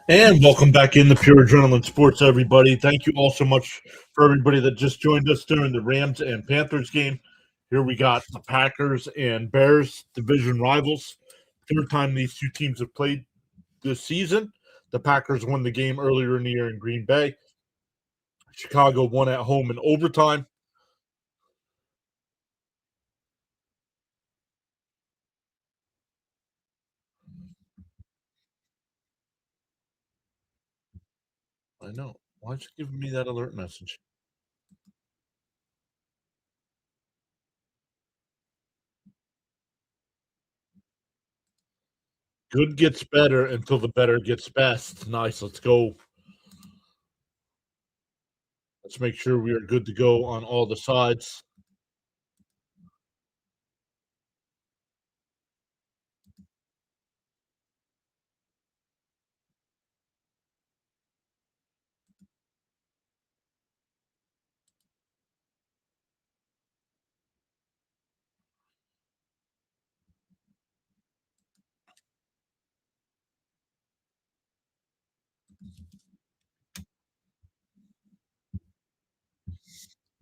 And welcome back into Pure Adrenaline Sports, everybody. Thank you all so much for everybody that just joined us during the Rams and Panthers game. Here we got the Packers and Bears, division rivals. Third time these two teams have played this season. The Packers won the game earlier in the year in Green Bay. Chicago won at home in overtime. I know. Why don't you give me that alert message? Good gets better until the better gets best. Nice. Let's go. Let's make sure we are good to go on all the sides.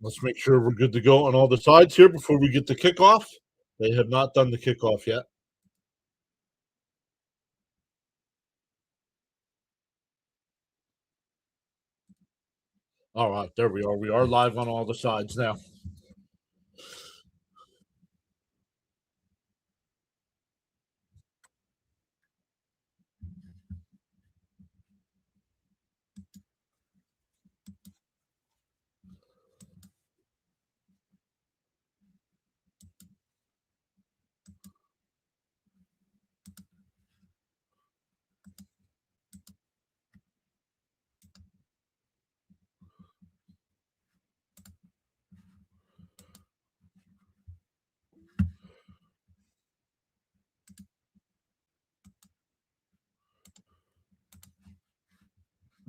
Let's make sure we're good to go on all the sides here before we get the kickoff. They have not done the kickoff yet. All right, there we are. We are live on all the sides now.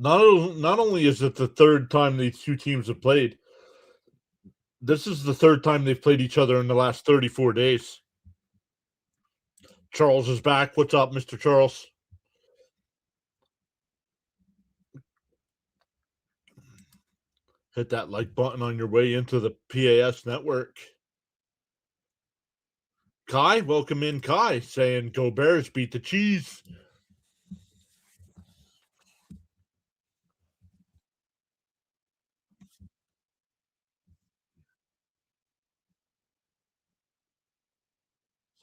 Not only is it the third time these two teams have played, this is the third time they've played each other in the last 34 days. Charles is back. What's up, Mr. Charles? Hit that like button on your way into the PAS network. Kai, welcome in, Kai, saying go Bears, beat the cheese.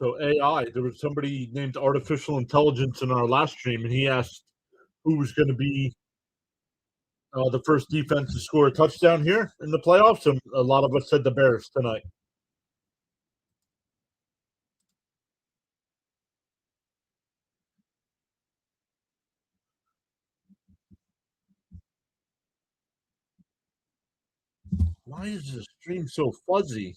So AI, there was somebody named Artificial Intelligence in our last stream, and he asked who was going to be the first defense to score a touchdown here in the playoffs, and a lot of us said the Bears tonight. Why is the stream so fuzzy?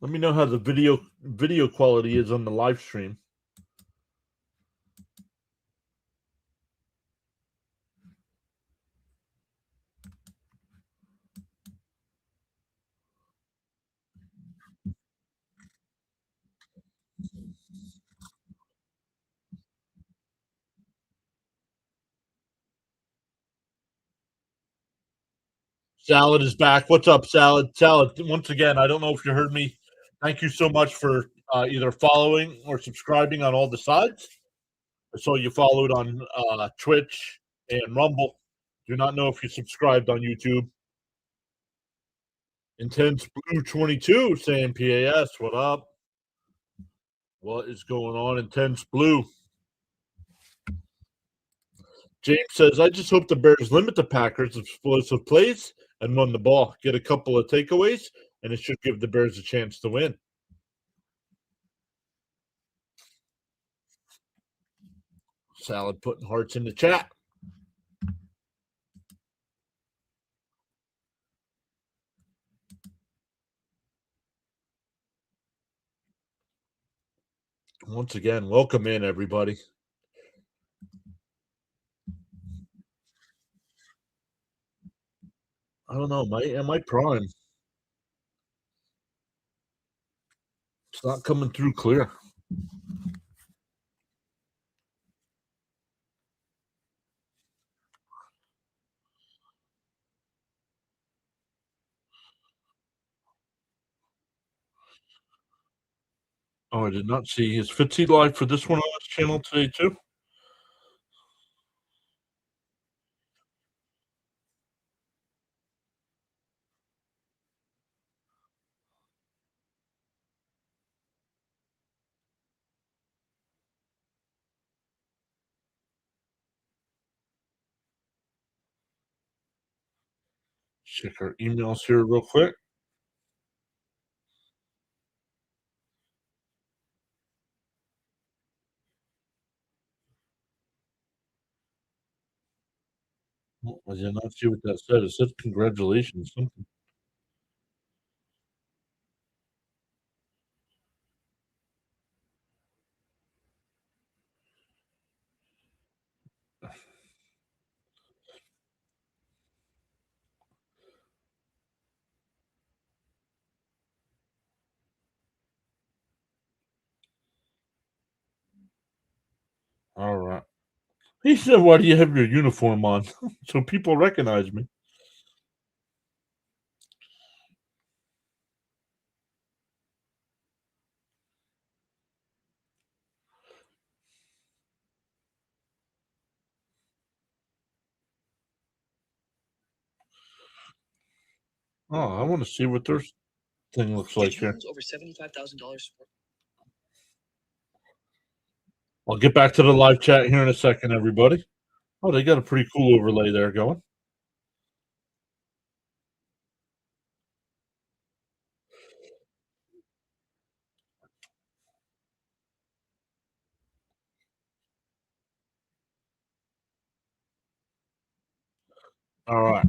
Let me know how the video quality is on the live stream. Salad is back. What's up, Salad? Salad, once again, I don't know if you heard me. Thank you so much for either following or subscribing on all the sides. I saw you followed on Twitch and Rumble. Do not know if you subscribed on YouTube. Intense Blue 22 saying PAS, what up? What is going on, Intense Blue? James says, I just hope the Bears limit the Packers' explosive plays and run the ball, get a couple of takeaways, and it should give the Bears a chance to win. Salad putting hearts in the chat. Once again, welcome in, everybody. I don't know. Am I prime? It's not coming through clear. Oh, I did not see. Is Fitzy live for this one on this channel today too? Check our emails here real quick. Oh, I did not see what that said. It said congratulations. Something. All right. He said, "Why do you have your uniform on?" So people recognize me. Oh, I want to see what their thing looks like here. Over $75,000. I'll get back to the live chat here in a second, everybody. Oh, they got a pretty cool overlay there going. All right.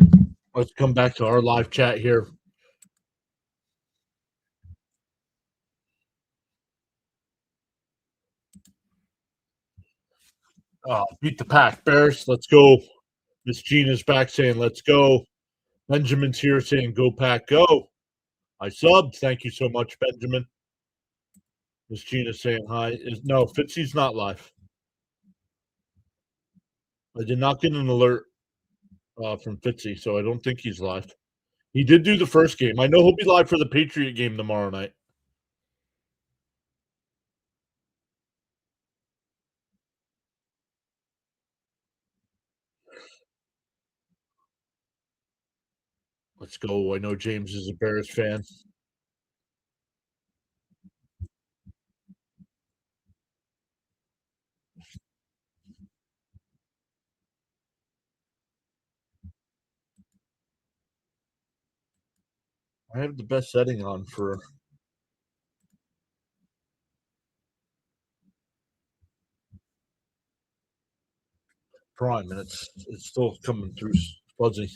Let's come back to our live chat here. Beat the pack, Bears. Let's go. Miss Gina's back saying, let's go. Benjamin's here saying, go pack, go. I subbed. Thank you so much, Benjamin. Miss Gina saying hi. No, Fitzy's not live. I did not get an alert from Fitzy, so I don't think he's live. He did do the first game. I know he'll be live for the Patriot game tomorrow night. Let's go. I know James is a Bears fan. I have the best setting on for Prime, and it's still coming through fuzzy.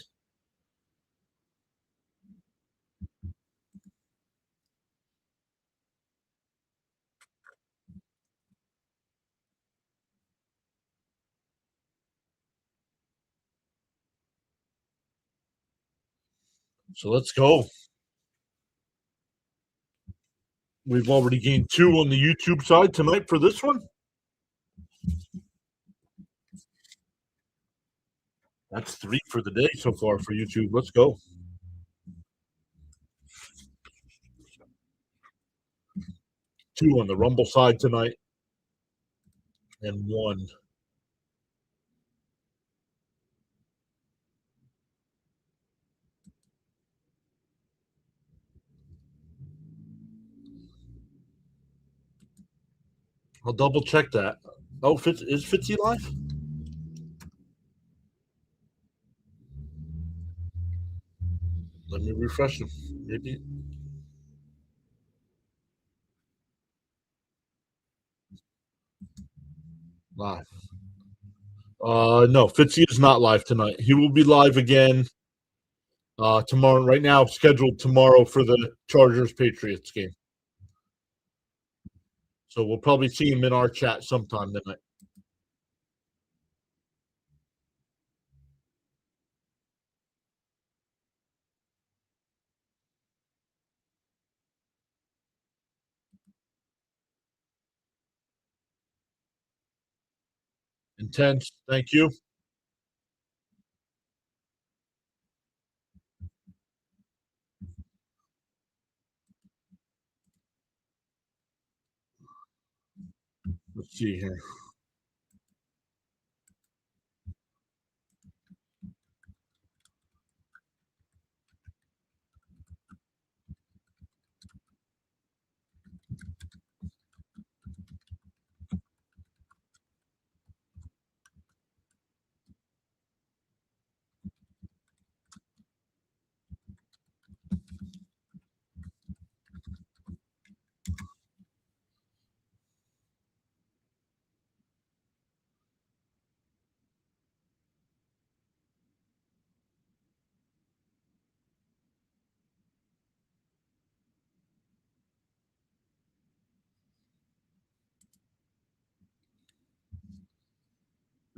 So let's go. We've already gained 2 on the YouTube side tonight for this one. That's 3 for the day so far for YouTube. Let's go. 2 on the Rumble side tonight, and 1. I'll double check that. Oh, is Fitzy live? Let me refresh him. Maybe live. No, Fitzy is not live tonight. He will be live again tomorrow. Right now, scheduled tomorrow for the Chargers Patriots game. So we'll probably see him in our chat sometime tonight. Intense. Thank you. Let's see here.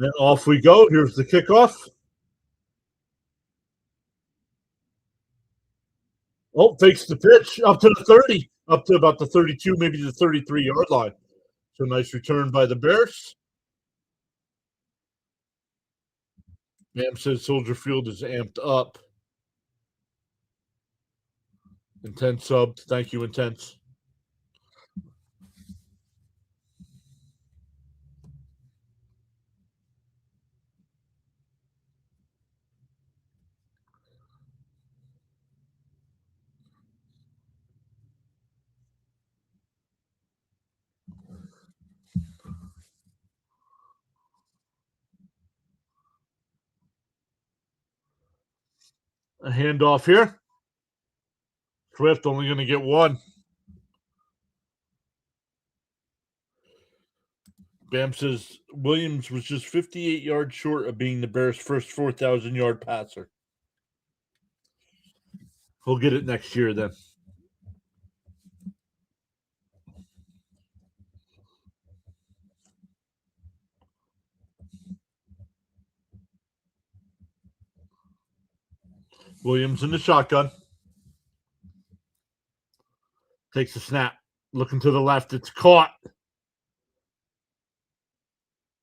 And off we go. Here's the kickoff. Oh, fakes the pitch up to the 30, up to about the 32, maybe the 33-yard line. So nice return by the Bears. Bam says Soldier Field is amped up. Intense sub. Thank you, Intense. A handoff here. Swift only going to get one. Bam says Williams was just 58 yards short of being the Bears' first 4,000-yard passer. He'll get it next year then. Williams in the shotgun. Takes the snap. Looking to the left. It's caught.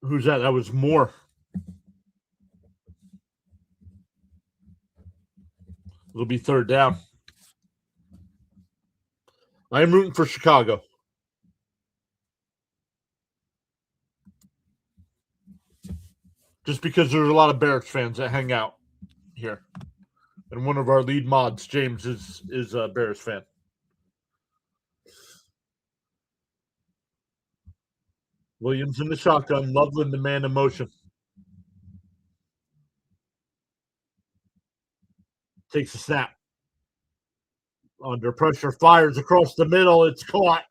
Who's that? That was Moore. It'll be third down. I am rooting for Chicago. Just because there's a lot of Bears fans that hang out here. And one of our lead mods, James, is a Bears fan. Williams in the shotgun. Loveland, the man in motion. Takes a snap. Under pressure, fires across the middle. It's caught.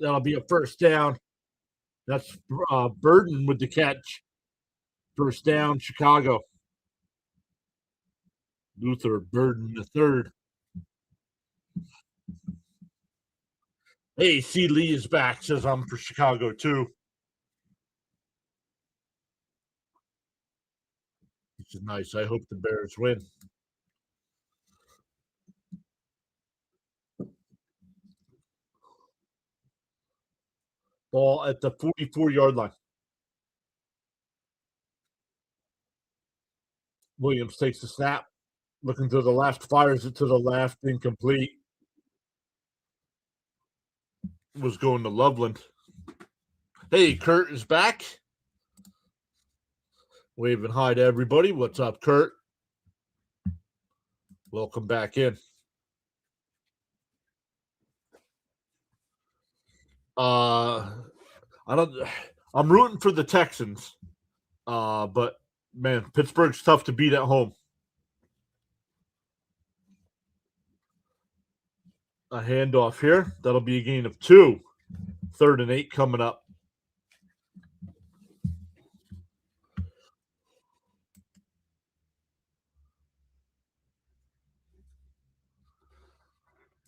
That'll be a first down. That's Burden with the catch. First down, Chicago. Luther Burden the third. Hey, C. Lee is back. Says I'm for Chicago too. Which is nice. I hope the Bears win. Ball at the 44-yard line. Williams takes the snap. Looking to the left, fires it to the left, incomplete. Was going to Loveland. Hey, Kurt is back. Waving hi to everybody. What's up, Kurt? Welcome back in. I'm rooting for the Texans. But man, Pittsburgh's tough to beat at home. A handoff here. That'll be a gain of 2. 3rd and 8 coming up.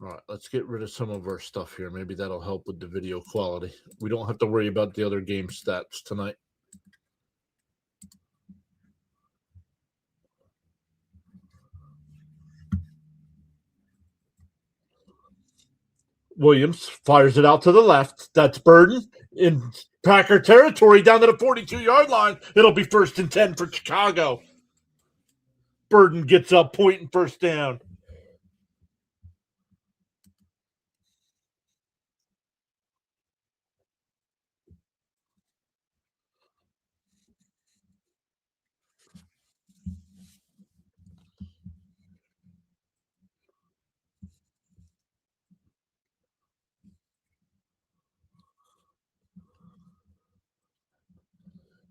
All right, let's get rid of some of our stuff here. Maybe that'll help with the video quality. We don't have to worry about the other game stats tonight. Williams fires it out to the left. That's Burden in Packer territory down to the 42-yard line. It'll be 1st and 10 for Chicago. Burden gets up, point and first down.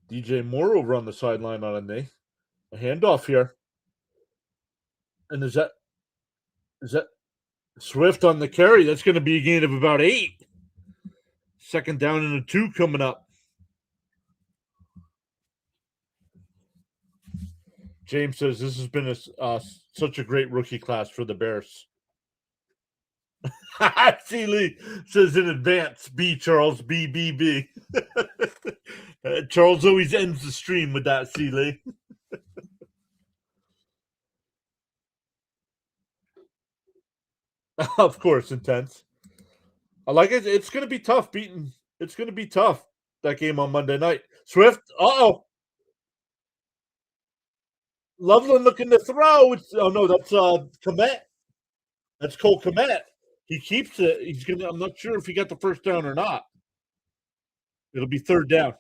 DJ Moore over on the sideline on a knee. A handoff here. And is that Swift on the carry? That's going to be a gain of about 8. 2nd down and a 2 coming up. James says this has been such a great rookie class for the Bears. Seeley says in advance, B, Charles, B, B, B. Charles always ends the stream with that, Seeley. Of course, intense. I like it. It's going to be tough beating. It's going to be tough, that game on Monday night. Swift, Loveland looking to throw. No, that's Kmet. That's Cole Kmet. He keeps it. I'm not sure if he got the first down or not. It'll be 3rd down.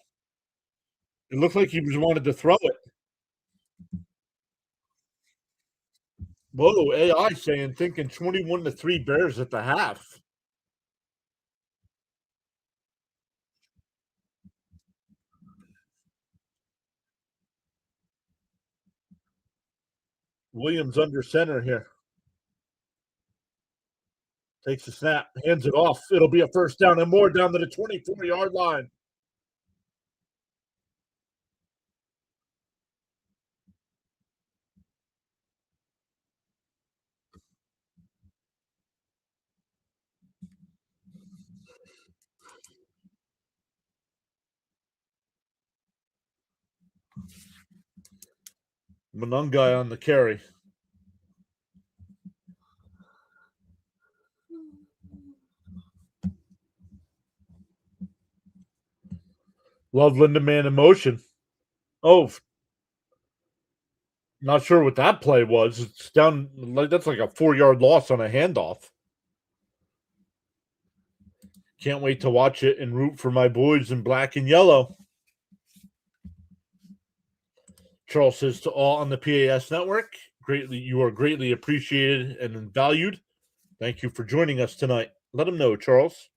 It looked like he wanted to throw it. Whoa, AI thinking 21-3 Bears at the half. Williams under center here. Takes the snap, hands it off. It'll be a 1st down and more down to the 24-yard line. Monungai on the carry. Loveland, the man in motion. Oh, not sure what that play was. It's down. That's like a 4-yard loss on a handoff. Can't wait to watch it and root for my boys in black and yellow. Charles says to all on the PAS network, you are greatly appreciated and valued. Thank you for joining us tonight. Let them know, Charles.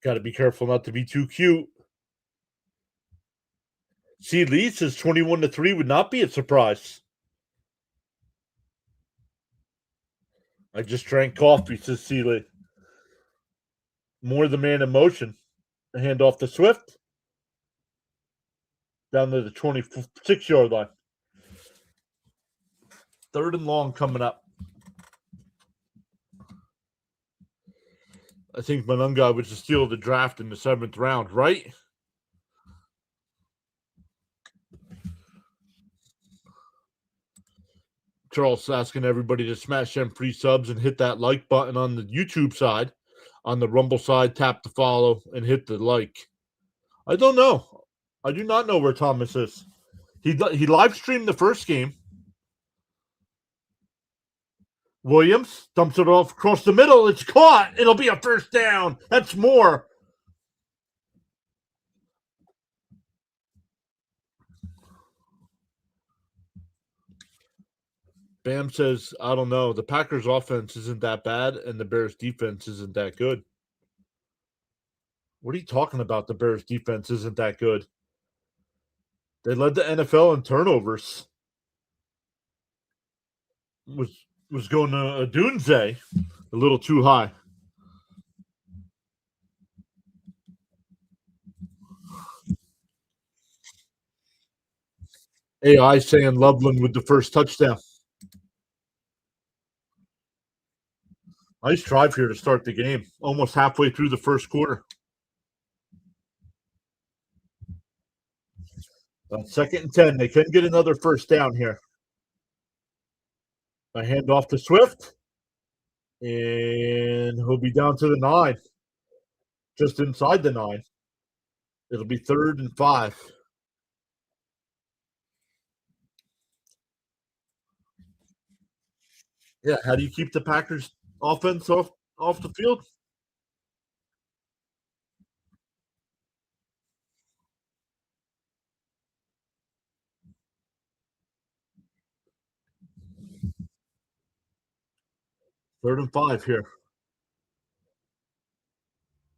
Got to be careful not to be too cute. C. Lee says 21-3 would not be a surprise. I just drank coffee, says C. Lee. More the man in motion. A handoff to Swift. Down to the 26-yard line. 3rd and long coming up. I think Monungai was the steal of the draft in the 7th round, right? Charles asking everybody to smash them free subs and hit that like button on the YouTube side. On the Rumble side, tap the follow and hit the like. I don't know. I do not know where Thomas is. He live streamed the first game. Williams dumps it off across the middle. It's caught. It'll be a 1st down. That's more. Bam says, I don't know. The Packers offense isn't that bad, and the Bears defense isn't that good. What are you talking about? The Bears defense isn't that good. They led the NFL in turnovers. Was going to a doomsday. A little too high. AI saying Loveland with the first touchdown. Nice drive here to start the game. Almost halfway through the first quarter. On 2nd and 10, they can get another 1st down here. A handoff to Swift. And he'll be down to the 9, just inside the 9. It'll be 3rd and 5. Yeah, how do you keep the Packers offense off the field? 3rd and 5 here.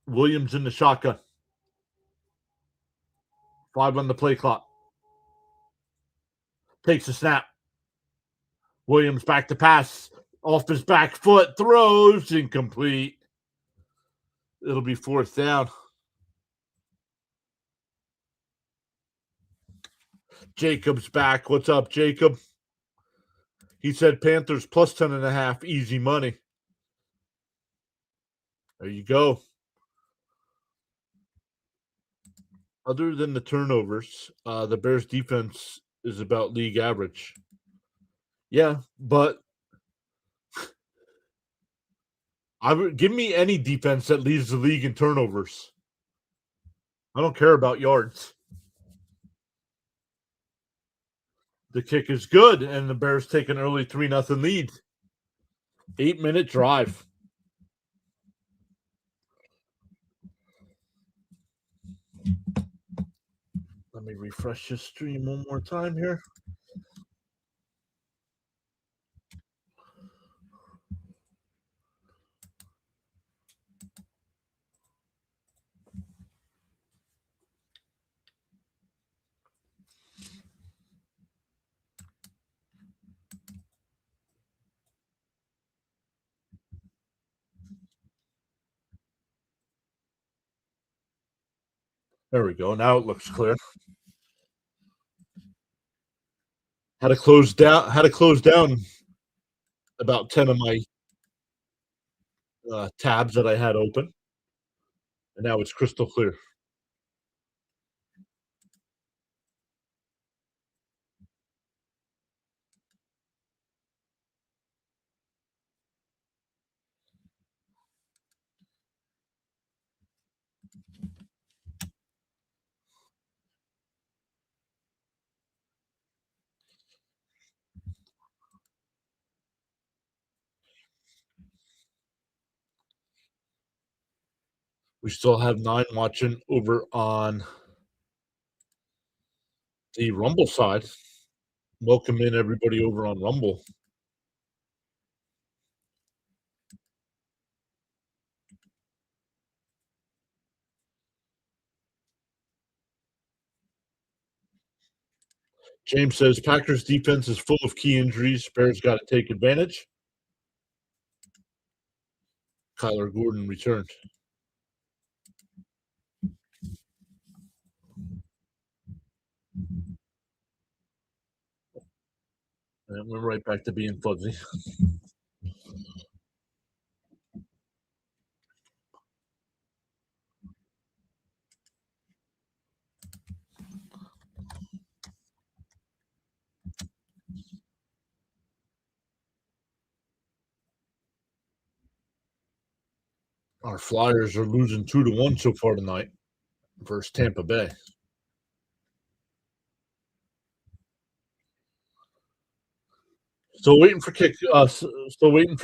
Williams in the shotgun. 5 on the play clock. Takes a snap. Williams back to pass. Off his back foot. Throws. Incomplete. It'll be 4th down. Jacob's back. What's up, Jacob? He said Panthers plus 10.5. Easy money. There you go. Other than the turnovers, the Bears defense is about league average. Yeah, but I would give me any defense that leads the league in turnovers. I don't care about yards. The kick is good, and the Bears take an early 3-0 lead. 8-minute drive. Let me refresh this stream one more time here. There we go. Now it looks clear. Had to close down about 10 of my tabs that I had open, and now it's crystal clear. We still have 9 watching over on the Rumble side. Welcome in everybody over on Rumble. James says Packers defense is full of key injuries. Bears got to take advantage. Kyler Gordon returned. And we're right back to being fuzzy. Our Flyers are losing 2-1 so far tonight versus Tampa Bay. Still waiting for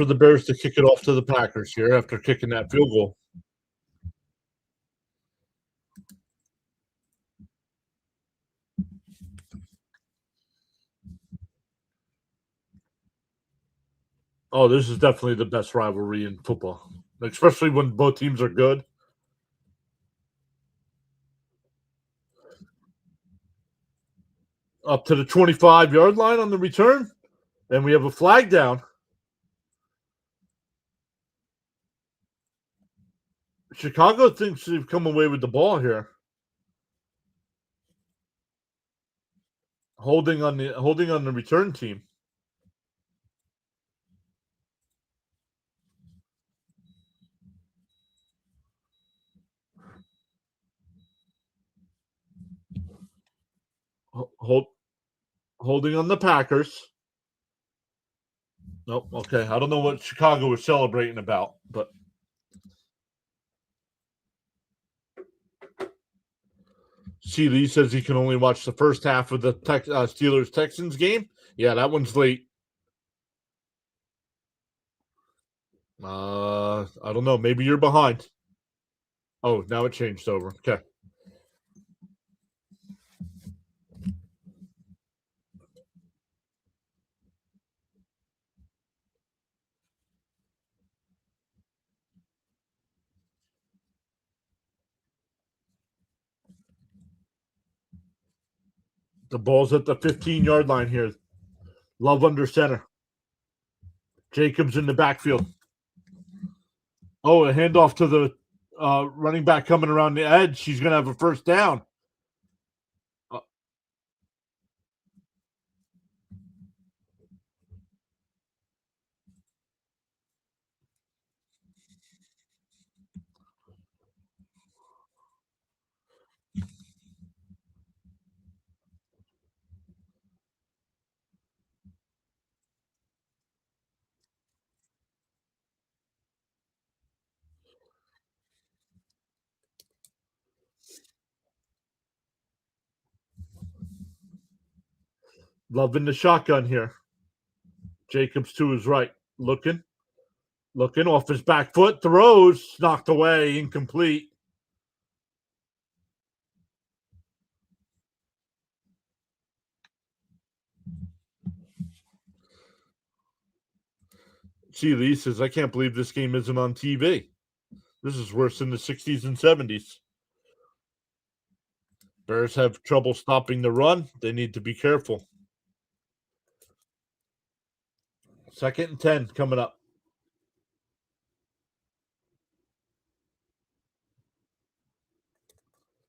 the Bears to kick it off to the Packers here after kicking that field goal. Oh, this is definitely the best rivalry in football, especially when both teams are good. Up to the 25-yard line on the return, and we have a flag down. Chicago thinks they've come away with the ball here. Holding on the return team. Holding on the Packers. Nope. Okay. I don't know what Chicago was celebrating about, but C. Lee says he can only watch the first half of the Steelers Texans game. Yeah, that one's late. I don't know. Maybe you're behind. Oh, now it changed over. Okay. The ball's at the 15-yard line here. Love under center. Jacobs in the backfield. Oh, a handoff to the running back coming around the edge. She's going to have a first down. Uh, Love in the shotgun here. Jacobs to his right. Looking off his back foot. Throws. Knocked away. Incomplete. See, Lee says, I can't believe this game isn't on TV. This is worse than the 60s and 70s. Bears have trouble stopping the run. They need to be careful. 2nd and 10 coming up.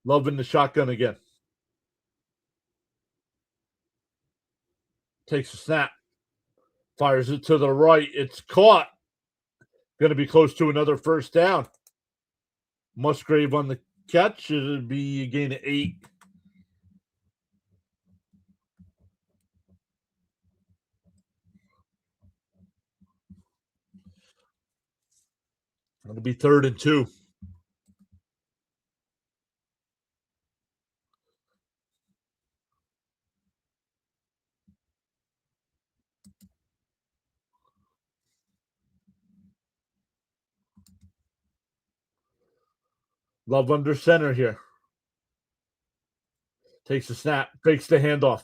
Love in the shotgun again. Takes a snap. Fires it to the right. It's caught. Going to be close to another first down. Musgrave on the catch. It'll be a gain of 8. It'll be 3rd and 2. Love under center here. Takes a snap. Fakes the handoff.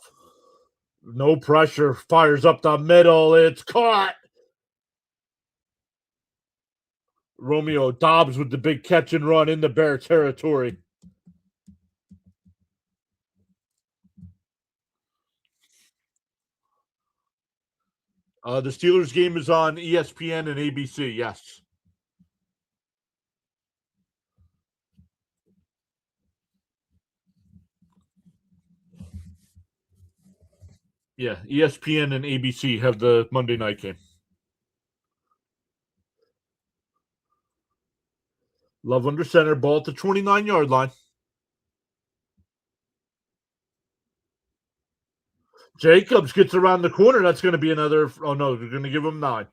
No pressure. Fires up the middle. It's caught. Romeo Dobbs with the big catch and run in the Bear territory. The Steelers game is on ESPN and ABC. Yes. Yeah, ESPN and ABC have the Monday night game. Love under center, ball at the 29-yard line. Jacobs gets around the corner. That's going to be another. Oh, no, they're going to give him 9.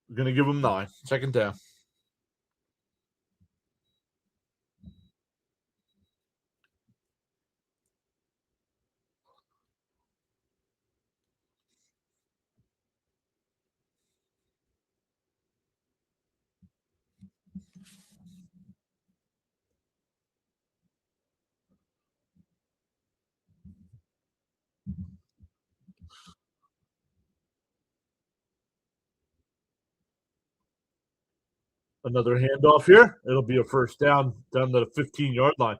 They're going to give him 9. 2nd down. Another handoff here. It'll be a first down the 15-yard line.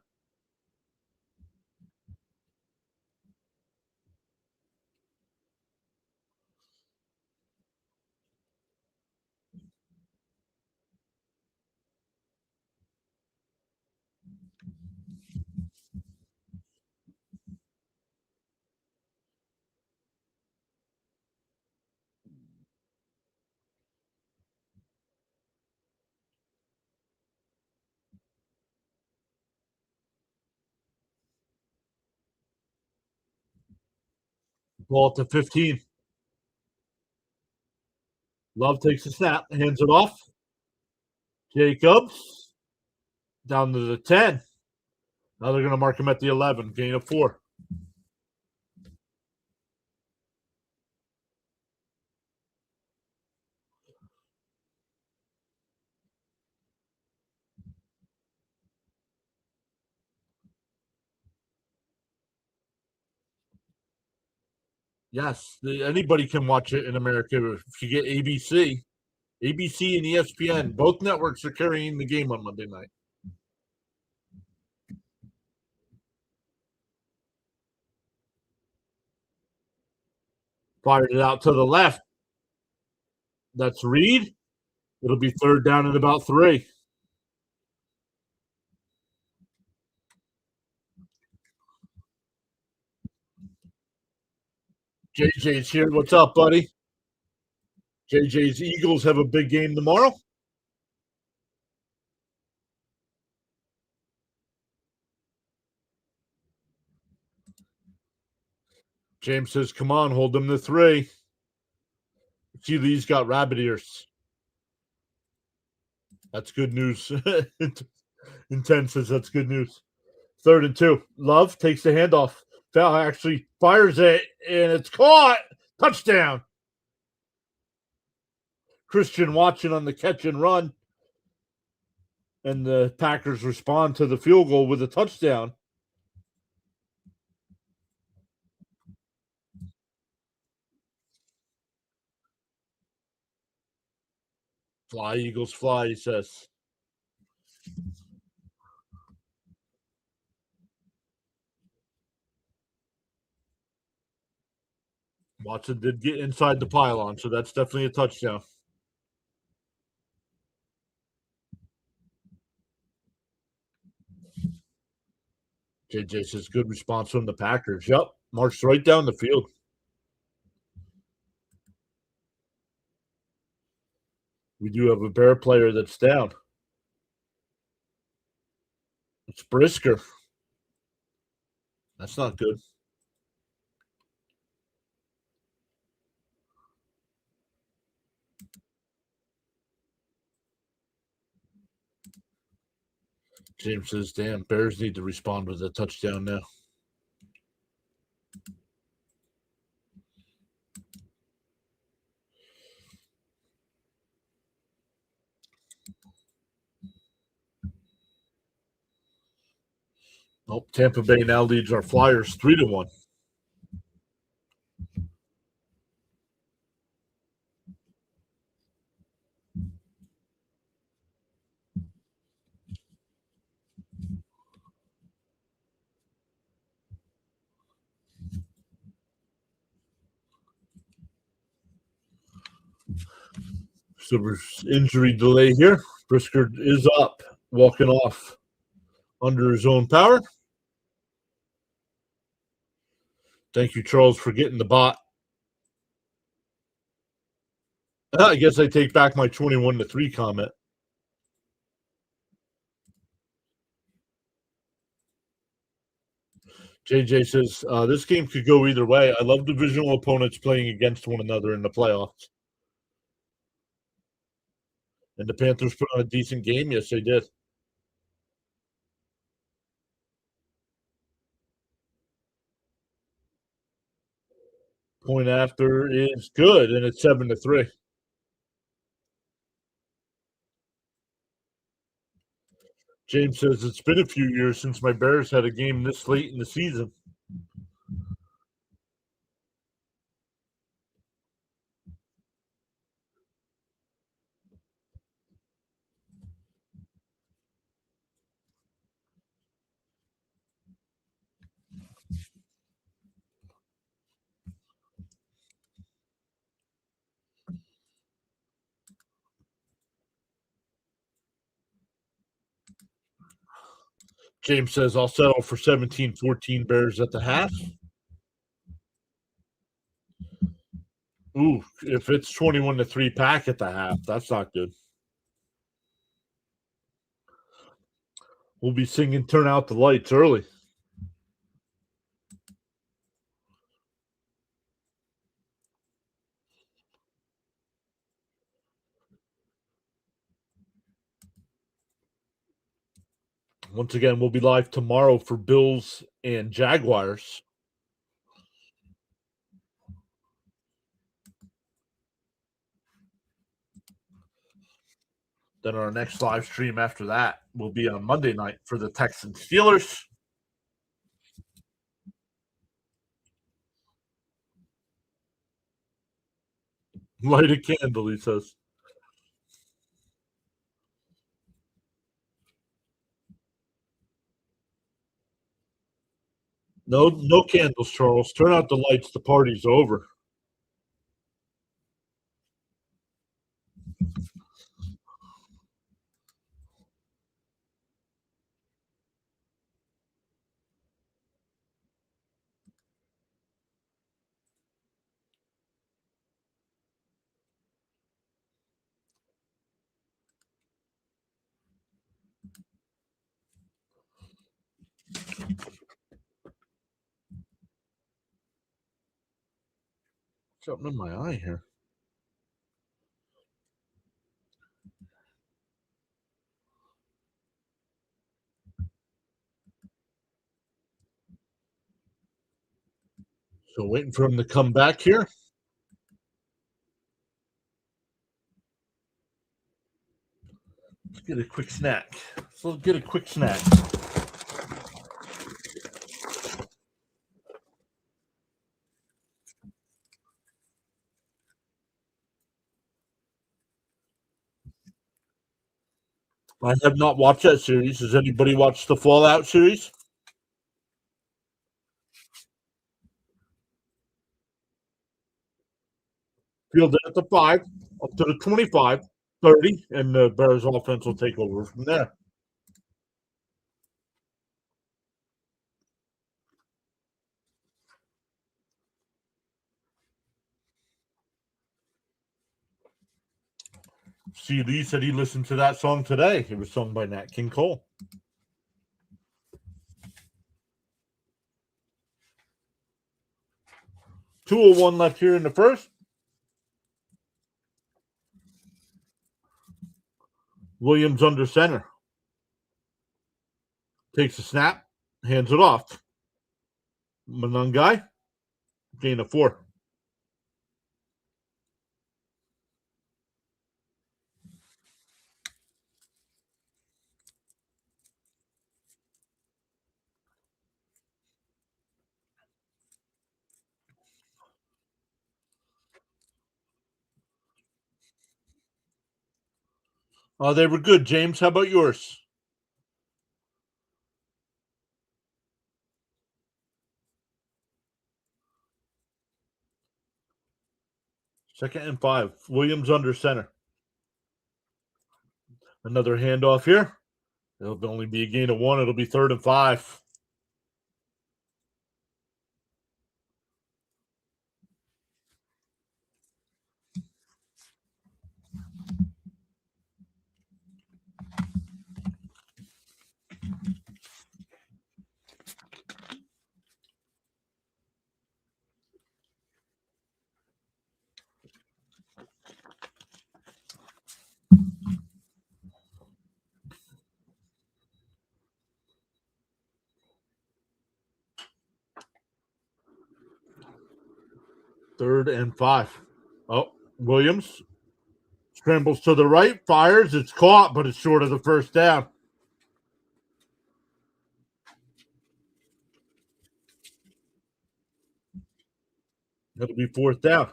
Ball at the 15. Love takes a snap, hands it off. Jacobs down to the 10. Now they're going to mark him at the 11. Gain of 4. Yes, anybody can watch it in America if you get ABC. ABC and ESPN, both networks are carrying the game on Monday night. Fired it out to the left. That's Reed. It'll be third down at about 3. JJ's here. What's up, buddy? JJ's Eagles have a big game tomorrow. James says, come on, hold them to 3. See, Lee's got rabbit ears. That's good news. Intent says that's good news. 3rd and 2. Love takes the handoff. Foul actually fires it, and it's caught. Touchdown. Christian watching on the catch and run. And the Packers respond to the field goal with a touchdown. Fly, Eagles, fly, he says. Watson did get inside the pylon, so that's definitely a touchdown. JJ says good response from the Packers. Yep, marched right down the field. We do have a Bear player that's down. It's Brisker. That's not good. James says, damn, Bears need to respond with a touchdown now. Oh, Tampa Bay now leads our Flyers 3-1. So there's injury delay here. Brisker is up, walking off under his own power. Thank you, Charles, for getting the bot. I guess I take back my 21-3 comment. JJ says, this game could go either way. I love divisional opponents playing against one another in the playoffs. And the Panthers put on a decent game. Yes, they did. Point after is good, and it's 7-3. James says, it's been a few years since my Bears had a game this late in the season. James says, I'll settle for 17-14 Bears at the half. Ooh, if it's 21-3 Pack at the half, that's not good. We'll be singing Turn Out the Lights early. Once again, we'll be live tomorrow for Bills and Jaguars. Then our next live stream after that will be on Monday night for the Texans Steelers. Light a candle, he says. No candles, Charles. Turn out the lights. The party's over. Something in my eye here. So waiting for him to come back here. Let's get a quick snack. I have not watched that series. Has anybody watched the Fallout series? Field it at the 5, up to the 25, 30, and the Bears offense will take over from there. C. Lee said he listened to that song today. It was sung by Nat King Cole. .201 left here in the first. Williams under center. Takes a snap, hands it off. Manungai, gain of 4. They were good, James. How about yours? Second and 5. Williams under center. Another handoff here. It'll only be a gain of 1. It'll be 3rd and 5. Third and 5. Oh, Williams scrambles to the right, fires. It's caught, but it's short of the first down. It'll be 4th down.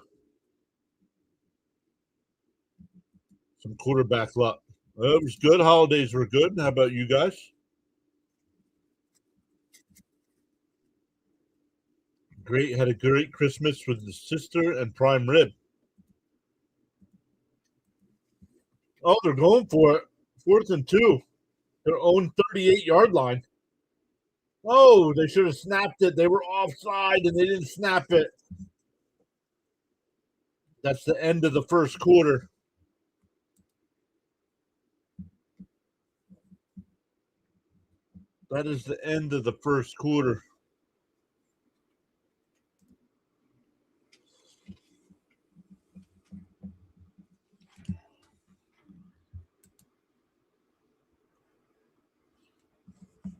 Some quarterback luck. It was good. Holidays were good. How about you guys? Great. Had a great Christmas with his sister and prime rib. Oh, they're going for it. 4th and 2. Their own 38-yard line. Oh, they should have snapped it. They were offside and they didn't snap it. That's the end of the first quarter. That is the end of the first quarter.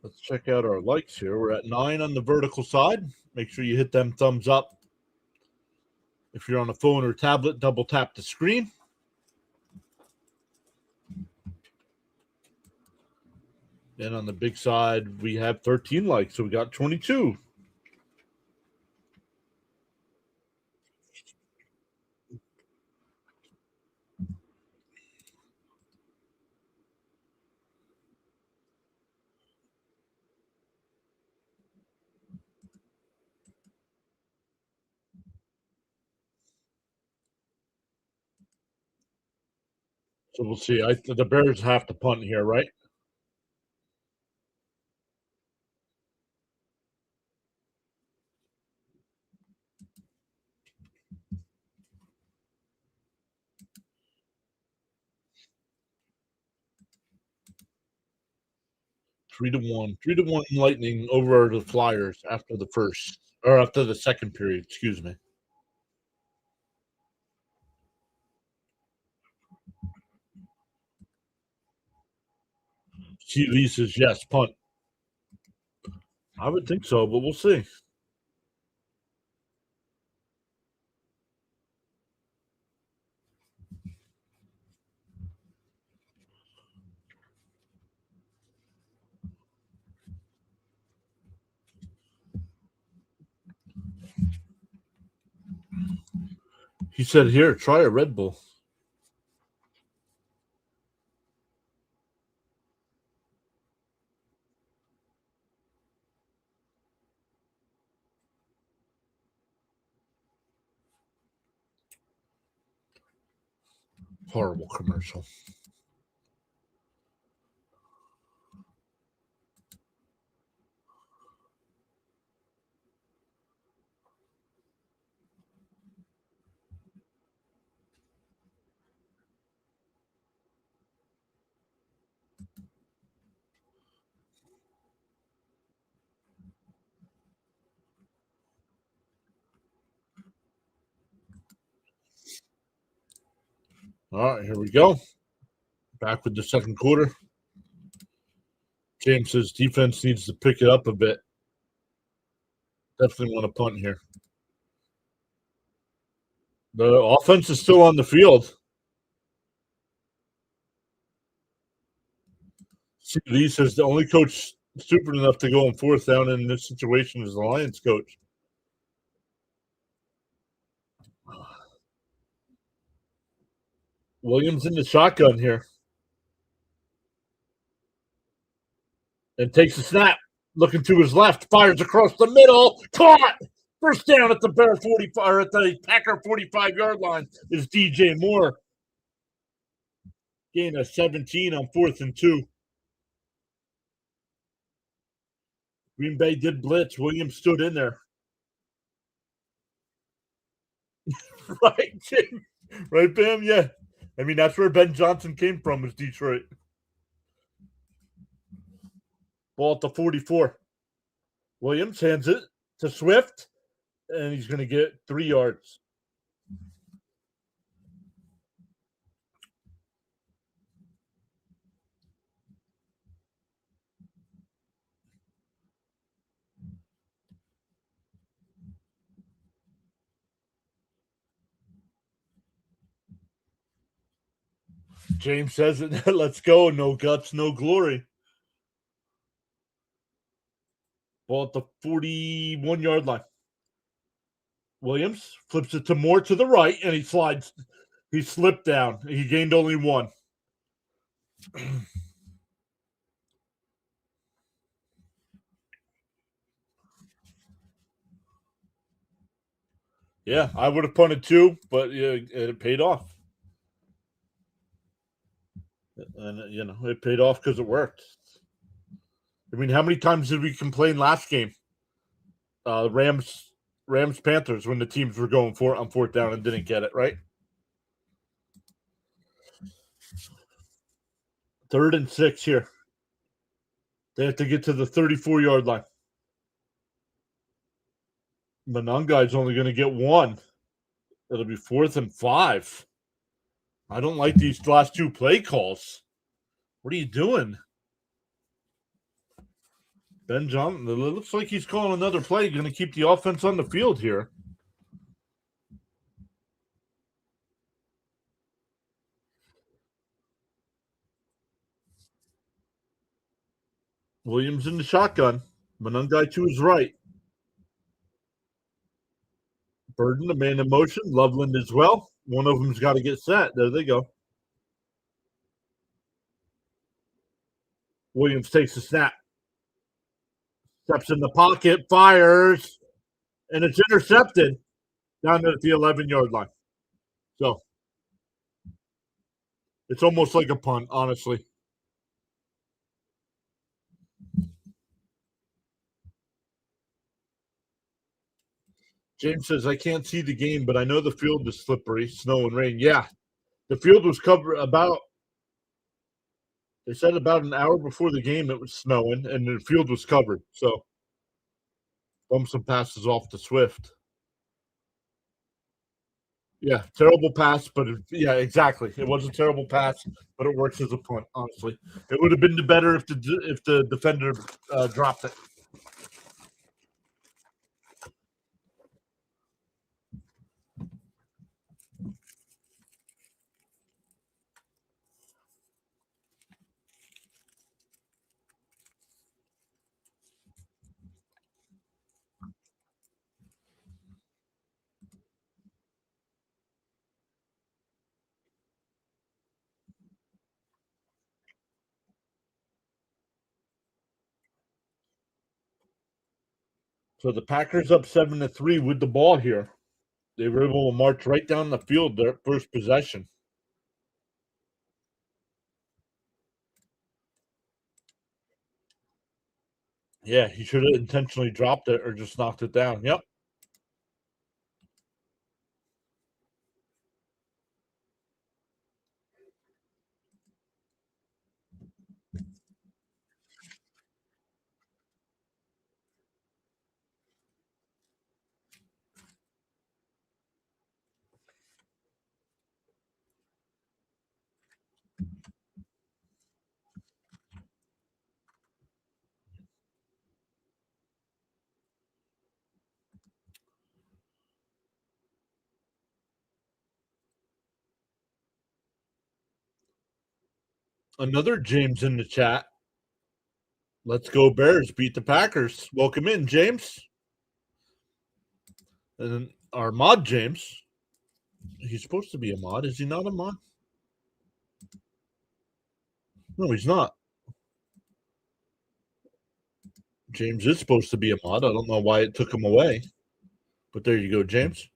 Let's check out our likes here. We're at 9 on the vertical side. Make sure you hit them thumbs up. If you're on a phone or tablet, double tap the screen. And on the big side, we have 13 likes, so we got 22. So we'll see. The Bears have to punt here, right? Three to one. 3-1 Lightning over the Flyers after the second period, excuse me. TV says yes, punt. I would think so, but we'll see. He said, here, try a Red Bull. Horrible commercial. All right, here we go. Back with the second quarter. James says defense needs to pick it up a bit. Definitely want to punt here. The offense is still on the field. CD says the only coach stupid enough to go on fourth down in this situation is the Lions coach. Williams in the shotgun here. And takes a snap. Looking to his left. Fires across the middle. Caught! First down at the Bear 45 or at the Packer 45-yard line is DJ Moore. Gain of 17 on 4th and 2. Green Bay did blitz. Williams stood in there. Right, Jim? Right, Bam? Yeah. I mean, that's where Ben Johnson came from, was Detroit. Ball at the 44. Williams hands it to Swift, and he's going to get 3 yards. James says it. Let's go. No guts, no glory. Ball at the 41-yard line. Williams flips it to Moore to the right, and he slides. He slipped down. He gained only 1. Yeah, I would have punted too, but it paid off. And, it paid off because it worked. I mean, how many times did we complain last game? Rams Panthers when the teams were going for it on 4th down and didn't get it, right? 3rd and 6 here. They have to get to the 34-yard line. Mononga is only going to get 1. It'll be 4th and 5. I don't like these last 2 play calls. What are you doing? Ben Johnson, it looks like he's calling another play, going to keep the offense on the field here. Williams in the shotgun. Monungai to his right. Burden, the man in motion. Loveland as well. One of them's got to get set. There they go. Williams takes the snap. Steps in the pocket, fires, and it's intercepted down at the 11-yard line. So it's almost like a punt, honestly. James says, I can't see the game, but I know the field is slippery, snow and rain. Yeah, the field was covered they said about an hour before the game it was snowing, and the field was covered. So bump some passes off to Swift. Yeah, terrible pass, but yeah, exactly. It was a terrible pass, but it works as a punt. Honestly, it would have been better if the defender dropped it. So the Packers up 7-3 with the ball here. They were able to march right down the field their first possession. Yeah, he should have intentionally dropped it or just knocked it down. Yep. Another James in the chat. Let's go Bears. Beat the Packers. Welcome in, James. And then our mod James. He's supposed to be a mod. Is he not a mod? No, he's not. James is supposed to be a mod. I don't know why it took him away. But there you go, James.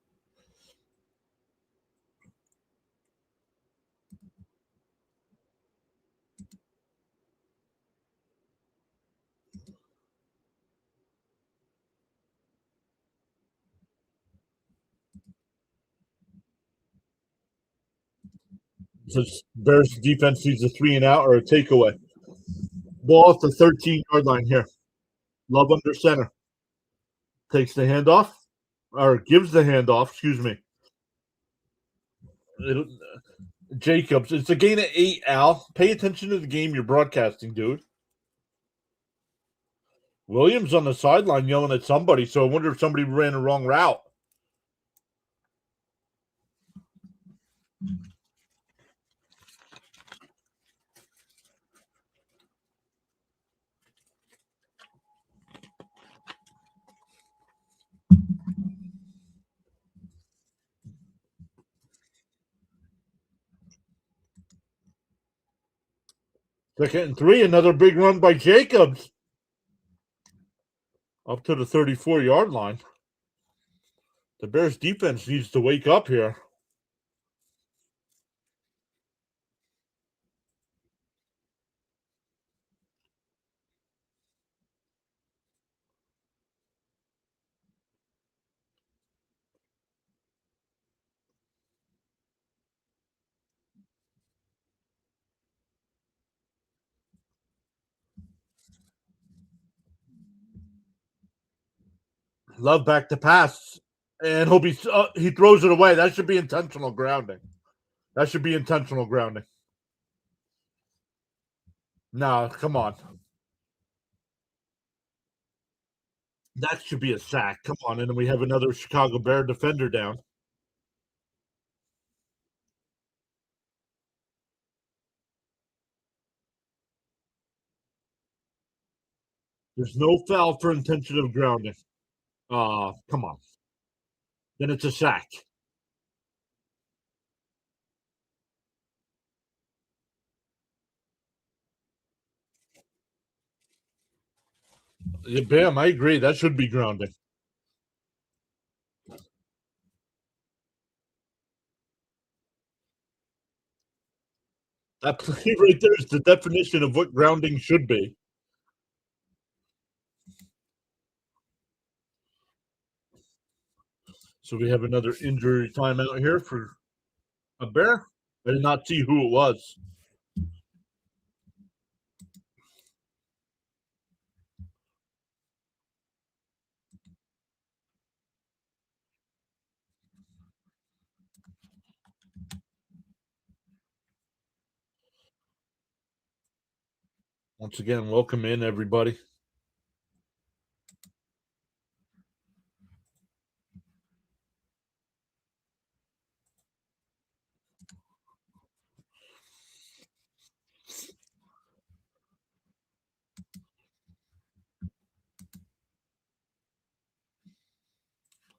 Says Bears defense needs a 3-and-out or a takeaway. Ball at the 13-yard line here. Love under center. Takes the handoff, or gives the handoff, excuse me. Jacobs, it's a gain of 8, Al. Pay attention to the game you're broadcasting, dude. Williams on the sideline yelling at somebody, so I wonder if somebody ran the wrong route. Second and 3, another big run by Jacobs. Up to the 34-yard line. The Bears defense needs to wake up here. Love back to pass. And hope he throws it away. That should be intentional grounding. No, come on. That should be a sack. Come on, and then we have another Chicago Bear defender down. There's no foul for intention of grounding. Come on. Then it's a sack. Yeah, Bam, I agree. That should be grounding. That play right there is the definition of what grounding should be. So we have another injury timeout here for a Bear. I did not see who it was. Once again, welcome in everybody.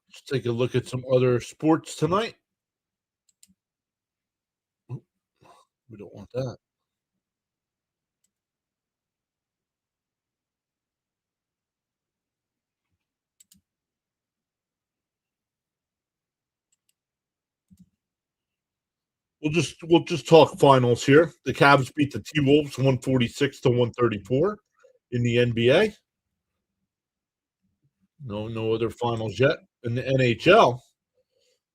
Let's take a look at some other sports tonight. We don't want that. We'll just talk finals here. The Cavs beat the T Wolves 146 to 134 in the NBA. No other finals yet. In the NHL,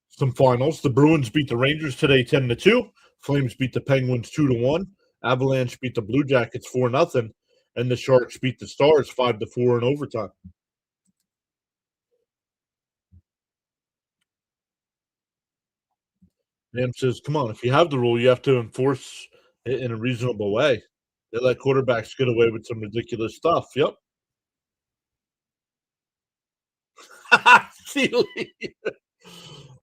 some finals. The Bruins beat the Rangers today 10-2. Flames beat the Penguins 2-1. Avalanche beat the Blue Jackets 4-0. And the Sharks beat the Stars 5-4 in overtime. Nam says, come on, if you have the rule, you have to enforce it in a reasonable way. They let quarterbacks get away with some ridiculous stuff. Yep. Sealy.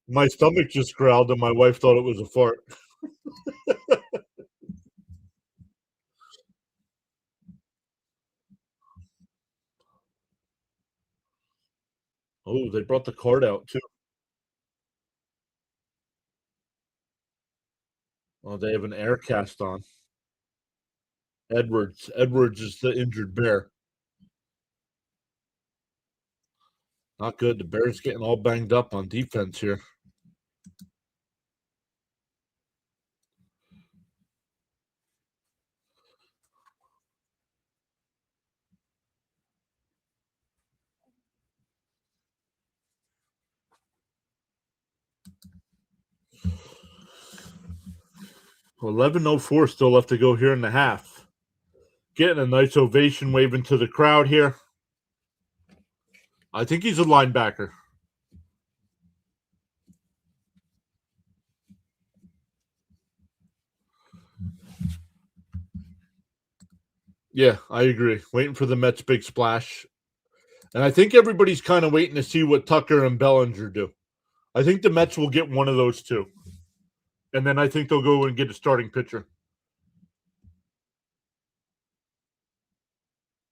My stomach just growled, and my wife thought it was a fart. Oh, they brought the card out too. Oh, they have an air cast on. Edwards. Edwards is the injured Bear. Not good. The Bears getting all banged up on defense here. Well, 11:04 still left to go here in the half. Getting a nice ovation waving to the crowd here. I think he's a linebacker. Yeah, I agree. Waiting for the Mets' big splash. And I think everybody's kind of waiting to see what Tucker and Bellinger do. I think the Mets will get one of those two. And then I think they'll go and get a starting pitcher.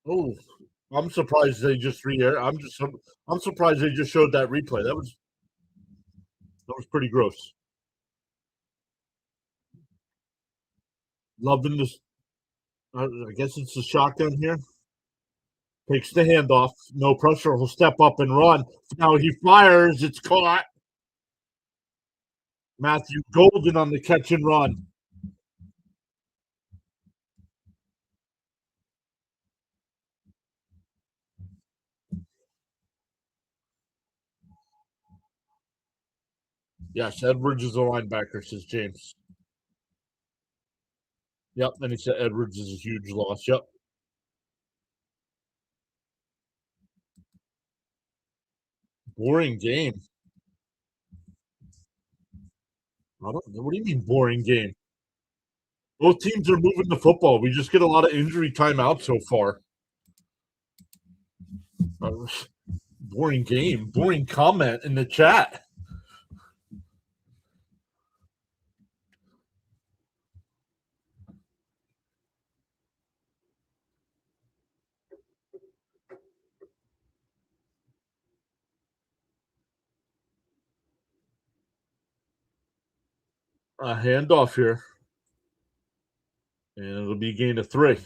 Oh, I'm surprised they just re-air. I'm surprised they just showed that replay. That was pretty gross. Loving this. I guess it's the shotgun here. Takes the handoff. No pressure. He'll step up and run. Now he fires. It's caught. Matthew Golden on the catch and run. Yes, Edwards is a linebacker, says James. Yep, and he said Edwards is a huge loss. Yep. Boring game. I don't know. What do you mean boring game? Both teams are moving the football. We just get a lot of injury timeout so far. Uh, Boring game. Boring comment in the chat. A handoff here. And it'll be a gain of 3.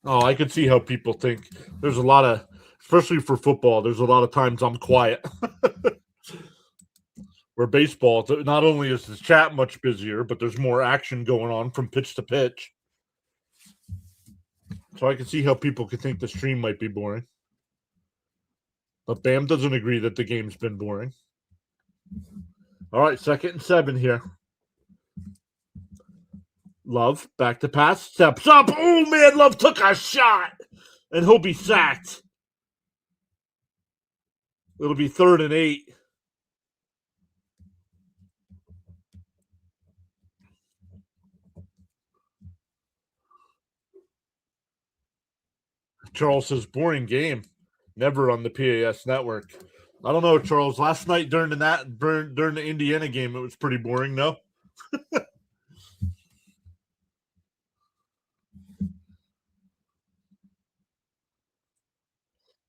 Oh, I could see how people think there's a lot of, especially for football, there's a lot of times I'm quiet. Where baseball, not only is the chat much busier, but there's more action going on from pitch to pitch. So I can see how people could think the stream might be boring. But Bam doesn't agree that the game's been boring. All right, 2nd and 7 here. Love, back to pass, steps up. Oh, man, Love took a shot. And he'll be sacked. It'll be 3rd and 8. Charles says, boring game. Never on the PAS network. I don't know, Charles. Last night during the Indiana game, it was pretty boring, no?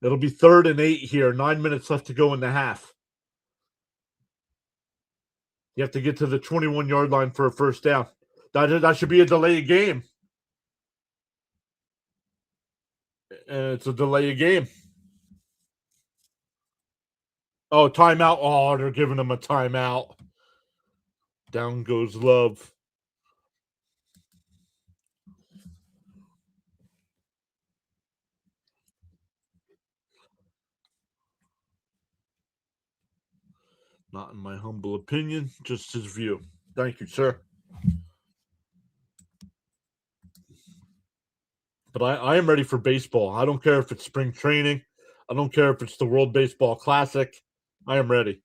It'll be 3rd and 8 here. 9 minutes left to go in the half. You have to get to the 21-yard line for a first down. That should be a delay game. And it's a delay game. Oh, timeout. Oh, they're giving him a timeout. Down goes Love. Not in my humble opinion, just his view. Thank you, sir. But I am ready for baseball. I don't care if it's spring training. I don't care if it's the World Baseball Classic. I am ready.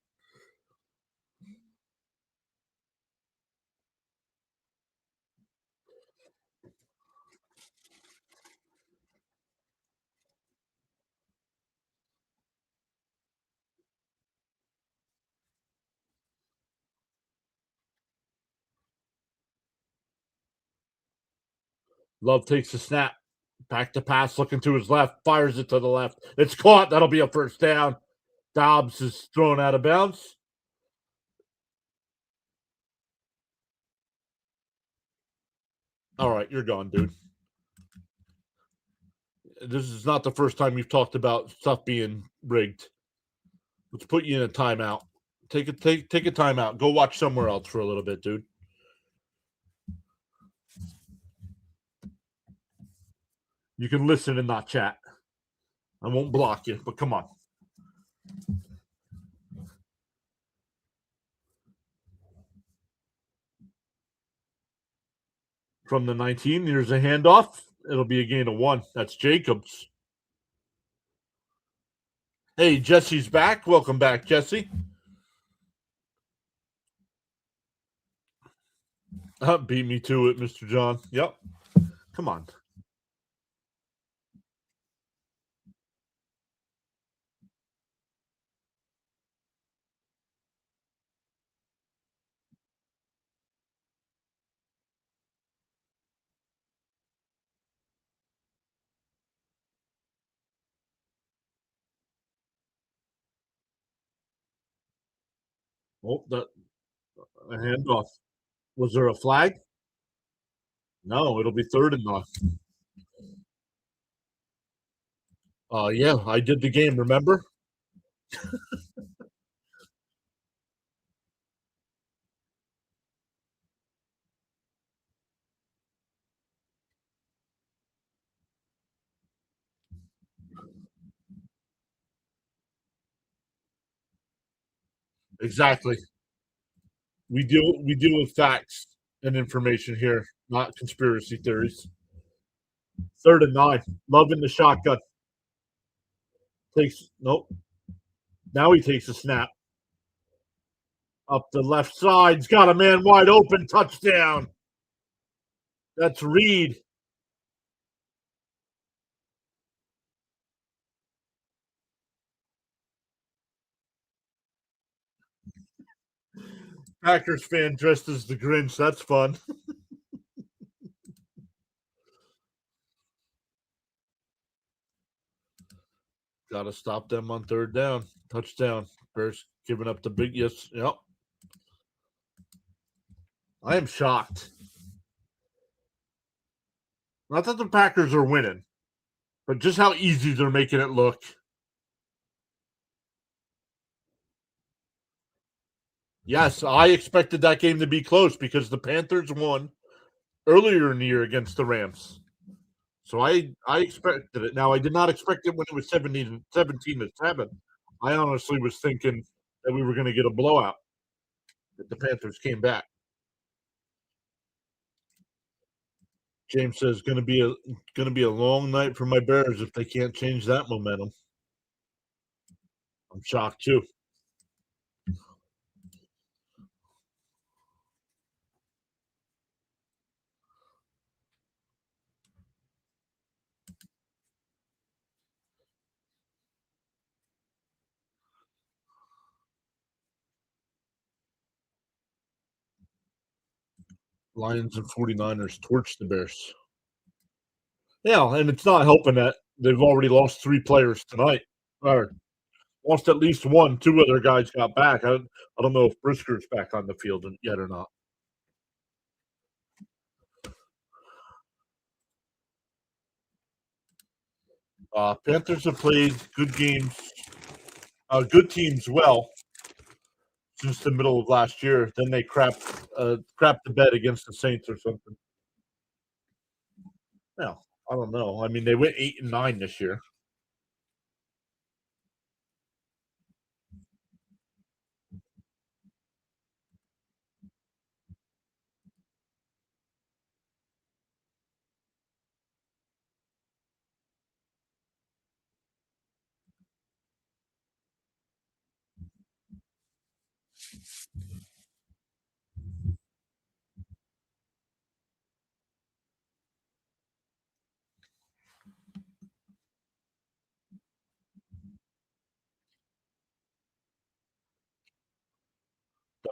Love takes the snap. Back to pass, looking to his left, fires it to the left. It's caught. That'll be a first down. Dobbs is thrown out of bounds. All right, you're gone, dude. This is not the first time you've talked about stuff being rigged. Let's put you in a timeout. Take a timeout. Go watch somewhere else for a little bit, dude. You can listen and not chat. I won't block you, but come on. From the 19, here's a handoff. It'll be a gain of 1. That's Jacobs. Hey, Jesse's back. Welcome back, Jesse. Beat me to it, Mr. John. Yep. Come on. Oh, a handoff. Was there a flag? No, it'll be 3rd and 9. Yeah, I did the game, remember? Exactly. We deal with facts and information here, not conspiracy theories. 3rd and 9. Love in the shotgun. Nope. Now he takes a snap. Up the left side. He's got a man wide open. Touchdown. That's Reed. Packers fan dressed as the Grinch. That's fun. Got to stop them on third down. Touchdown. Bears giving up the big yes. Yep. I am shocked. Not that the Packers are winning, but just how easy they're making it look. Yes, I expected that game to be close because the Panthers won earlier in the year against the Rams. So I expected it. Now I did not expect it when it was 17-7. I honestly was thinking that we were going to get a blowout. That the Panthers came back. James says going to be a long night for my Bears if they can't change that momentum. I'm shocked too. Lions and 49ers torch the Bears. Yeah, and it's not helping that they've already lost 3 players tonight. Or lost at least one. 2 other guys got back. I don't know if Brisker's back on the field yet or not. Panthers have played good games, good teams well since the middle of last year. Then they crapped the bed against the Saints or something. Yeah, I don't know. I mean, they went 8-9 this year.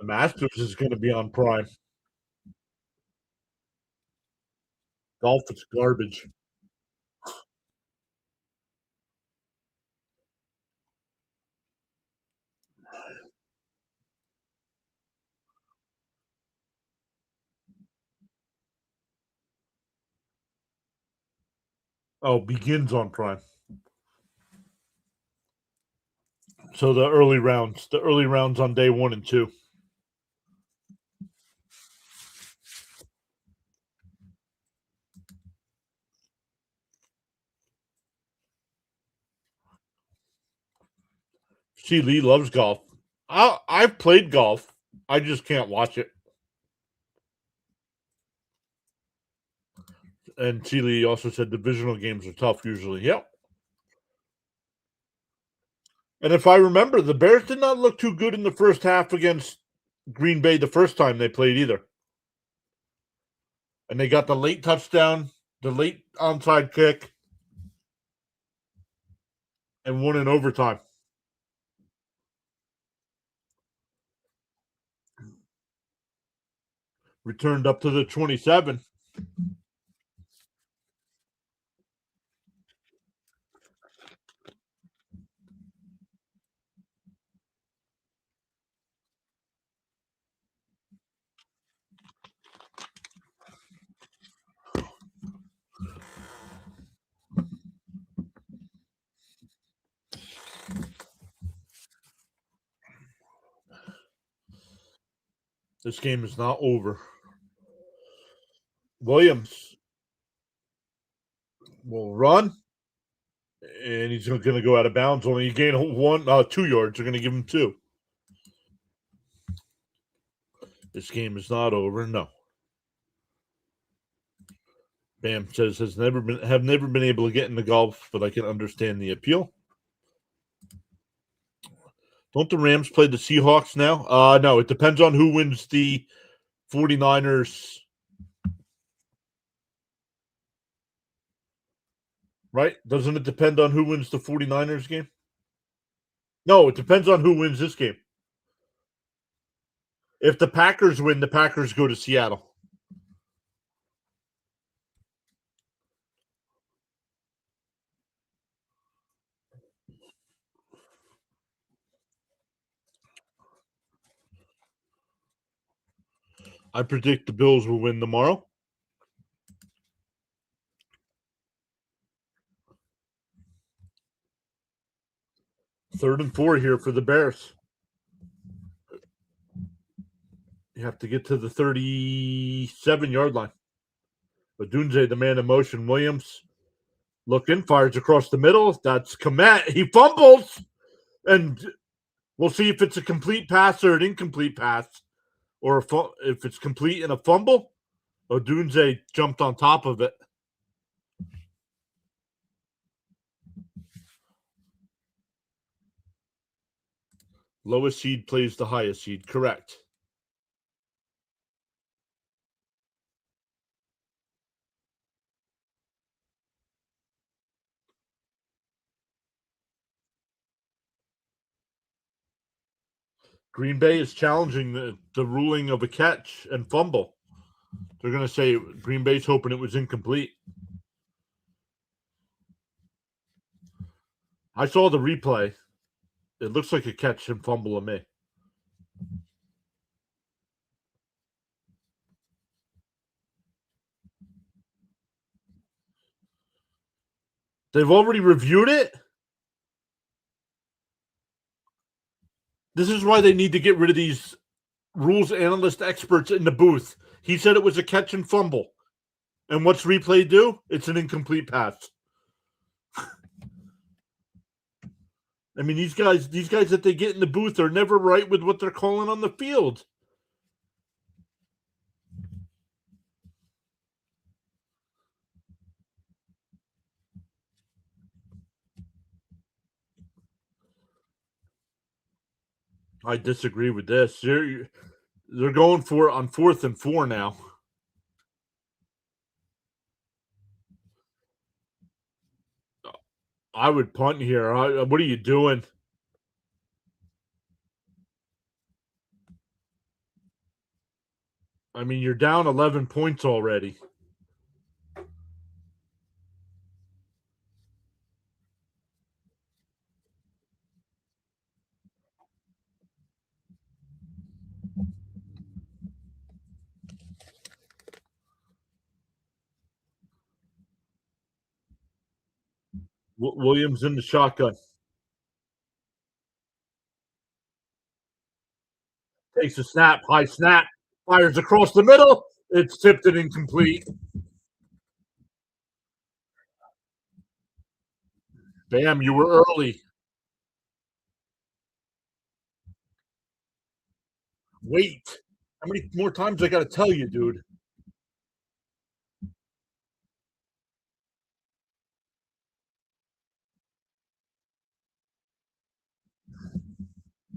The Masters is going to be on Prime. Golf is garbage. Oh, begins on Prime. So the early rounds on day 1 and 2. See, Lee loves golf. I've played golf. I just can't watch it. And Lee also said divisional games are tough usually. Yep. And if I remember, the Bears did not look too good in the first half against Green Bay the first time they played either. And they got the late touchdown, the late onside kick, and won in overtime. Returned up to the 27. This game is not over. Williams will run, and he's going to go out of bounds. Only he gained 2 yards. They're going to give him 2. This game is not over. No. Bam says have never been able to get into golf, but I can understand the appeal. Don't the Rams play the Seahawks now? No, it depends on who wins the 49ers. Right? Doesn't it depend on who wins the 49ers game? No, it depends on who wins this game. If the Packers win, the Packers go to Seattle. I predict the Bills will win tomorrow. Third and 4 here for the Bears. You have to get to the 37-yard line. Odunze, the man in motion. Williams looking, fires across the middle. That's Komet. He fumbles. And we'll see if it's a complete pass or an incomplete pass. Or if it's complete and a fumble. Odunze jumped on top of it. Lowest seed plays the highest seed. Correct. Green Bay is challenging the ruling of a catch and fumble. They're going to say Green Bay's hoping it was incomplete. I saw the replay. It looks like a catch and fumble to me. They've already reviewed it? This is why they need to get rid of these rules analyst experts in the booth. He said it was a catch and fumble. And what's replay do? It's an incomplete pass. I mean, these guys that they get in the booth are never right with what they're calling on the field. I disagree with this. They're going for it on 4th and 4 now. I would punt here. What are you doing? I mean, you're down 11 points already. Williams in the shotgun. Takes a snap, high snap, fires across the middle. It's tipped and incomplete. Bam, you were early. Wait. How many more times I got to tell you, dude?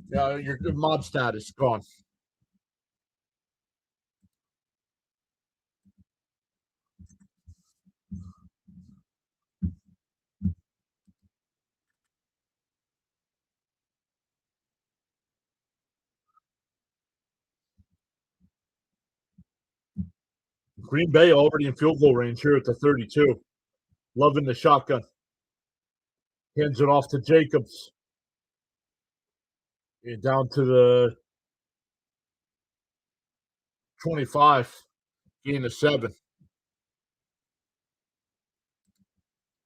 Your mod status gone. Green Bay already in field goal range here at the 32. Loving the shotgun. Hands it off to Jacobs. Down to the 25. Gain of 7.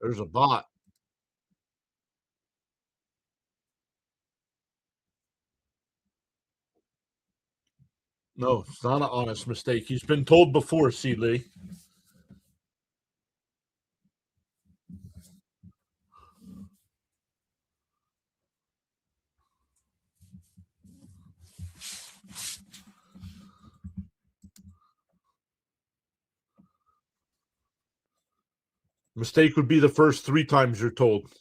There's a bot. No, it's not an honest mistake. He's been told before, C. Lee. Mistake would be the first 3 times you're told.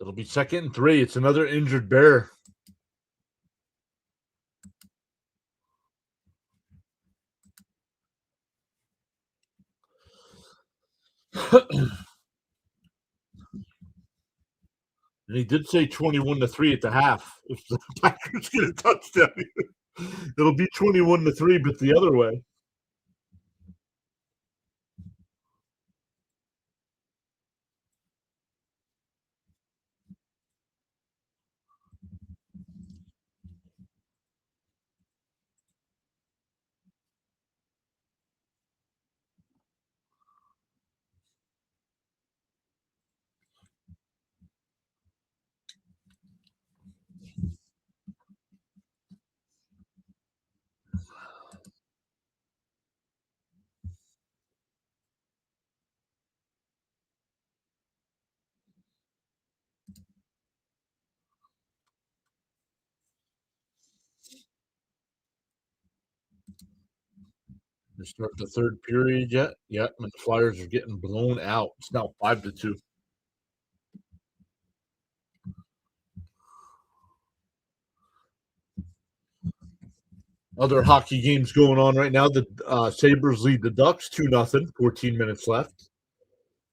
The It'll be 2nd and 3. It's another injured Bear. And he did say 21-3 at the half. If the Packers get a touchdown, it'll be 21-3, but the other way. They start the third period yet? Yep, and the Flyers are getting blown out. It's now 5-2. Other hockey games going on right now. The Sabres lead the Ducks 2-0, 14 minutes left.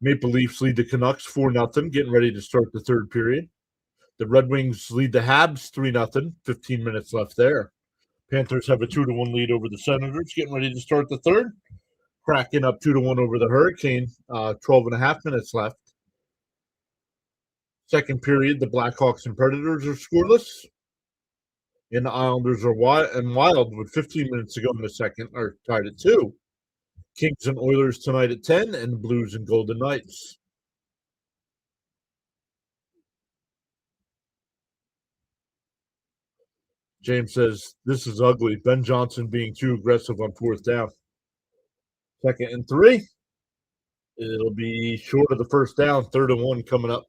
Maple Leafs lead the Canucks 4-0, getting ready to start the third period. The Red Wings lead the Habs 3-0, 15 minutes left there. Panthers have a 2-1 lead over the Senators, getting ready to start the third. Kraken up 2-1 over the Hurricane, 12 and a half minutes left. Second period, the Blackhawks and Predators are scoreless. And the Islanders are wild with 15 minutes to go in the second, are tied at 2. Kings and Oilers tonight at 10, and Blues and Golden Knights. James says, this is ugly. Ben Johnson being too aggressive on 4th down. 2nd and 3. It'll be short of the first down. 3rd and 1 coming up.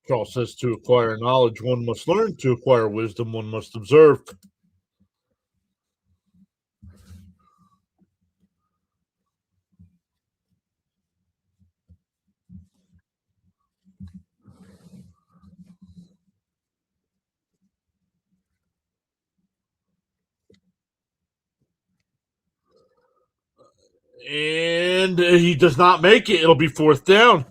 Charles says, to acquire knowledge, one must learn. To acquire wisdom, one must observe. And he does not make it. It'll be 4th down.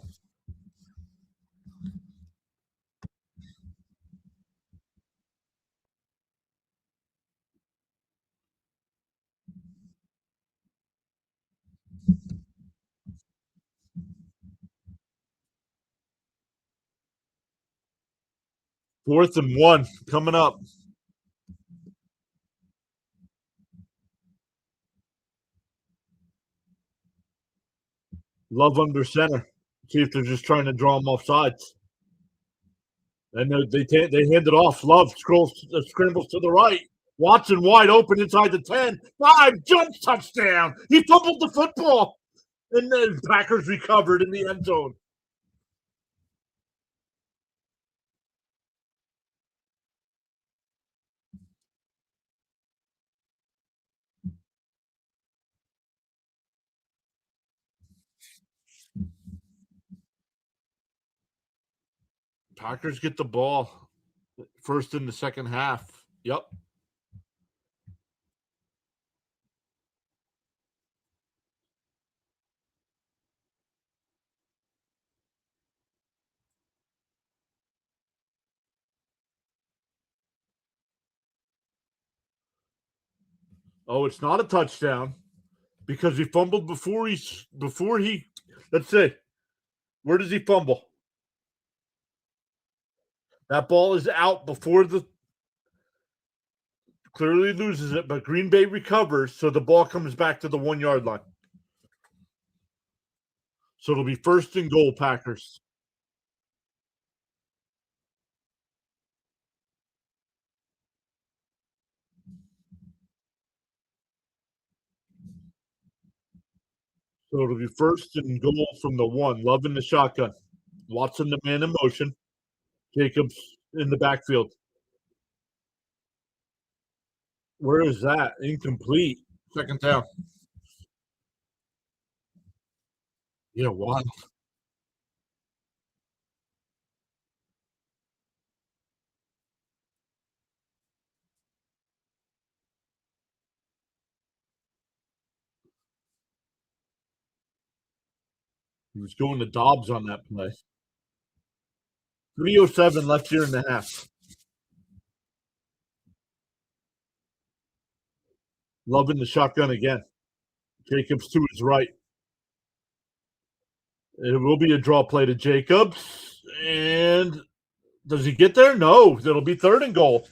Fourth and 1 coming up. Love under center. See if they're just trying to draw him off sides. And they hand it off. Love scrambles to the right. Watson wide open inside the 10. 5 jumps, touchdown. He fumbled the football. And then Packers recovered in the end zone. Packers get the ball first in the second half. Yep. Oh, it's not a touchdown because he fumbled before he let's see. Where does he fumble? That ball is out before the clearly loses it, but Green Bay recovers, so the ball comes back to the 1 yard line. So it'll be 1st and goal, Packers. So it'll be 1st and goal from the 1. Love in the shotgun. Watson the man in motion. Jacobs in the backfield. Where is that? Incomplete. Second down. Yeah, wild. He was going to Dobbs on that play. 3:07 left here in the half. Loving the shotgun again. Jacobs to his right. It will be a draw play to Jacobs. And does he get there? No. It'll be 3rd and goal.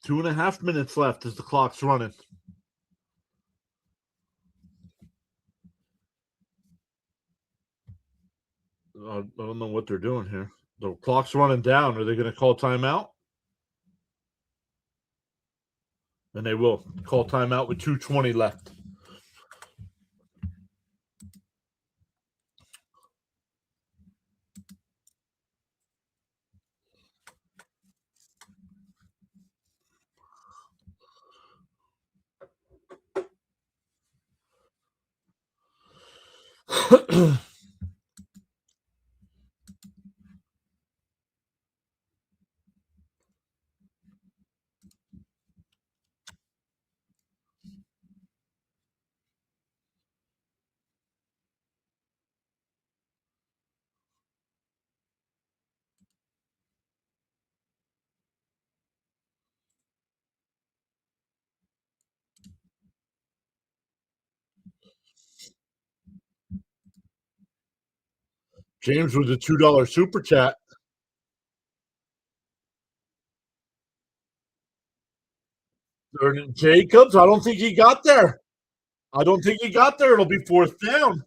Two and a half minutes left as the clock's running. I don't know what they're doing here. The clock's running down. Are they going to call timeout? And they will call timeout with 2:20 left. James with the $2 super chat. Jacobs, I don't think he got there. It'll be 4th down.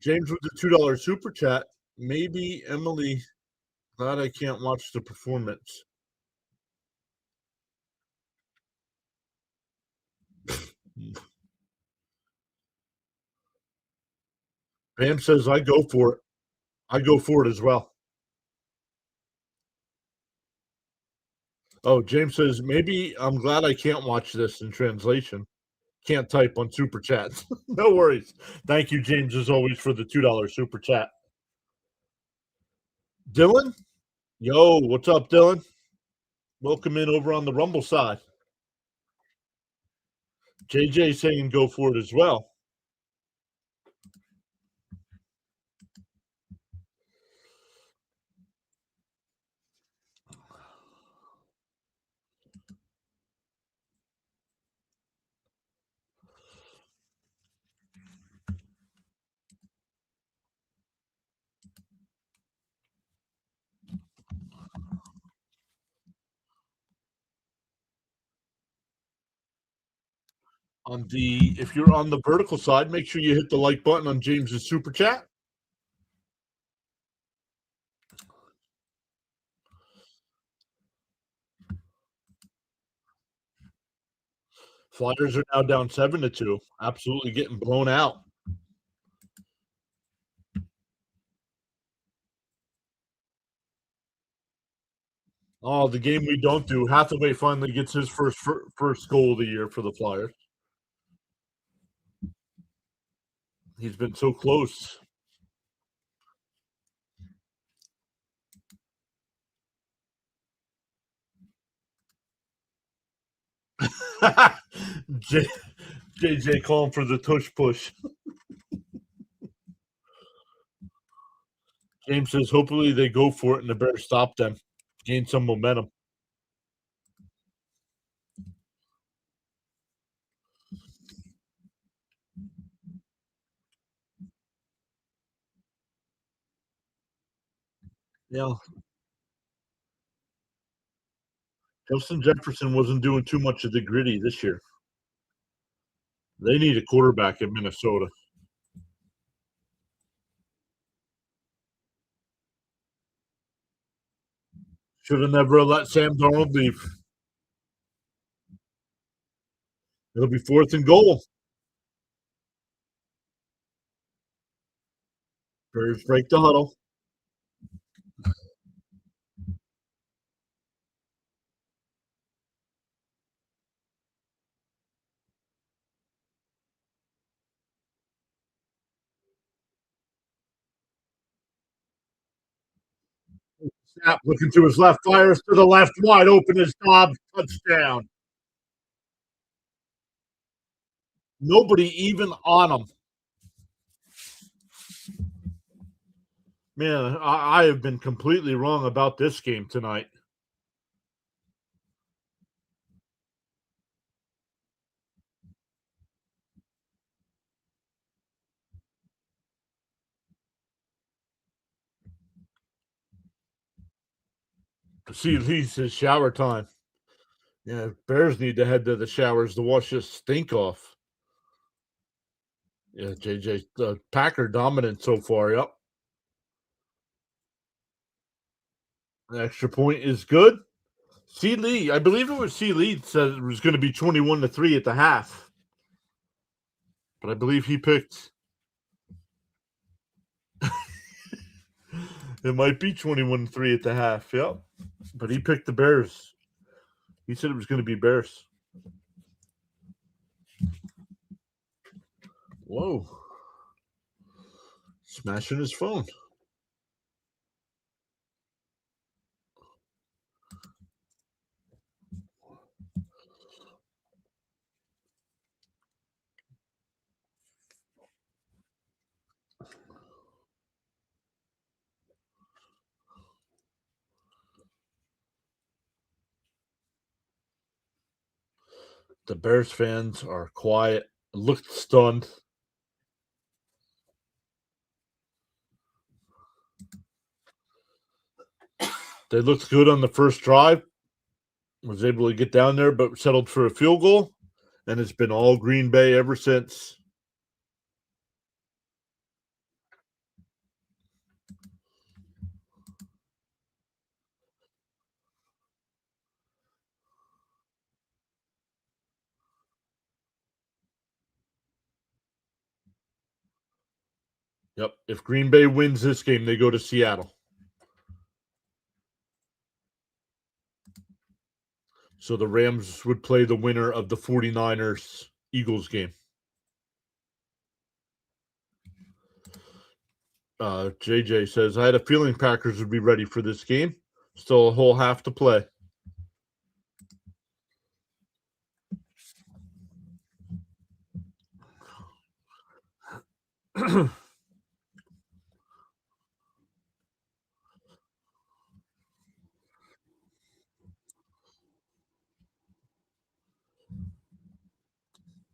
James with the $2 super chat. Maybe Emily. Glad I can't watch the performance. Pam says I go for it. I go for it as well. Oh, James says maybe I'm glad I can't watch this in translation. Can't type on super chats. No worries. Thank you, James, as always, for the $2 super chat. Dylan? Yo, what's up, Dylan? Welcome in over on the Rumble side. JJ saying go for it as well. If you're on the vertical side, make sure you hit the like button on James's super chat. Flyers are now down 7-2. Absolutely getting blown out. Oh, the game we don't do. Hathaway finally gets his first goal of the year for the Flyers. He's been so close. JJ calling for the tush push. James says hopefully they go for it and the Bears stop them, gain some momentum. Yeah. Justin Jefferson wasn't doing too much of the gritty this year. They need a quarterback in Minnesota. Should have never let Sam Darnold leave. It'll be 4th and goal. Bears break the huddle. Snap, looking to his left, fires to the left, wide open is Dobbs, touchdown. Nobody even on him. Man, I have been completely wrong about this game tonight. See, at least it's shower time. Yeah, Bears need to head to the showers to wash this stink off. Yeah, JJ, Packer dominant so far. Yep. The extra point is good. C. Lee, I believe it was C. Lee said it was going to be 21-3 at the half. But I believe he picked. It might be 21-3 at the half. Yep. But he picked the Bears. He said it was going to be Bears. Whoa. Smashing his phone. The Bears fans are quiet, looked stunned. They looked good on the first drive, was able to get down there, but settled for a field goal, and it's been all Green Bay ever since. Yep. If Green Bay wins this game, they go to Seattle. So the Rams would play the winner of the 49ers Eagles game. JJ says, I had a feeling Packers would be ready for this game. Still a whole half to play.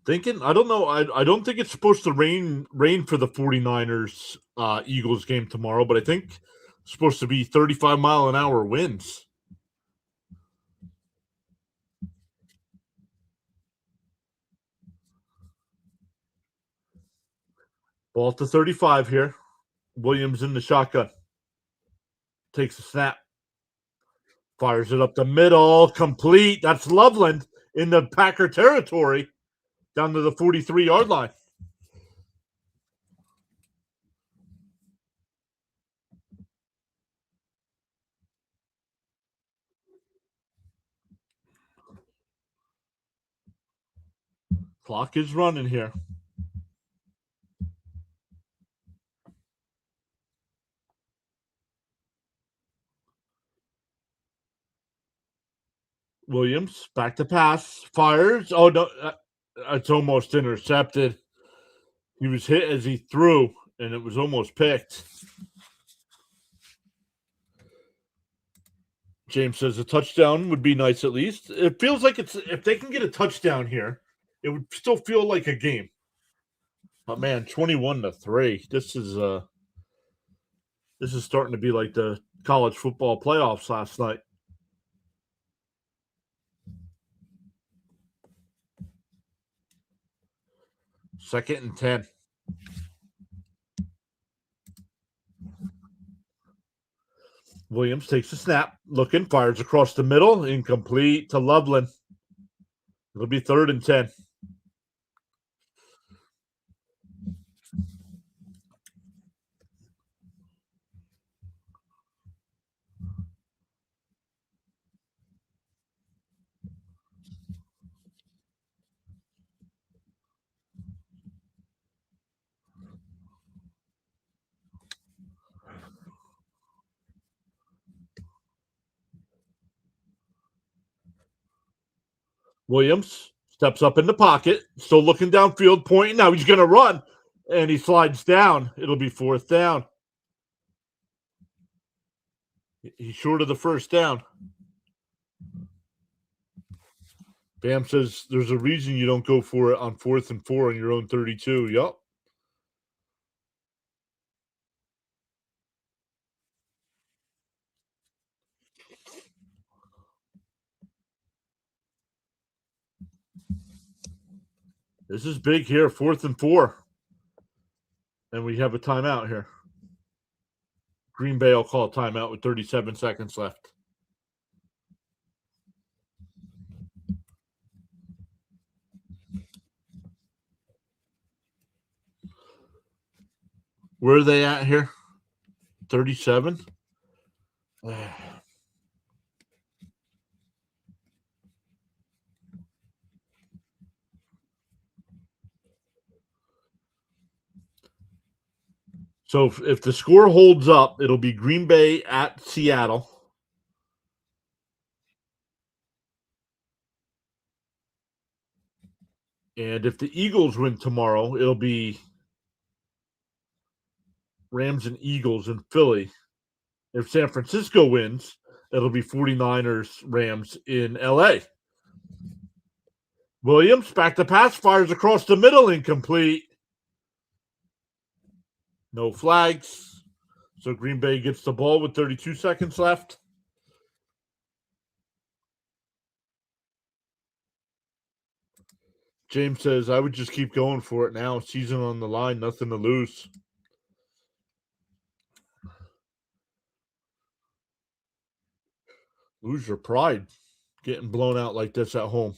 Thinking, I don't know. I don't think it's supposed to rain for the 49ers Eagles game tomorrow, but I think it's supposed to be 35-mile-an-hour winds. Ball to 35 here. Williams in the shotgun. Takes a snap. Fires it up the middle. Complete. That's Loveland in the Packer territory down to the 43-yard line. Clock is running here. Williams back to pass. Fires. Oh, no. It's almost intercepted. He was hit as he threw, and it was almost picked. James says a touchdown would be nice at least. It feels like it's if they can get a touchdown here, it would still feel like a game. But man, 21-3. This is starting to be like the college football playoffs last night. Second and 10. Williams takes a snap, looking, fires across the middle, incomplete to Loveland. It'll be 3rd and 10. Williams steps up in the pocket, still looking downfield, pointing. Now he's going to run, and he slides down. It'll be 4th down. He's short of the 1st down. Bam says there's a reason you don't go for it on 4th and 4 on your own 32. Yup. This is big here, 4th and 4. And we have a timeout here. Green Bay will call a timeout with 37 seconds left. Where are they at here? 37? So if the score holds up, it'll be Green Bay at Seattle. And if the Eagles win tomorrow, it'll be Rams and Eagles in Philly. If San Francisco wins, it'll be 49ers Rams in LA. Williams back to pass, fires across the middle, incomplete. No flags. So Green Bay gets the ball with 32 seconds left. James says, I would just keep going for it now. Season on the line, nothing to lose. Lose your pride getting blown out like this at home.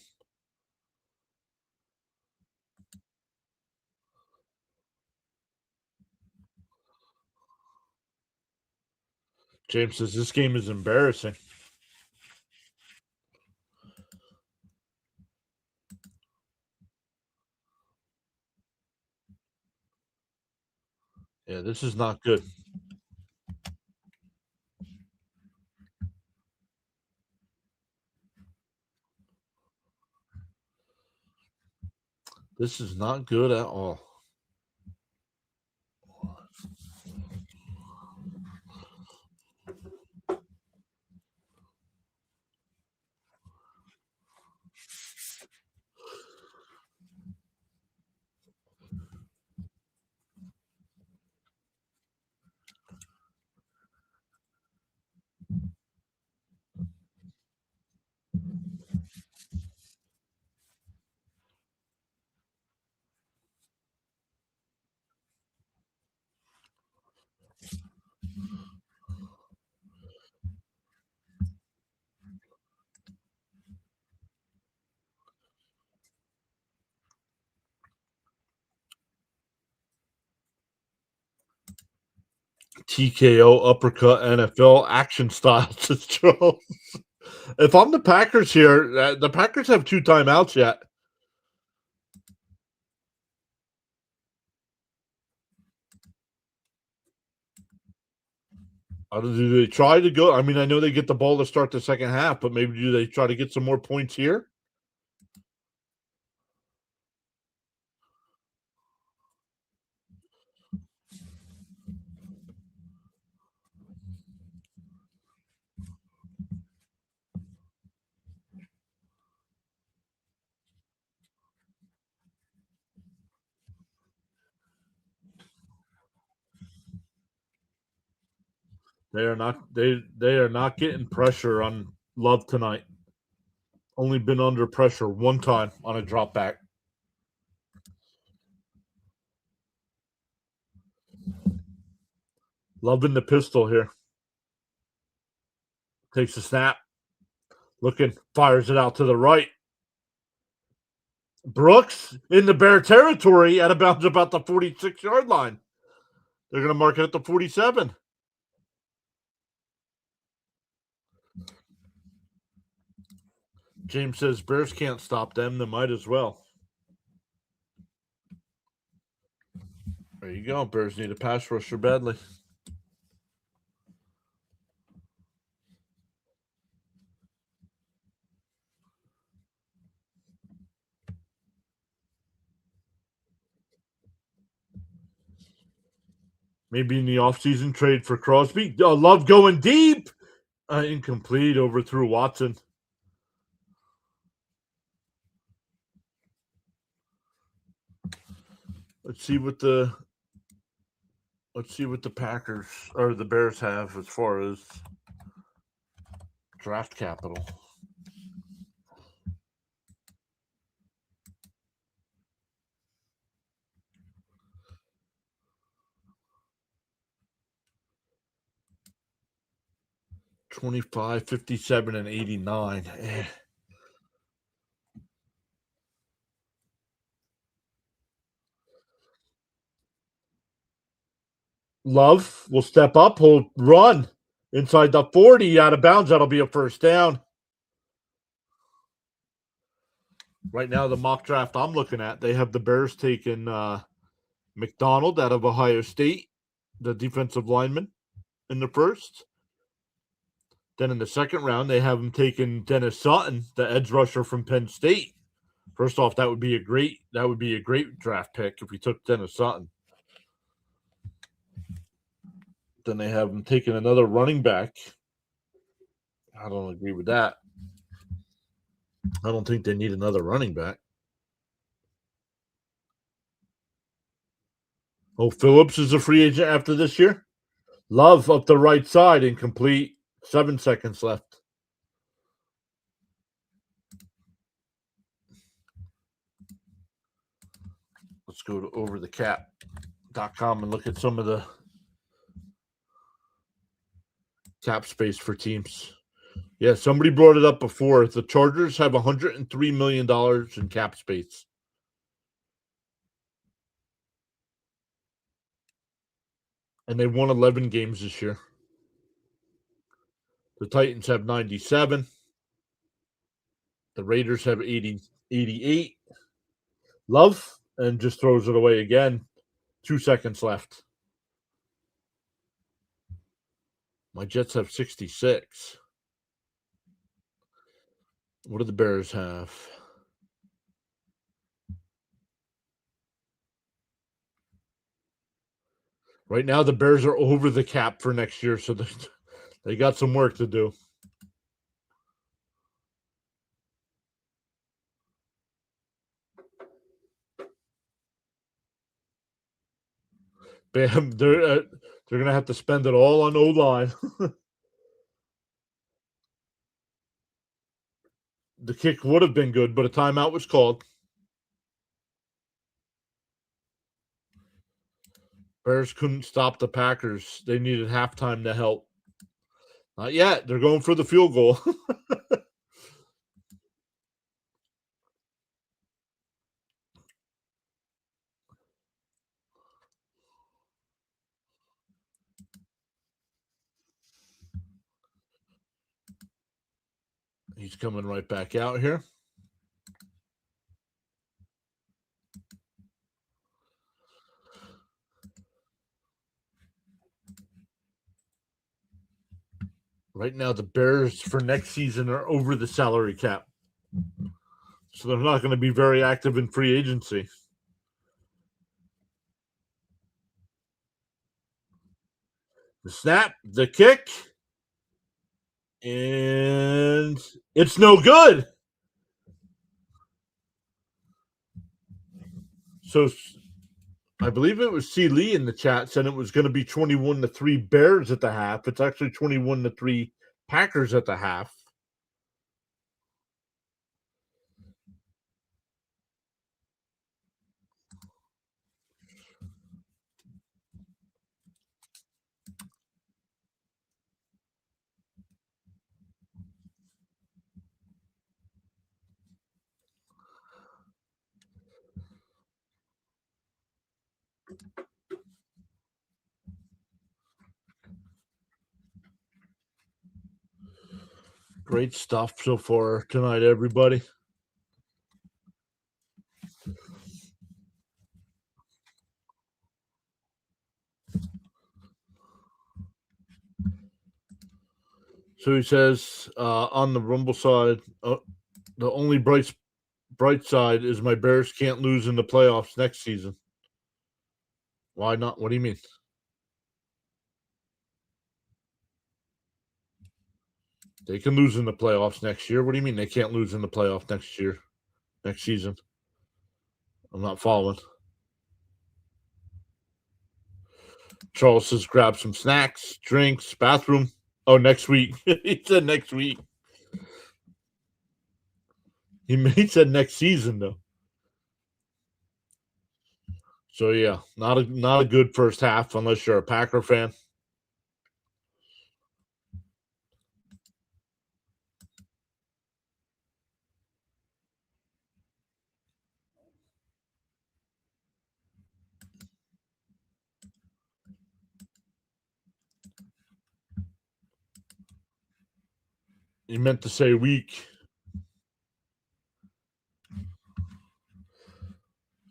James says, this game is embarrassing. Yeah, this is not good. This is not good at all. TKO, uppercut, NFL action style to throw. If I'm the Packers here, the Packers have 2 timeouts yet. Do they try to go? I mean, I know they get the ball to start the second half, but maybe do they try to get some more points here? They are not getting pressure on Love tonight. Only been under pressure one time on a drop back. Loving the pistol here. Takes a snap. Looking, fires it out to the right. Brooks in the Bear territory at about the 46-yard line. They're going to mark it at the 47. James says Bears can't stop them. They might as well. There you go. Bears need a pass rusher badly. Maybe in the offseason trade for Crosby. Love going deep. Incomplete. Overthrew Watson. Let's see what the Packers or the Bears have as far as draft capital. $25, $57, and $89. Love will step up. He'll run inside the 40, out of bounds. That'll be a first down. Right now, the mock draft I'm looking at, they have the Bears taking McDonald out of Ohio State, the defensive lineman, in the first. Then in the second round, they have him taking Dennis Sutton, the edge rusher from Penn State. First off, that would be a great draft pick if we took Dennis Sutton. Then they have him taking another running back. I don't agree with that. I don't think they need another running back. Oh, Phillips is a free agent after this year. Love up the right side, incomplete. 7 seconds left. Let's go to overthecap.com and look at some of the cap space for teams. Yeah, somebody brought it up before. The Chargers have $103 million in cap space. And they won 11 games this year. The Titans have 97. The Raiders have 88. Love, and just throws it away again. 2 seconds left. My Jets have 66. What do the Bears have? Right now, the Bears are over the cap for next year, so they got some work to do. Bam, they're going to have to spend it all on O-line. The kick would have been good, but a timeout was called. Bears couldn't stop the Packers. They needed halftime to help. Not yet. They're going for the field goal. He's coming right back out here. Right now, the Bears for next season are over the salary cap. So they're not going to be very active in free agency. The snap, the kick, and it's no good. So I believe it was C. Lee in the chat said it was going to be 21-3 Bears at the half. It's actually 21-3 Packers at the half. Great stuff so far tonight, everybody. So he says on the Rumble side, the only bright side is my Bears can't lose in the playoffs next season. Why not? What do you mean? They can lose in the playoffs next year. What do you mean they can't lose in the playoffs next season? I'm not following. Charles says grab some snacks, drinks, bathroom. Oh, next week. He said next week. He said next season though. So yeah, not a good first half unless you're a Packer fan. You meant to say week.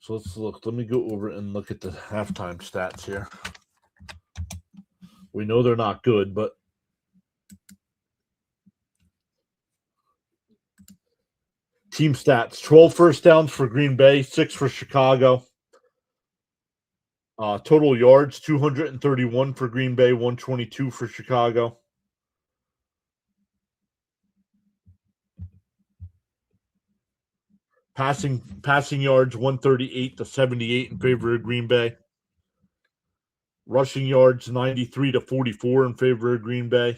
So let's look. Let me go over and look at the halftime stats here. We know they're not good, but team stats: 12 first downs for Green Bay, 6 for Chicago. Total yards: 231 for Green Bay, 122 for Chicago. Passing yards: 138 to 78 in favor of Green Bay. Rushing yards: 93 to 44 in favor of Green Bay.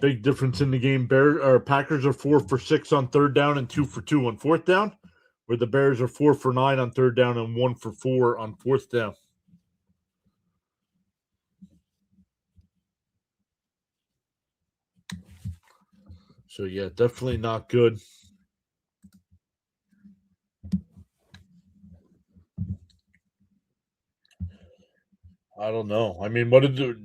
Big difference in the game. Packers are 4 for 6 on third down and 2 for 2 on fourth down, where the Bears are 4 for 9 on third down and 1 for 4 on fourth down. So yeah, definitely not good. I don't know. I mean,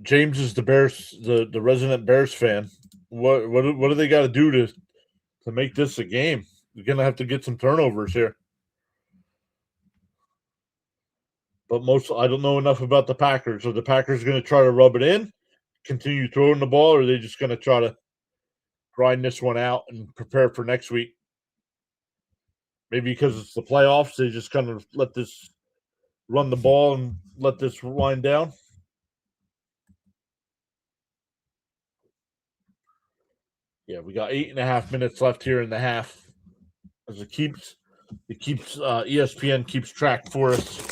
James is the Bears, the resident Bears fan. What do they got to do to make this a game? You're gonna have to get some turnovers here. But I don't know enough about the Packers. Are the Packers going to try to rub it in, continue throwing the ball, or are they just going to try to grind this one out and prepare for next week? Maybe because it's the playoffs, they just kind of let this run the ball and let this wind down. Yeah, we got 8.5 minutes left here in the half. As ESPN keeps track for us.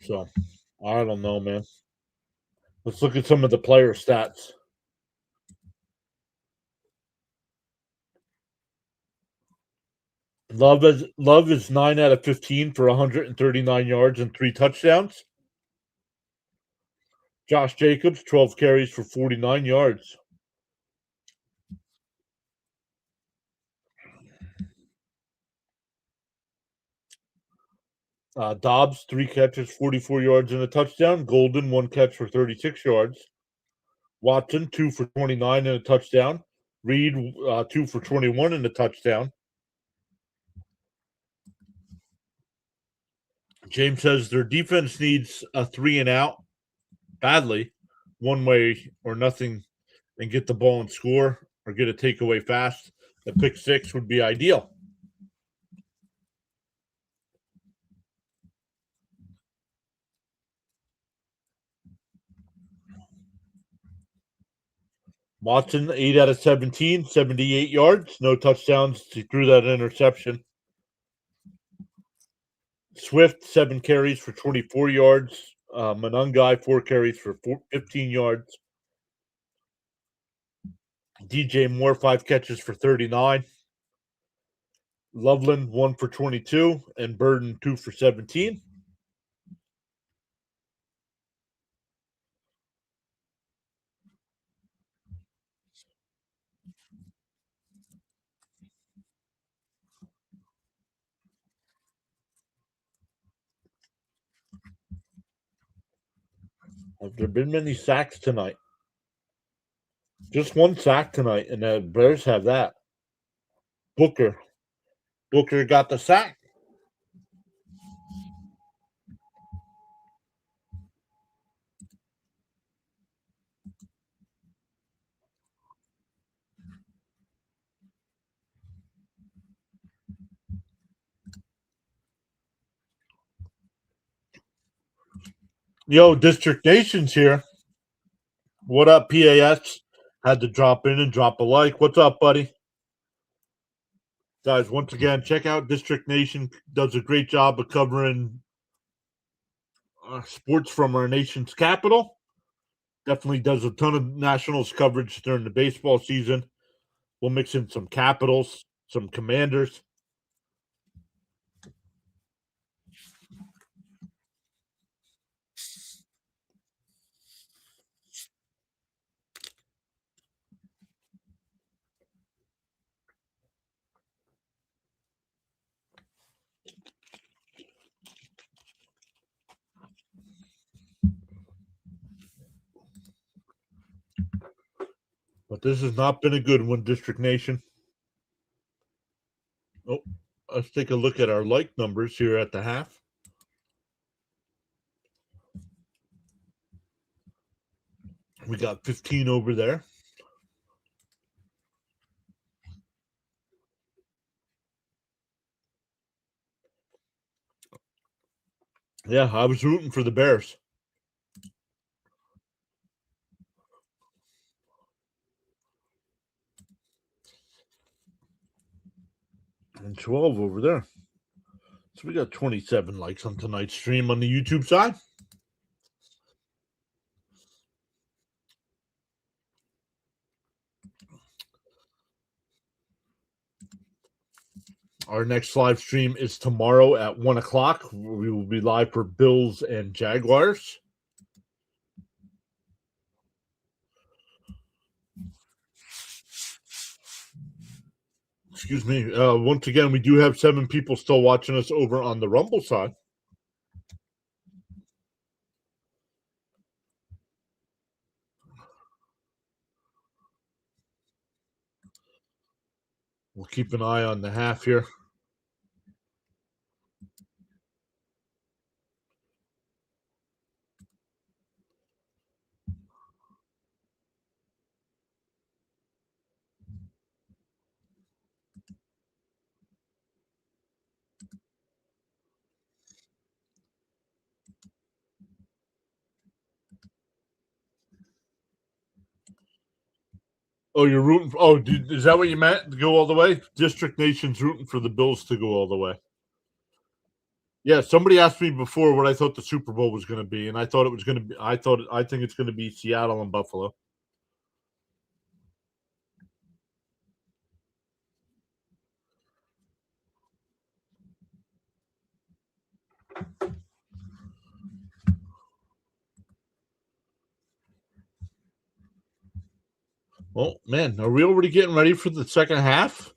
So, I don't know, man. Let's look at some of the player stats. Love is 9 out of 15 for 139 yards and 3 touchdowns. Josh Jacobs, 12 carries for 49 yards. Dobbs, 3 catches, 44 yards and a touchdown. Golden, 1 catch for 36 yards. Watson, 2 for 29 and a touchdown. Reed, 2 for 21 and a touchdown. James says their defense needs a 3 and out badly, one way or nothing, and get the ball and score or get a takeaway fast. A pick 6 would be ideal. Watson, 8 out of 17, 78 yards, no touchdowns. He threw that interception. Swift, 7 carries for 24 yards. Monungai, 4 carries for 15 yards. DJ Moore, 5 catches for 39. Loveland, 1 for 22. And Burden, 2 for 17. Have there been many sacks tonight? Just 1 sack tonight, and the Bears have that. Booker. Booker got the sack. Yo, District Nation's here. What up, PAS? Had to drop in and drop a like. What's up, buddy? Guys, once again, check out District Nation. Does a great job of covering sports from our nation's capital. Definitely does a ton of nationals coverage during the baseball season. We'll mix in some Capitals, some Commanders. But this has not been a good one, District Nation. Oh, let's take a look at our like numbers here at the half. We got 15 over there. Yeah, I was rooting for the Bears. And 12 over there. So we got 27 likes on tonight's stream on the YouTube side. Our next live stream is tomorrow at 1 o'clock. We will be live for Bills and Jaguars. Excuse me. Once again, we do have 7 people still watching us over on the Rumble side. We'll keep an eye on the half here. Oh, you're rooting for, is that what you meant? To go all the way? District Nation's rooting for the Bills to go all the way. Yeah, somebody asked me before what I thought the Super Bowl was going to be, and I thought it was going to be. I think it's going to be Seattle and Buffalo. Oh man, are we already getting ready for the second half?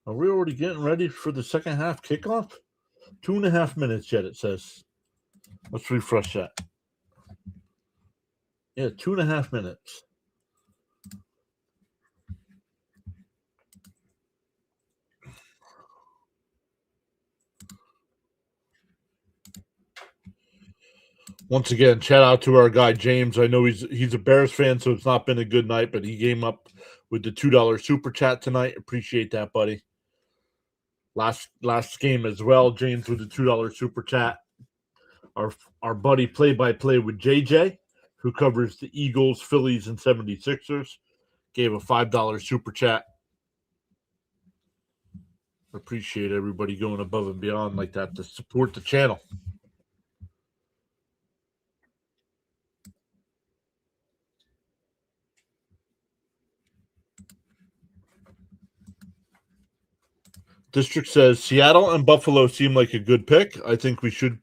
Are we already getting ready for the second half kickoff? 2.5 minutes yet, it says. Let's refresh that. Yeah, 2.5 minutes. Once again, shout out to our guy James. I know he's a Bears fan, so it's not been a good night, but he came up with the $2 super chat tonight. Appreciate that, buddy. Last game as well, James with the $2 super chat. Our buddy play-by-play with JJ, who covers the Eagles, Phillies, and 76ers, gave a $5 super chat. Appreciate everybody going above and beyond like that to support the channel. District says Seattle and Buffalo seem like a good pick. I think we should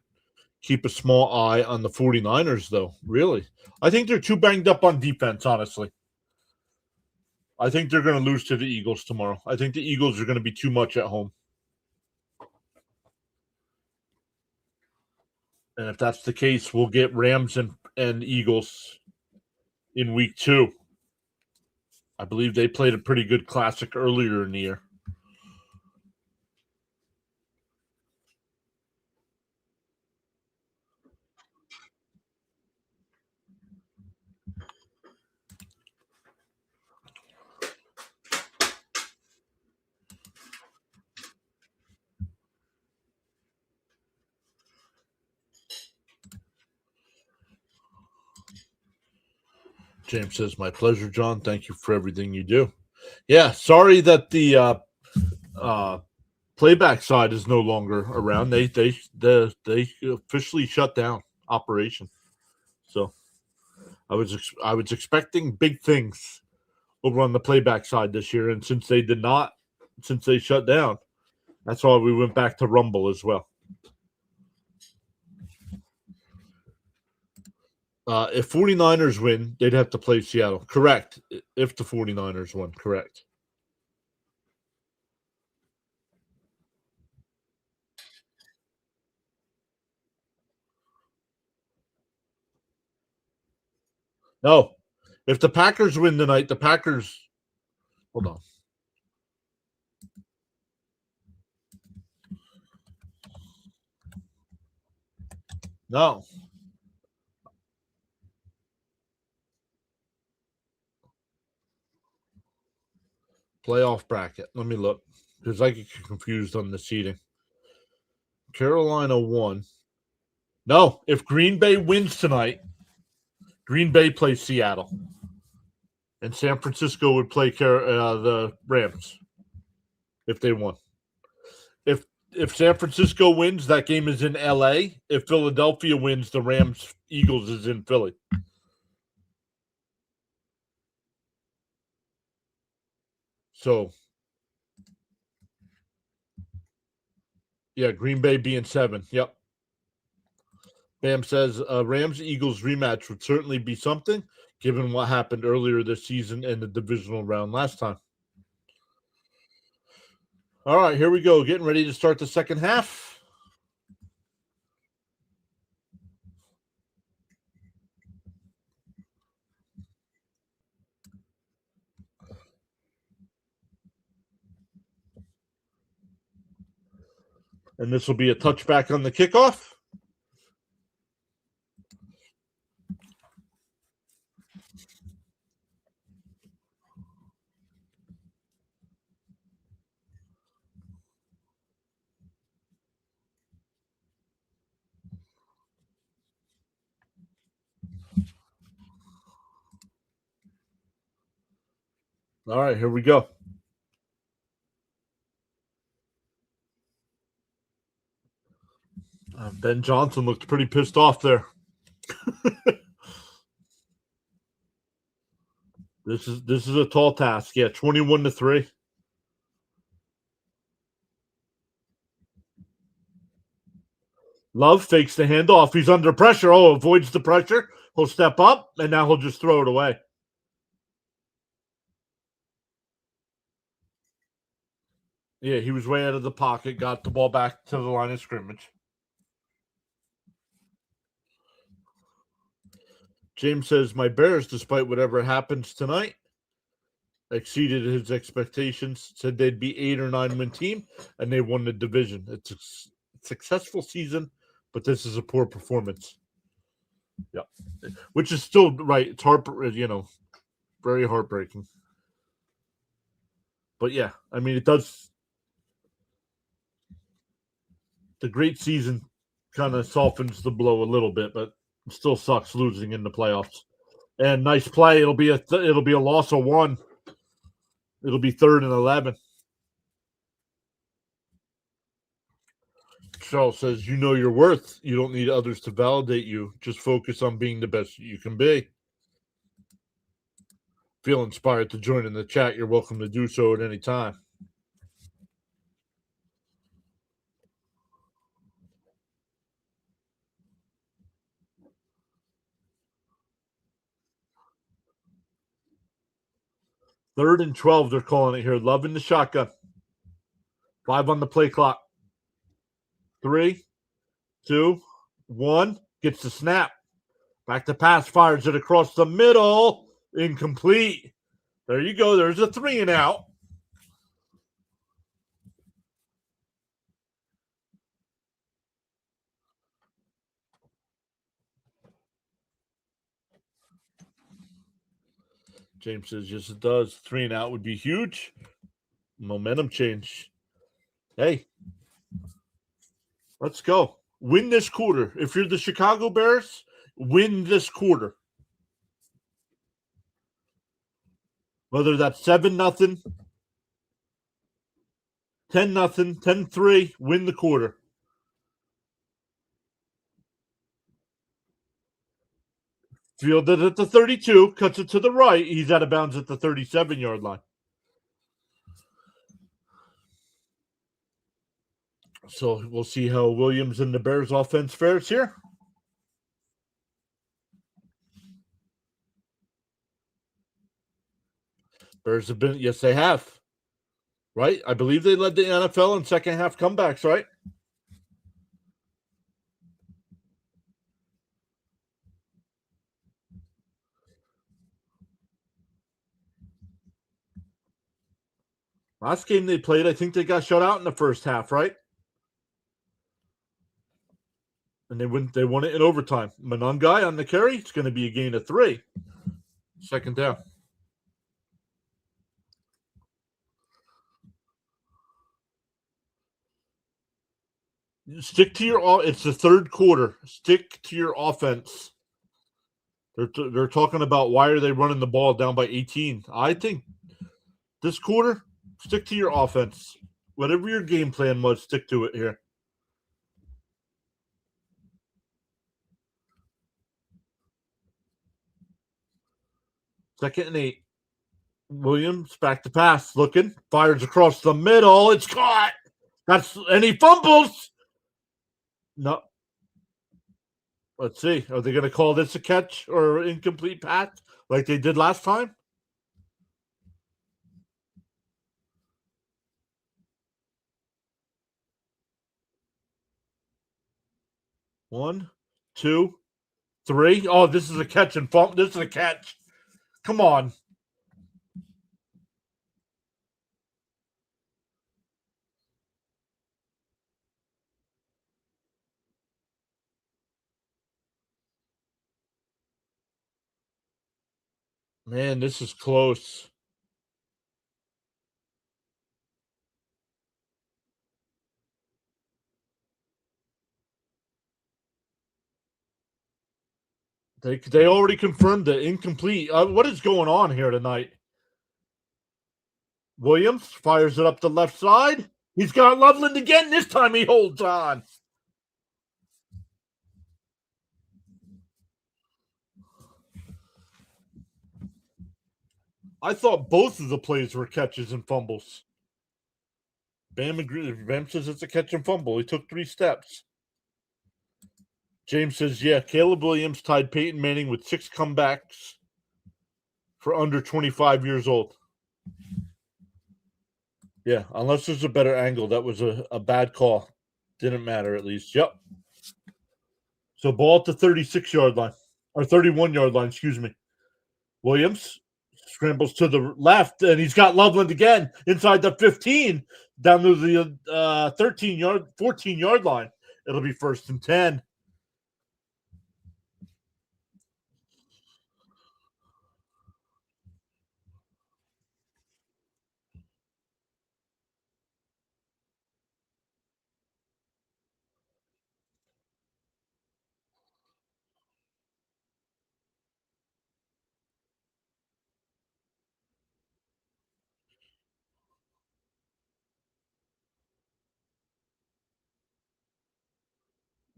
keep a small eye on the 49ers, though. Really. I think they're too banged up on defense, honestly. I think they're going to lose to the Eagles tomorrow. I think the Eagles are going to be too much at home. And if that's the case, we'll get Rams and Eagles in week 2. I believe they played a pretty good classic earlier in the year. James says, my pleasure, John. Thank you for everything you do. Yeah, sorry that the playback side is no longer around. They officially shut down operation. So I was expecting big things over on the playback side this year, and since they shut down, that's why we went back to Rumble as well. If 49ers win, they'd have to play Seattle. Correct. If the 49ers won, correct. No. If the Packers win tonight, the Packers – hold on. No. Playoff bracket. Let me look because I get confused on the seeding. Carolina won. No, if Green Bay wins tonight, Green Bay plays Seattle, and San Francisco would play the Rams if they won. If San Francisco wins, that game is in L.A. If Philadelphia wins, the Rams-Eagles is in Philly. So, yeah, Green Bay being 7. Yep. Bam says Rams-Eagles rematch would certainly be something, given what happened earlier this season in the divisional round last time. All right, here we go. Getting ready to start the second half. And this will be a touchback on the kickoff. All right, here we go. Ben Johnson looked pretty pissed off there. This is a tall task. Yeah, 21-3. Love fakes the handoff. He's under pressure. Oh, avoids the pressure. He'll step up, and now he'll just throw it away. Yeah, he was way out of the pocket, got the ball back to the line of scrimmage. James says, my Bears, despite whatever happens tonight, exceeded his expectations, said they'd be 8 or 9 win team, and they won the division. It's a successful season, but this is a poor performance. Yeah, which is still right. It's very heartbreaking. But yeah, I mean, it does. The great season kind of softens the blow a little bit, but it still sucks losing in the playoffs. And nice play. It'll be a loss of 1. It'll be 3rd and 11. Charles says, you know your worth. You don't need others to validate you. Just focus on being the best you can be. Feel inspired to join in the chat, you're welcome to do so at any time. Third and 12, they're calling it here. Loving the shotgun. 5 on the play clock. 3, 2, 1. Gets the snap. Back to pass, fires it across the middle. Incomplete. There you go. There's a 3 and out. James says, yes, it does. 3 and out would be huge. Momentum change. Hey, let's go. Win this quarter. If you're the Chicago Bears, win this quarter. Whether that's 7-0, 10-0, 10-3, win the quarter. Fielded at the 32, cuts it to the right. He's out of bounds at the 37-yard line. So we'll see how Williams and the Bears offense fares here. Bears have been, yes, they have. Right? I believe they led the NFL in second half comebacks, right? Last game they played, I think they got shut out in the first half, right? And they won it in overtime. Monangai on the carry, it's going to be a gain of 3. Second down. Stick to your. It's the third quarter. Stick to your offense. They're talking about why are they running the ball down by 18. I think this quarter, stick to your offense. Whatever your game plan was, stick to it here. Second and 8. Williams back to pass, looking, fires across the middle. It's caught. And he fumbles. No. Let's see. Are they going to call this a catch or incomplete pass like they did last time? One, 2, 3. Oh, this is a catch and fumble. This is a catch. Come on. Man, this is close. They already confirmed it. Incomplete. What is going on here tonight? Williams fires it up the left side. He's got Loveland again. This time he holds on. I thought both of the plays were catches and fumbles. Bam agrees. Bam says it's a catch and fumble. He took 3 steps. James says, yeah, Caleb Williams tied Peyton Manning with 6 comebacks for under 25 years old. Yeah, unless there's a better angle. That was a bad call. Didn't matter, at least. Yep. So ball at the 36-yard line. Or 31-yard line, excuse me. Williams scrambles to the left, and he's got Loveland again inside the 15, down to the 14-yard line. It'll be 1st and 10.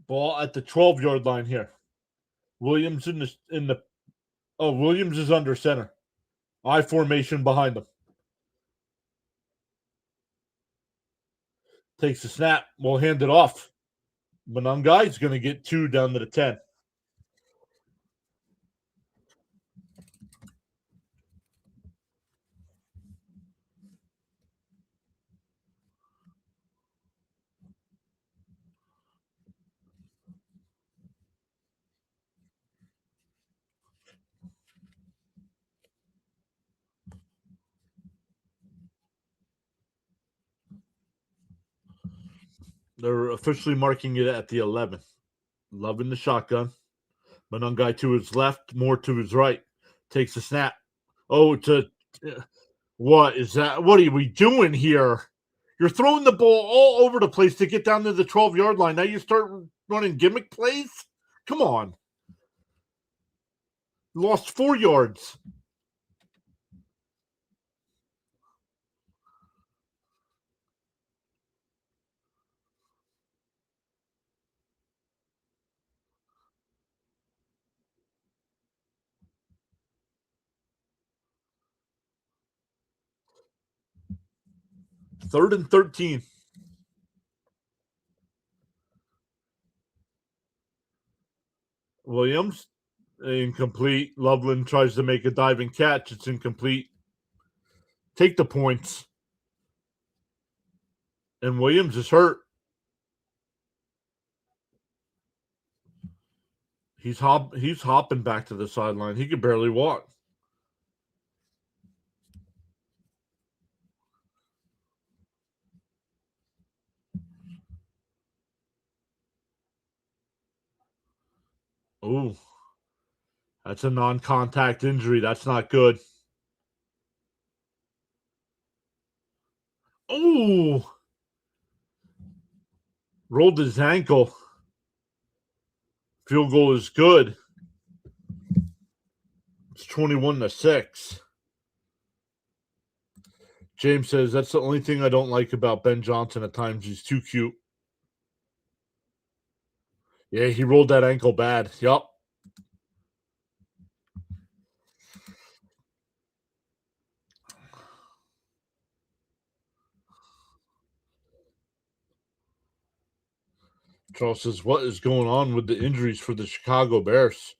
Ball at the 12-yard line here. Williams in the Williams is under center. I formation behind him. Takes the snap. We'll hand it off. Monangai is going to get 2 down to the 10. They're officially marking it at the 11. Loving the shotgun. Monangai to his left, more to his right. Takes the snap. Oh, what is that? What are we doing here? You're throwing the ball all over the place to get down to the 12-yard line. Now you start running gimmick plays? Come on. Lost 4 yards. Third and 13. Williams, incomplete. Loveland tries to make a diving catch. It's incomplete. Take the points. And Williams is hurt. He's hopping back to the sideline. He could barely walk. Ooh. That's a non-contact injury. That's not good. Ooh. Rolled his ankle. Field goal is good. It's 21-6. James says that's the only thing I don't like about Ben Johnson at times. He's too cute. Yeah, he rolled that ankle bad. Yup. Charles says, what is going on with the injuries for the Chicago Bears?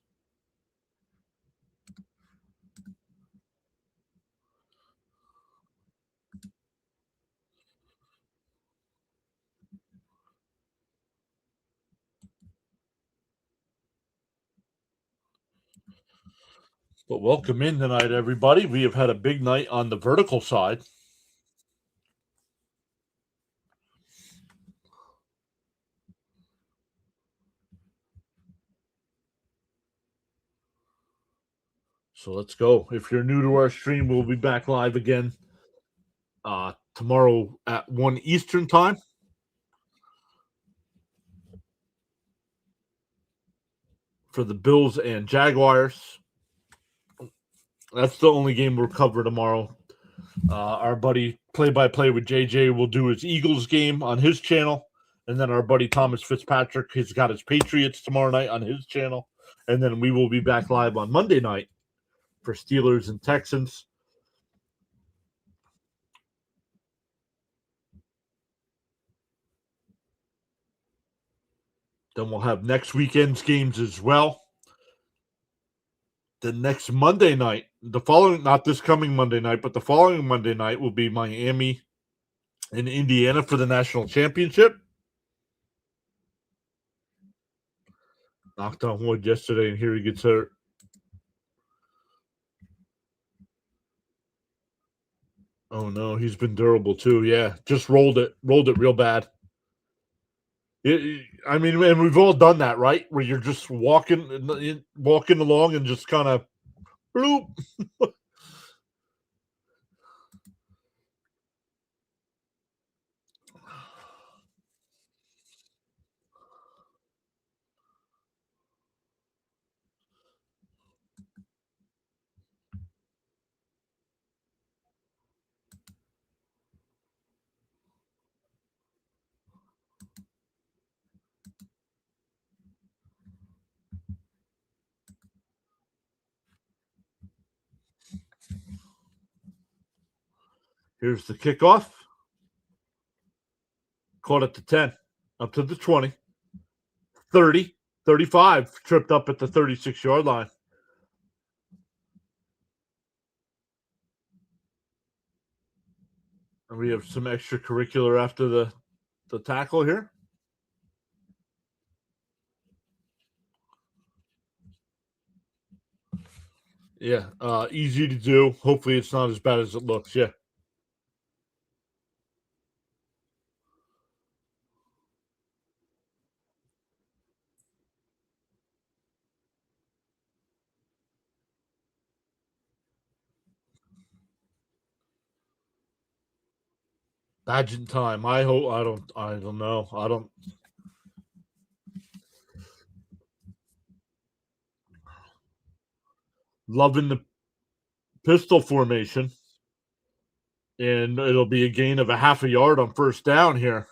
But welcome in tonight, everybody. We have had a big night on the vertical side. So let's go. If you're new to our stream, we'll be back live again tomorrow at 1 Eastern time. For the Bills and Jaguars. That's the only game we'll cover tomorrow. Our buddy play-by-play with JJ will do his Eagles game on his channel. And then our buddy Thomas Fitzpatrick has got his Patriots tomorrow night on his channel. And then we will be back live on Monday night for Steelers and Texans. Then we'll have next weekend's games as well. The next Monday night, not this coming Monday night, but the following Monday night will be Miami and Indiana for the national championship. Knocked on wood yesterday, and here he gets hurt. Oh no, he's been durable too. Yeah, just rolled it real bad. I mean, and we've all done that, right? Where you're just walking along and just kind of bloop. Here's the kickoff. Caught at the 10, up to the 20, 30, 35, tripped up at the 36-yard line. And we have some extracurricular after the tackle here. Yeah, easy to do. Hopefully it's not as bad as it looks. Yeah. Pageant time. I hope I don't know. I don't loving the pistol formation. And it'll be a gain of a half a yard on first down here.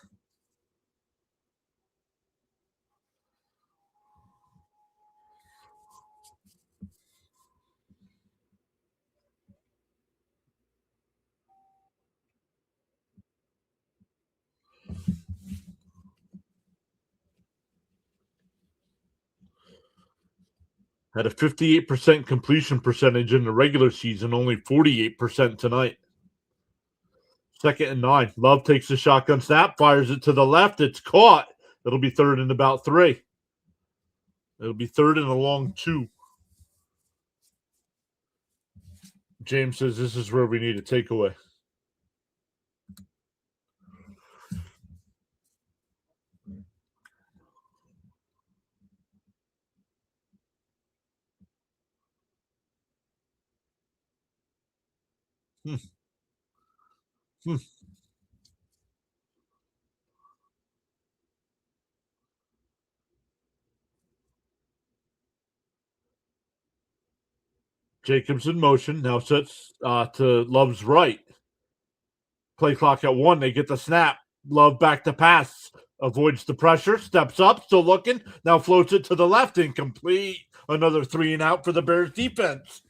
Had a 58% completion percentage in the regular season, only 48% tonight. 2nd and 9. Love takes the shotgun snap, fires it to the left. It's caught. It'll be third and about 3. It'll be third and a long 2. James says this is where we need a takeaway. Hmm. Hmm. Jacobs in motion. Now sets to Love's right. Play clock at 1. They get the snap. Love back to pass. Avoids the pressure. Steps up. Still looking. Now floats it to the left. Incomplete. Another 3 and out for the Bears defense.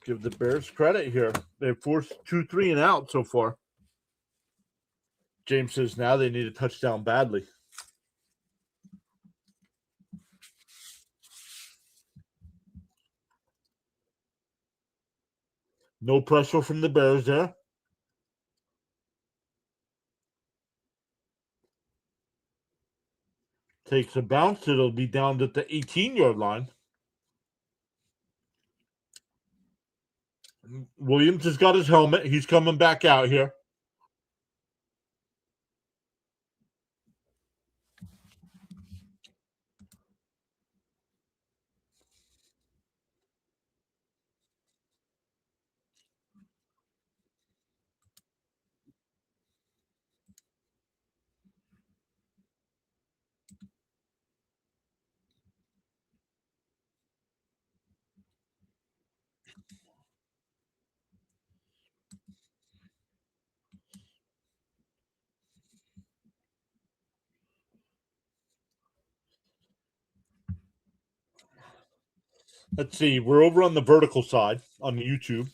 Give the Bears credit here. They've forced 2 3 and out so far. James says now they need a touchdown badly. No pressure from the Bears there. Takes a bounce. It'll be down at the 18-yard line. Williams has got his helmet. He's coming back out here. Let's see. We're over on the vertical side on the YouTube.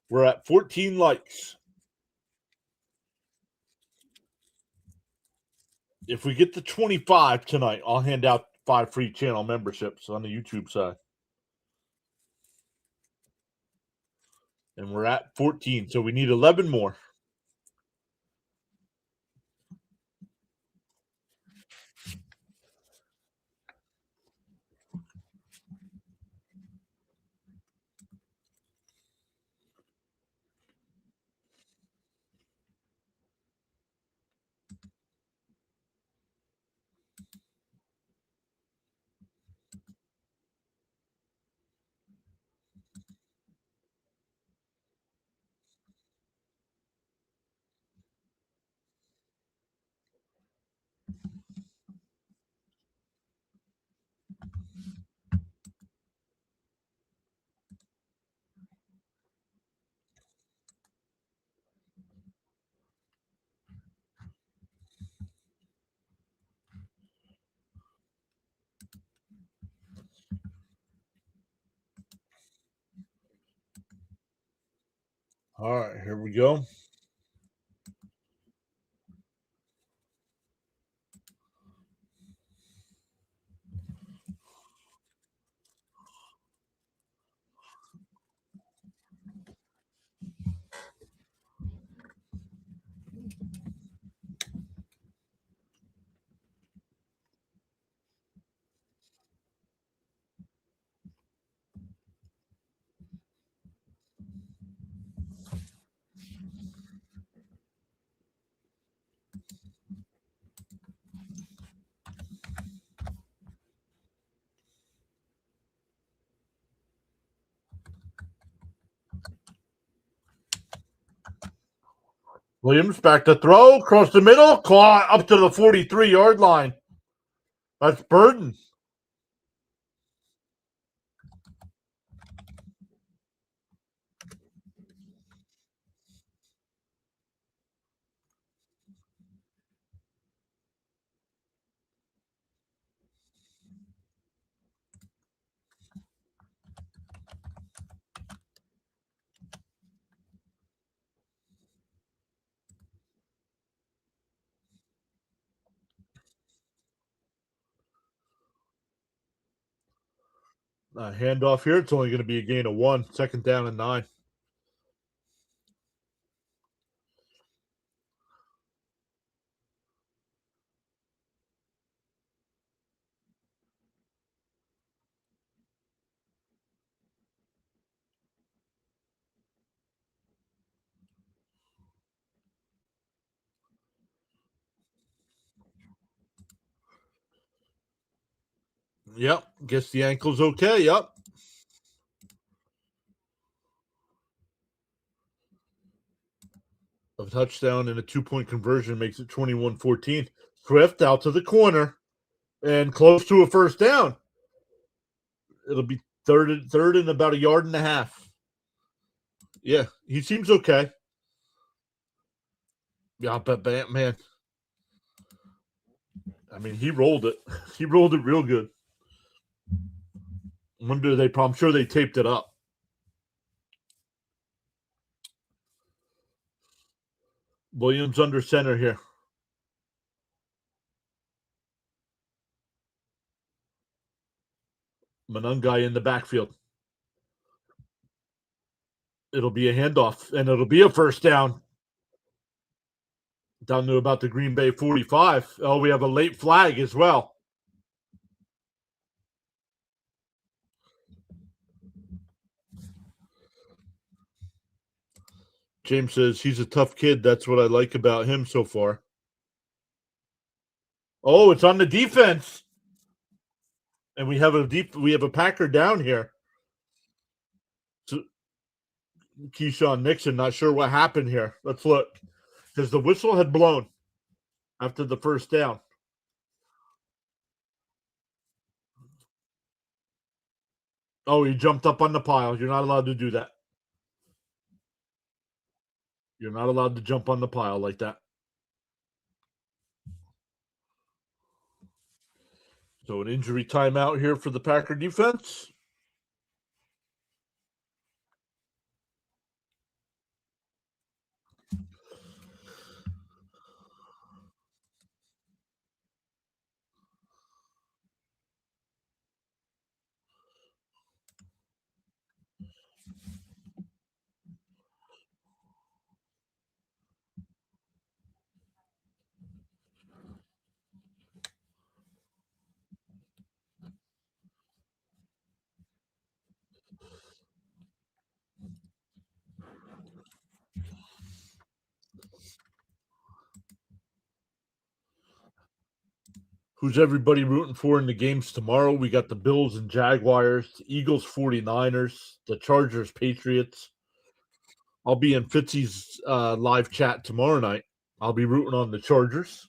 We're at 14 likes. If we get to 25 tonight, I'll hand out 5 free channel memberships on the YouTube side. And we're at 14, so we need 11 more. All right, here we go. Williams back to throw, across the middle, caught up to the 43-yard line. That's Burton. Handoff here. It's only going to be a gain of 1. 2nd down and 9. Yep. Guess the ankle's okay. Yep. A touchdown and a 2-point conversion makes it 21-14. Swift out to the corner and close to a first down. It'll be third and about a yard and a half. Yeah, he seems okay. Yeah, but man, I mean, he rolled it. He rolled it real good. I'm sure they taped it up. Williams under center here. Manungai in the backfield. It'll be a handoff, and it'll be a first down. Down to about the Green Bay 45. Oh, we have a late flag as well. James says he's a tough kid. That's what I like about him so far. Oh, it's on the defense. And we have a Packer down here. So, Keyshawn Nixon, not sure what happened here. Let's look. Because the whistle had blown after the first down. Oh, he jumped up on the pile. You're not allowed to do that. You're not allowed to jump on the pile like that. So an injury timeout here for the Packer defense. Who's everybody rooting for in the games tomorrow? We got the Bills and Jaguars, the Eagles, 49ers, the Chargers, Patriots. I'll be in Fitzy's live chat tomorrow night. I'll be rooting on the Chargers.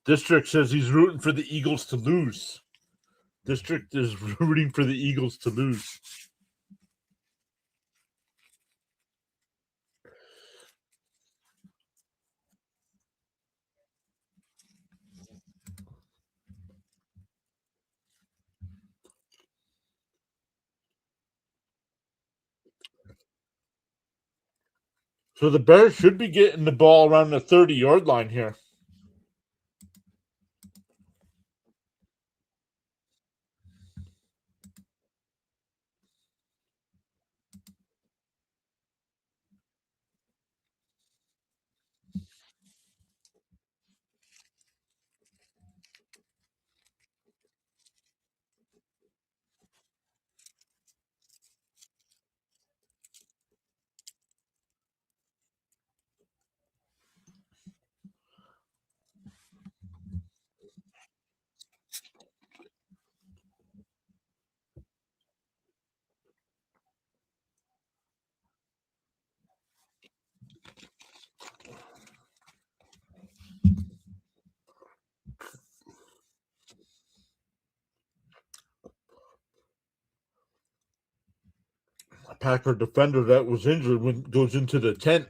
District says he's rooting for the Eagles to lose. District is rooting for the Eagles to lose. So the Bears should be getting the ball around the 30-yard line here. A Packer defender that was injured goes into the tent.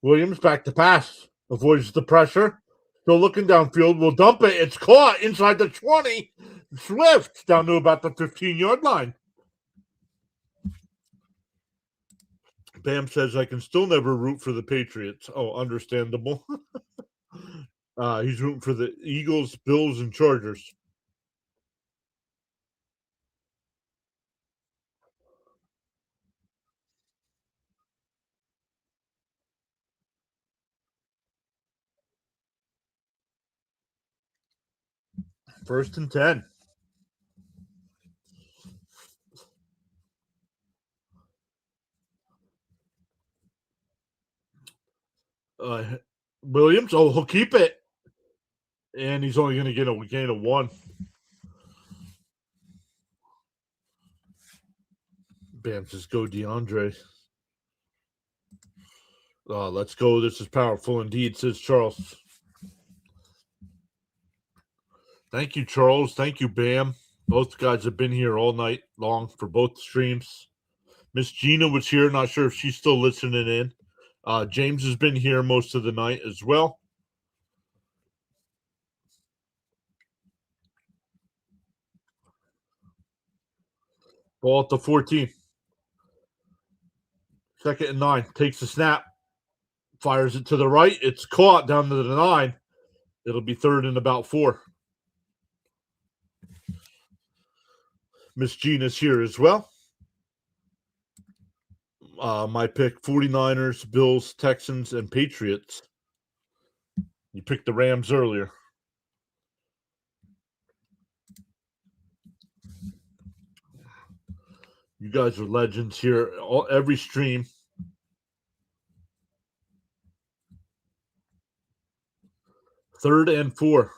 Williams back to pass. Avoids the pressure. Still looking downfield. Will dump it. It's caught inside the 20. Swift down to about the 15-yard line. Bam says, I can still never root for the Patriots. Oh, understandable. He's rooting for the Eagles, Bills, and Chargers. First and 10. Williams, he'll keep it. And he's only going to get a gain of 1. Bam says, go DeAndre. Let's go. This is powerful indeed, says Charles. Thank you, Charles. Thank you, Bam. Both guys have been here all night long for both streams. Miss Gina was here. Not sure if she's still listening in. James has been here most of the night as well. Ball at the 14. Second and 9. Takes the snap. Fires it to the right. It's caught down to the 9. It'll be third and about 4. Miss Gina's here as well. My pick, 49ers, Bills, Texans, and Patriots. You picked the Rams earlier. You guys are legends here. Every stream. Third and 4.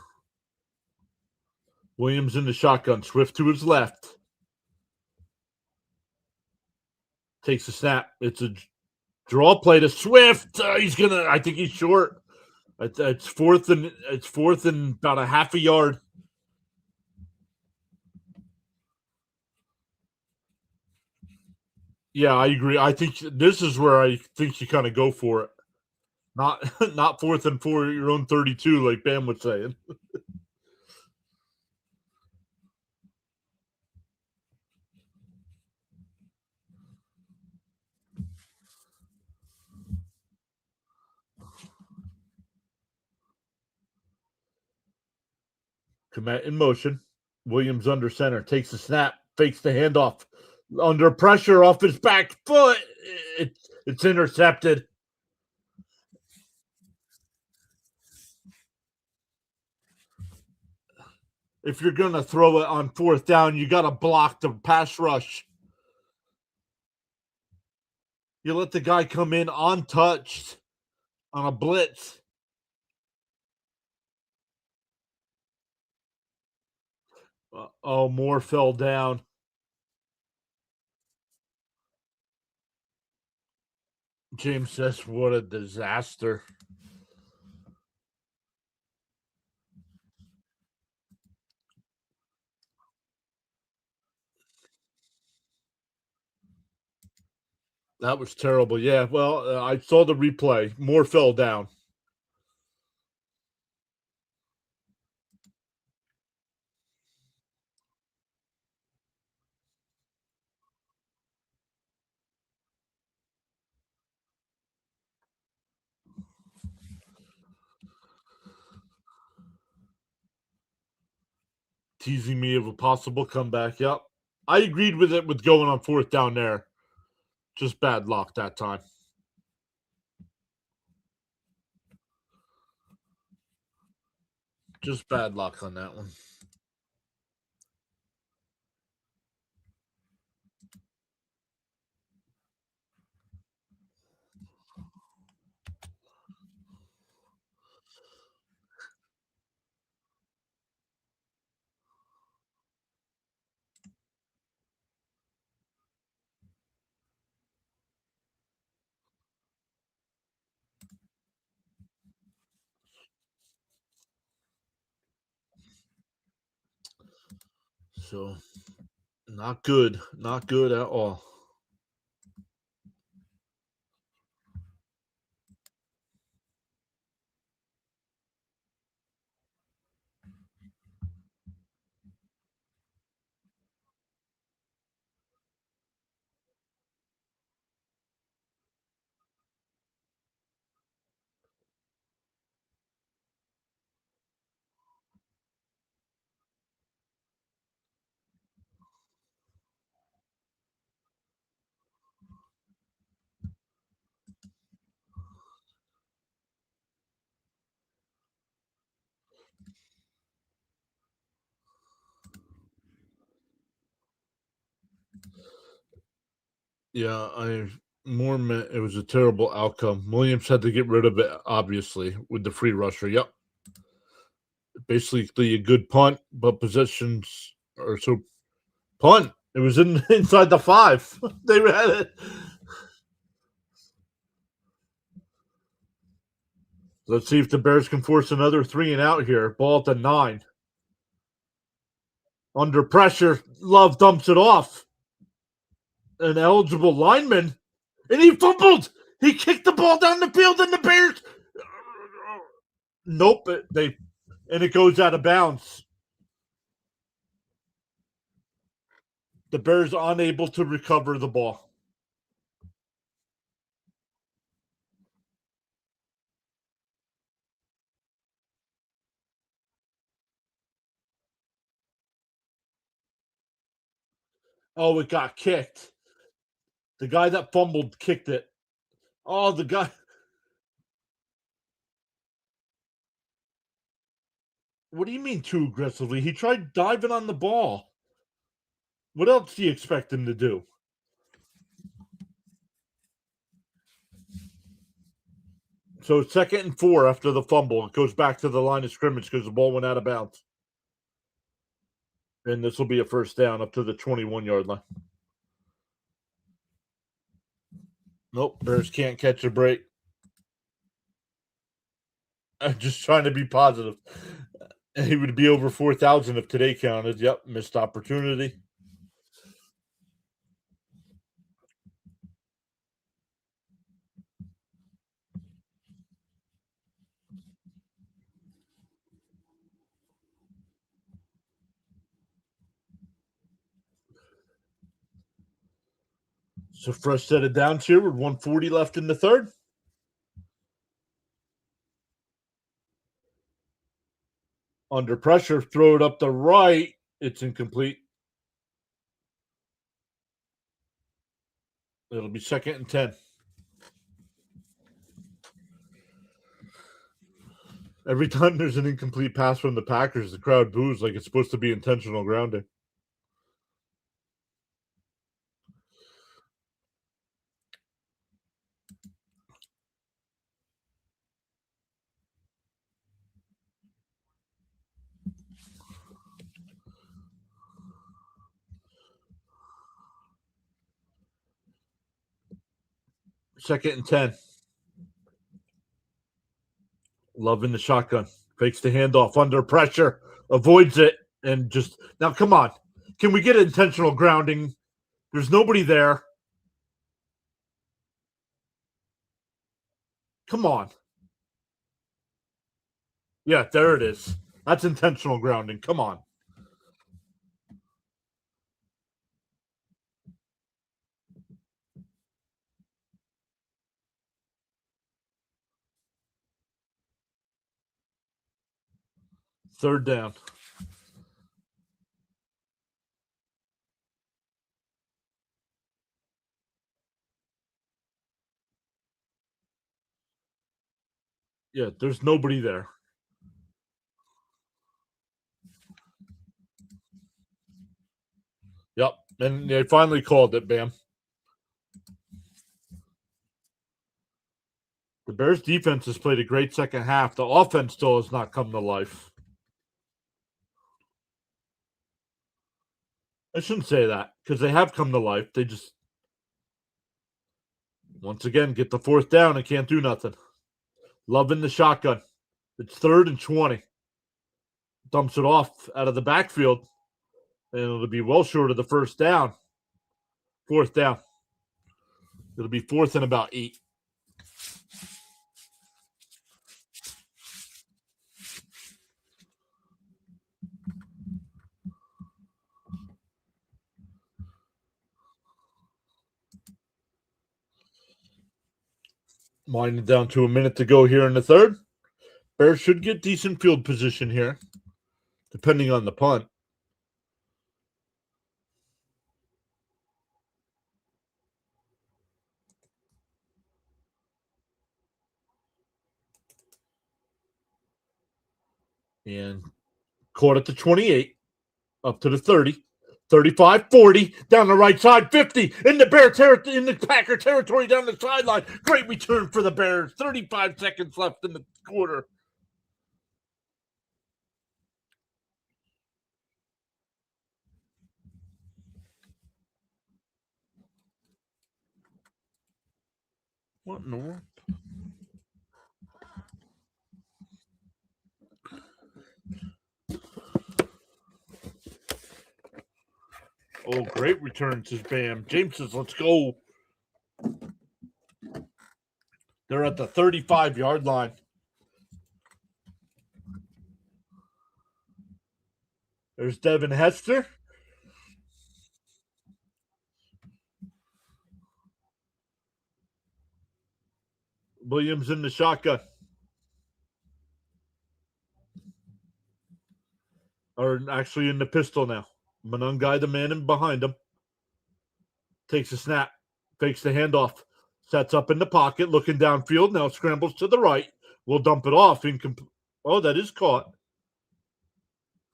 Williams in the shotgun. Swift to his left. Takes a snap. It's a draw play to Swift. I think he's short. It's fourth and about a half a yard. Yeah, I agree. I think this is where I think you kind of go for it. Not fourth and 4, your own 32, like Bam was saying. Commit in motion. Williams under center. Takes the snap. Fakes the handoff. Under pressure off his back foot. It's intercepted. If you're going to throw it on fourth down, you got to block the pass rush. You let the guy come in untouched on a blitz. Moore fell down. James says, what a disaster. That was terrible. Yeah, well, I saw the replay. Moore fell down. Teasing me of a possible comeback. Yep. I agreed with it with going on fourth down there. Just bad luck that time. Just bad luck on that one. So, not good. Not good at all. Yeah, it was a terrible outcome. Williams had to get rid of it, obviously, with the free rusher. Yep. Basically a good punt, but possessions are so punt. It was inside the 5. They had it. Let's see if the Bears can force another 3 and out here. Ball at the 9. Under pressure, Love dumps it off. An eligible lineman, and he fumbled. He kicked the ball down the field, and the Bears. Nope, and it goes out of bounds. The Bears unable to recover the ball. Oh, it got kicked. The guy that fumbled kicked it. Oh, the guy. What do you mean too aggressively? He tried diving on the ball. What else do you expect him to do? So 2nd and 4 after the fumble. It goes back to the line of scrimmage because the ball went out of bounds. And this will be a first down up to the 21-yard line. Nope, Bears can't catch a break. I'm just trying to be positive. He would be over 4,000 if today counted. Yep, missed opportunity. So fresh set of downs here with 140 left in the third. Under pressure, throw it up the right. It's incomplete. It'll be 2nd and 10. Every time there's an incomplete pass from the Packers, the crowd boos like it's supposed to be intentional grounding. Second and 10. Love in the shotgun. Fakes the handoff under pressure. Avoids it. And just now, come on. Can we get intentional grounding? There's nobody there. Come on. Yeah, there it is. That's intentional grounding. Come on. Third down. Yeah, there's nobody there. Yep. And they finally called it, Bam. The Bears defense has played a great second half. The offense still has not come to life. I shouldn't say that because they have come to life. They just, once again, get the fourth down and can't do nothing. Loving the shotgun. It's 3rd and 20. Dumps it off out of the backfield, and it'll be well short of the first down. Fourth down. It'll be 4th and about 8. Winding down to a minute to go here in the third. Bears should get decent field position here, depending on the punt. And caught at the 28, up to the 30, 35, 40, down the right side, 50, in the Packer territory down the sideline. Great return for the Bears. 35 seconds left in the quarter. What in the world? Oh, great return, says Bam. James says, let's go. They're at the 35-yard line. There's Devin Hester. Williams in the shotgun. Or actually in the pistol now. Manungai, the man in behind him. Takes a snap. Fakes the handoff. Sets up in the pocket, looking downfield. Now scrambles to the right. Will dump it off. Oh, that is caught.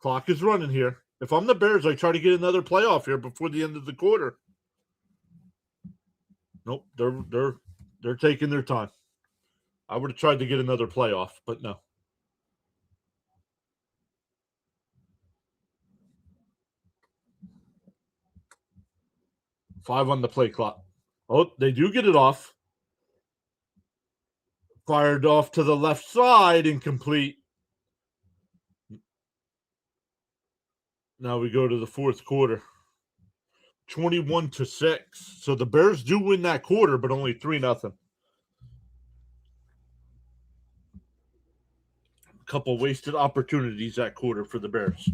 Clock is running here. If I'm the Bears, I try to get another playoff here before the end of the quarter. Nope, they're taking their time. I would have tried to get another playoff, but no. 5 on the play clock. Oh, they do get it off. Fired off to the left side, incomplete. Now we go to the fourth quarter. 21-6. So the Bears do win that quarter, but only 3-0. A couple wasted opportunities that quarter for the Bears.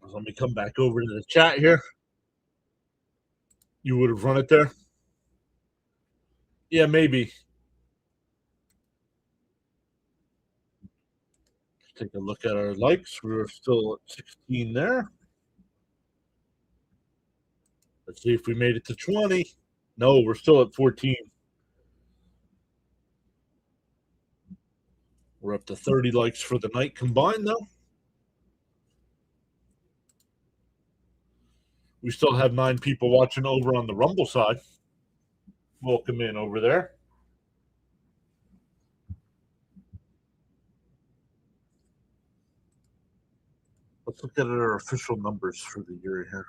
Let me come back over to the chat here. You would have run it there? Yeah, maybe. Take a look at our likes. We're still at 16 there. Let's see if we made it to 20. No, we're still at 14. We're up to 30 likes for the night combined, though. We still have 9 people watching over on the Rumble side. Welcome in over there. Let's look at our official numbers for the year here.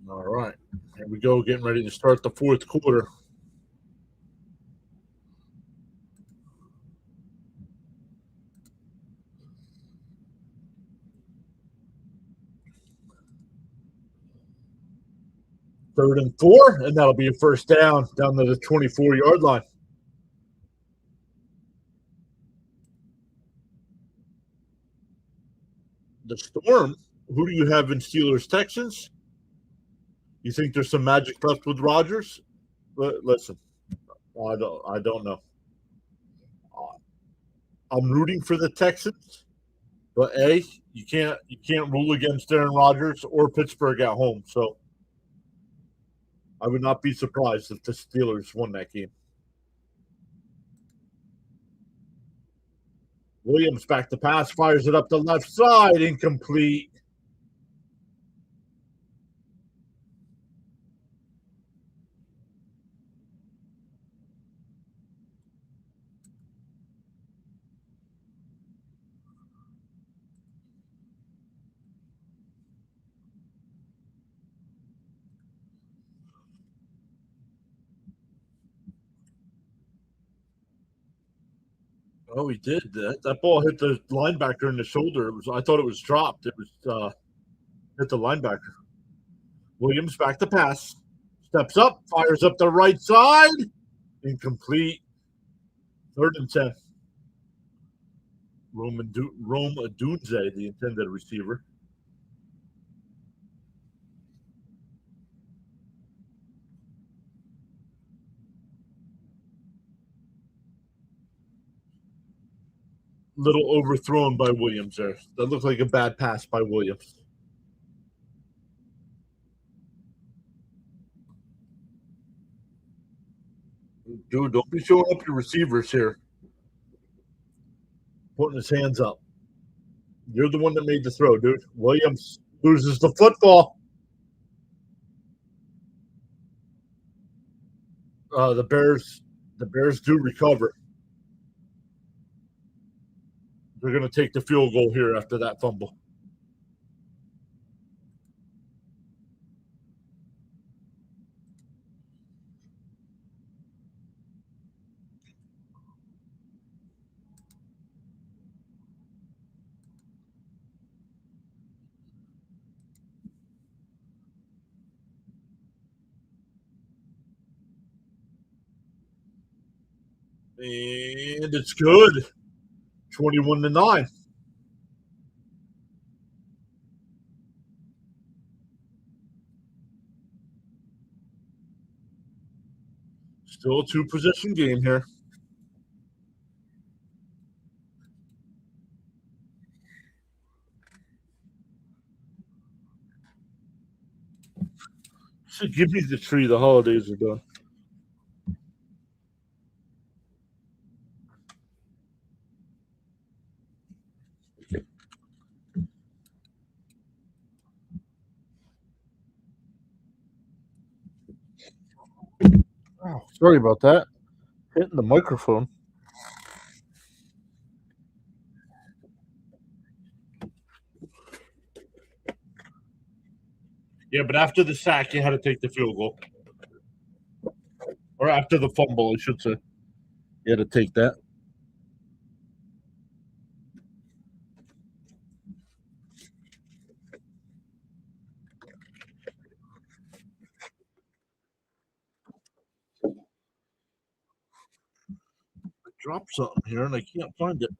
All right. Here we go, getting ready to start the fourth quarter. Third and 4, and that'll be a first down to the 24-yard line. The Storm, who do you have in Steelers Texans? You think there's some magic left with Rodgers? Listen, I don't know. I'm rooting for the Texans, but you can't rule against Aaron Rodgers or Pittsburgh at home. So I would not be surprised if the Steelers won that game. Williams back to pass, fires it up the left side, incomplete. Oh, he did. That ball hit the linebacker in the shoulder. I thought it was dropped. It was hit the linebacker. Williams back to pass. Steps up, fires up the right side. Incomplete. 3rd and 10. Rome Adunze, the intended receiver. Little overthrown by Williams there. That looked like a bad pass by Williams. Dude, don't be showing up your receivers here. Putting his hands up. You're the one that made the throw, dude. Williams loses the football. The Bears do recover. They're going to take the field goal here after that fumble. And it's good. 21-9. Still a 2-possession game here. So give me the tree. The holidays are done. Oh, sorry about that. Hitting the microphone. Yeah, but after the sack, you had to take the field goal. Or after the fumble, I should say. You had to take that. I dropped something here and I can't find it.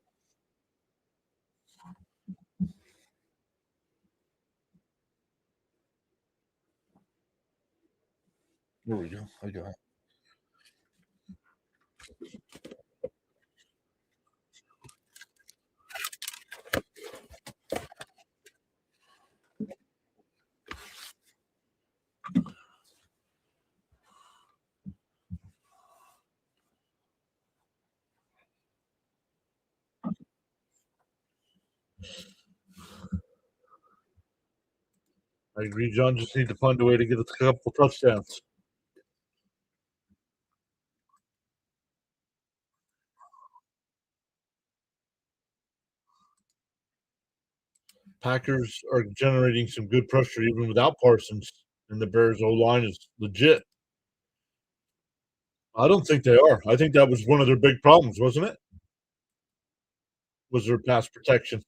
There we go. I got it. I agree, John. Just need to find a way to get a couple touchdowns. Packers are generating some good pressure even without Parsons, and the Bears' O line is legit. I don't think they are. I think that was one of their big problems, wasn't it? Was their pass protection.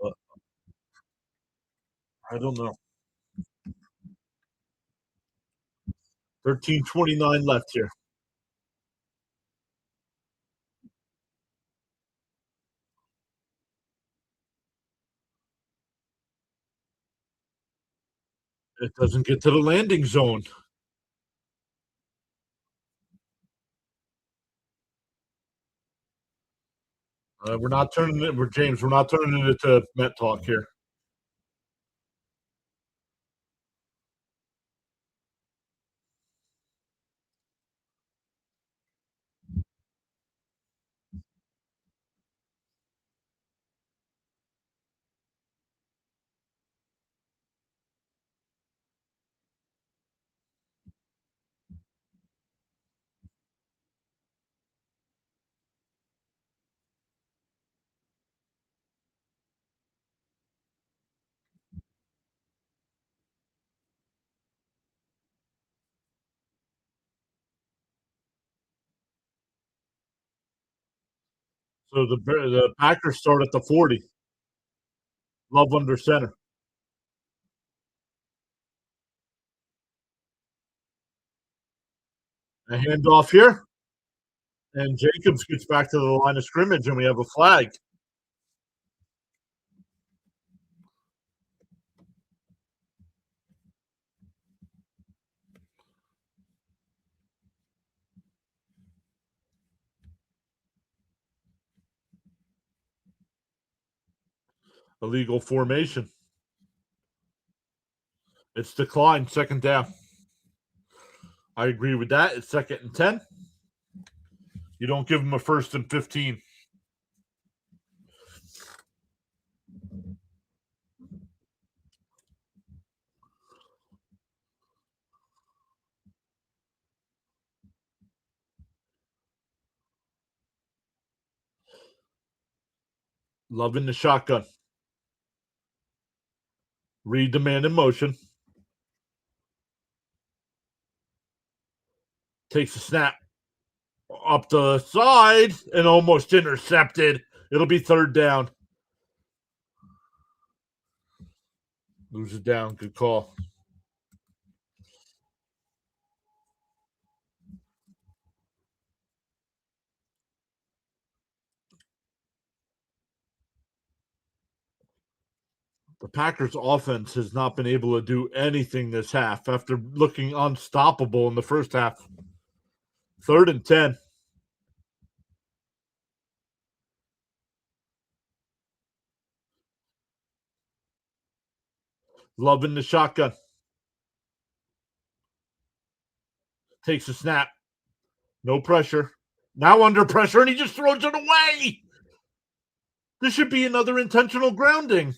But I don't know. 13:29 left here. It doesn't get to the landing zone. We're not turning it. We're James. We're not turning it into Met talk here. So the Packers start at the 40. Love under center. A handoff here, and Jacobs gets back to the line of scrimmage, and we have a flag. Illegal formation. It's declined. Second down. I agree with that. It's 2nd and 10. You don't give them a 1st and 15. Loving the shotgun. Read the man in motion. Takes a snap up the side and almost intercepted. It'll be 3rd down. Loses down. Good call. The Packers offense has not been able to do anything this half after looking unstoppable in the first half. 3rd and 10. Loving the shotgun. Takes a snap. No pressure. Now under pressure, and he just throws it away. This should be another intentional grounding.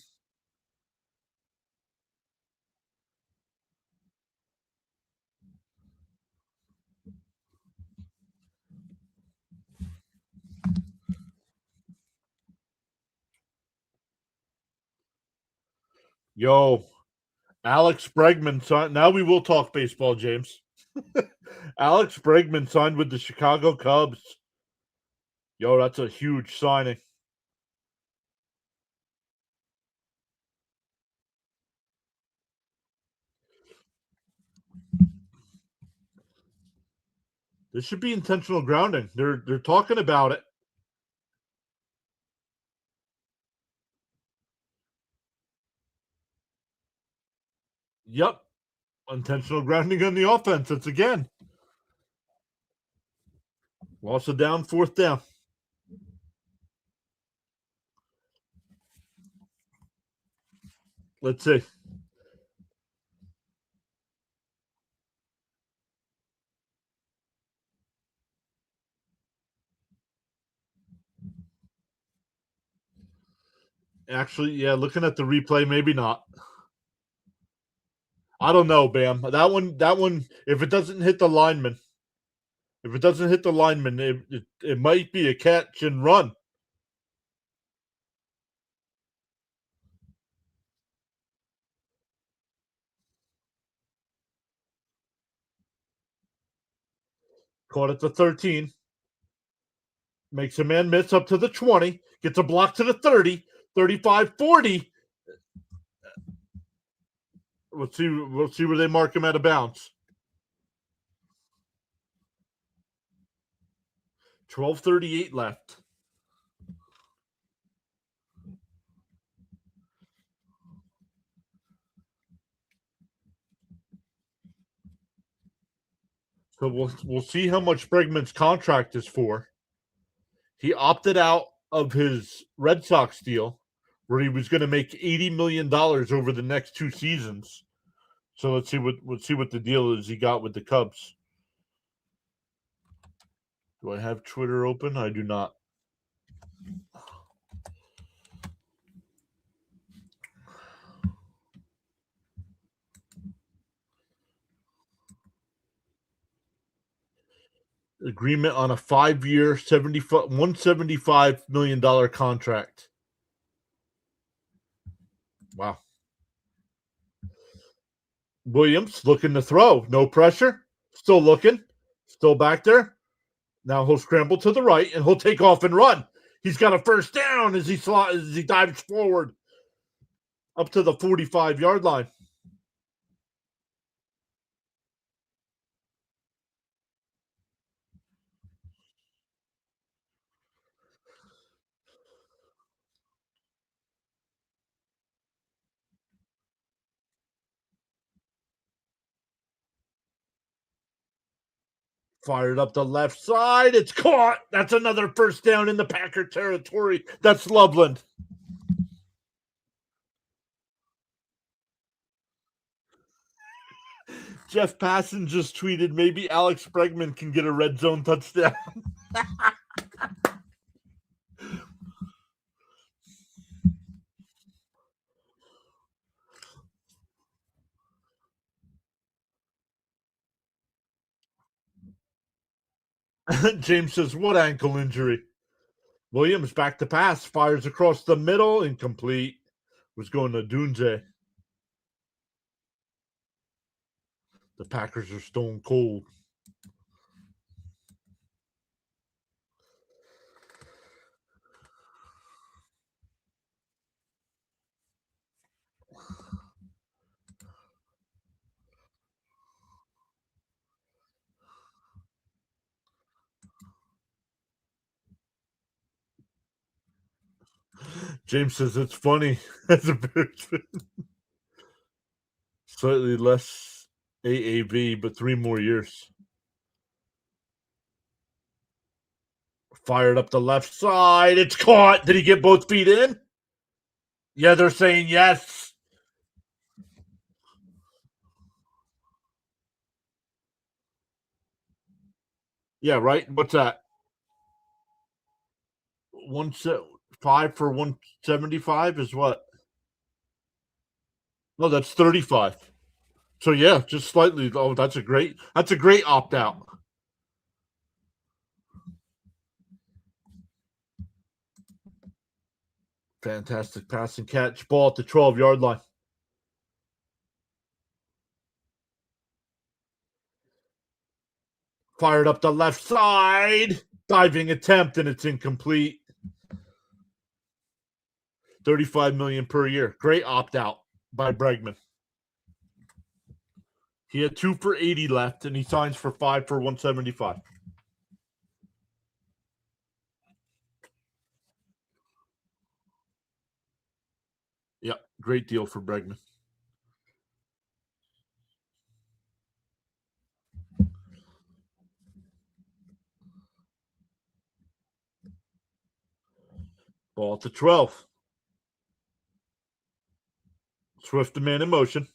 Yo, Alex Bregman signed. Now we will talk baseball, James. Alex Bregman signed with the Chicago Cubs. Yo, that's a huge signing. This should be intentional grounding. They're talking about it. Yep. Intentional grounding on the offense. It's again. Lost it down, fourth down. Let's see. Actually, yeah, looking at the replay, maybe not. I don't know, Bam. That one, if it doesn't hit the lineman, it might be a catch and run. Caught at the 13. Makes a man miss up to the 20. Gets a block to the 30, 35, 40. We'll see where they mark him out of bounds. 12:38 left. So we'll see how much Bregman's contract is for. He opted out of his Red Sox deal, where he was going to make $80 million over the next 2 seasons. So let's see what the deal is he got with the Cubs. Do I have Twitter open? I do not. Agreement on a 5-year, $175 million contract. Wow. Williams looking to throw. No pressure. Still looking. Still back there. Now he'll scramble to the right and he'll take off and run. He's got a first down as he dives forward up to the 45-yard line. Fired up the left side. It's caught. That's another first down in the Packer territory. That's Loveland. Jeff Passan just tweeted maybe Alex Bregman can get a red zone touchdown. James says, what ankle injury? Williams back to pass. Fires across the middle. Incomplete. Was going to Dunze. The Packers are stone cold. James says it's funny as a Bears fan. Slightly less AAV, but 3 more years. Fired up the left side. It's caught. Did he get both feet in? Yeah, they're saying yes. Yeah, right. What's that? One set 5 for 175 is what? No, that's 35. So yeah, just slightly. Oh, that's a great opt out. Fantastic pass and catch. Ball at the 12-yard line. Fired up the left side. Diving attempt, and it's incomplete. 35 million per year. Great opt out by Bregman. He had 2 for 80 left, and he signs for 5 for 175. Yeah, great deal for Bregman. Ball at the 12. Swift the man in motion.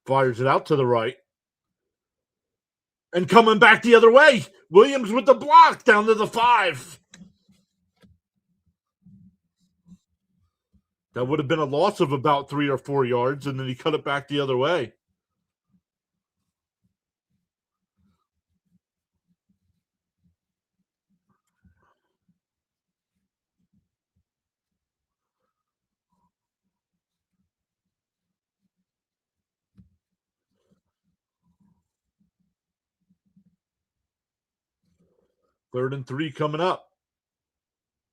Fires it out to the right. And coming back the other way. Williams with the block down to the 5. That would have been a loss of about 3 or 4 yards, and then he cut it back the other way. Third and 3 coming up.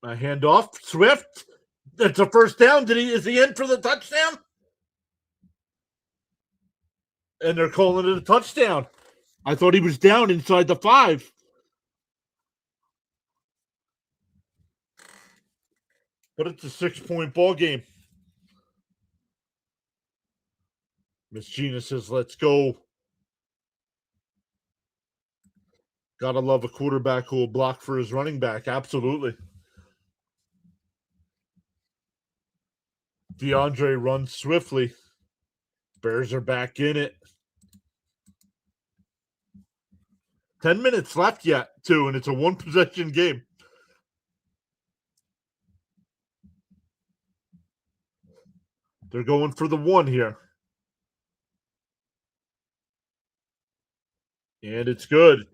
A handoff. Swift. It's a first down. Is he in for the touchdown? And they're calling it a touchdown. I thought he was down inside the 5. But it's a 6-point ball game. Miss Gina says, let's go. Gotta love a quarterback who will block for his running back. Absolutely. DeAndre runs swiftly. Bears are back in it. 10 minutes left yet, too, and it's a one-possession game. They're going for the 1 here. And it's good.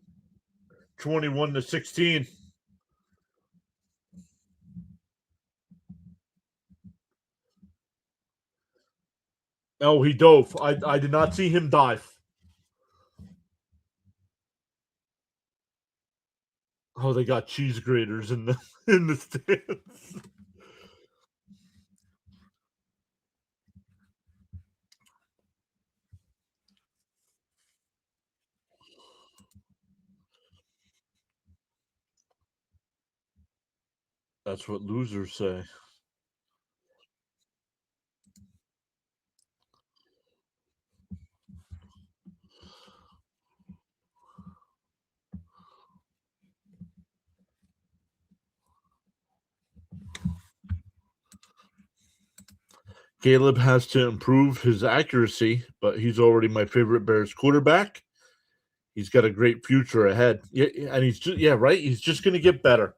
21-16. Oh, he dove. I did not see him dive. Oh, they got cheese graters in the stands. That's what losers say. Caleb has to improve his accuracy, but he's already my favorite Bears quarterback. He's got a great future ahead. Yeah, and he's just, yeah, right. He's just going to get better.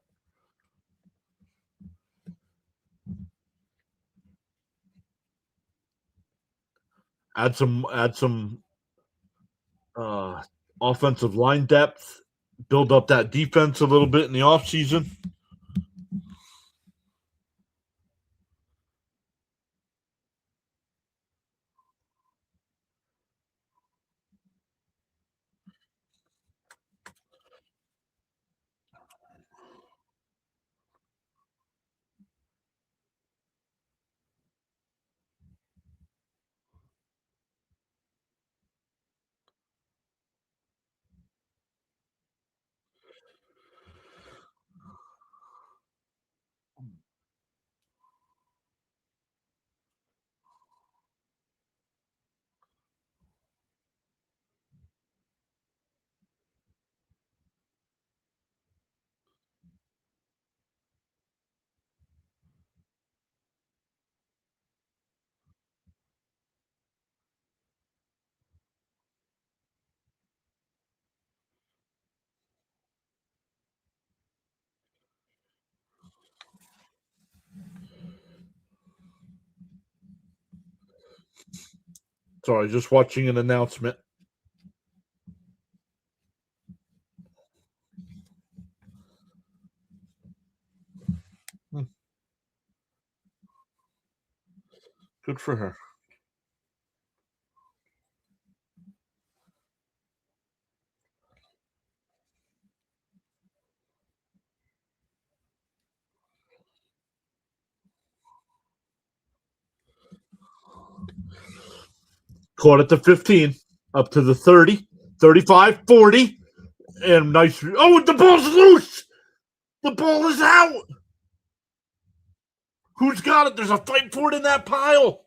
Add some uh, offensive line depth. Build up that defense a little bit in the offseason. Sorry, just watching an announcement. Good for her. Caught at the 15, up to the 30, 35, 40, and nice. Oh, the ball's loose. The ball is out. Who's got it? There's a fight for it in that pile.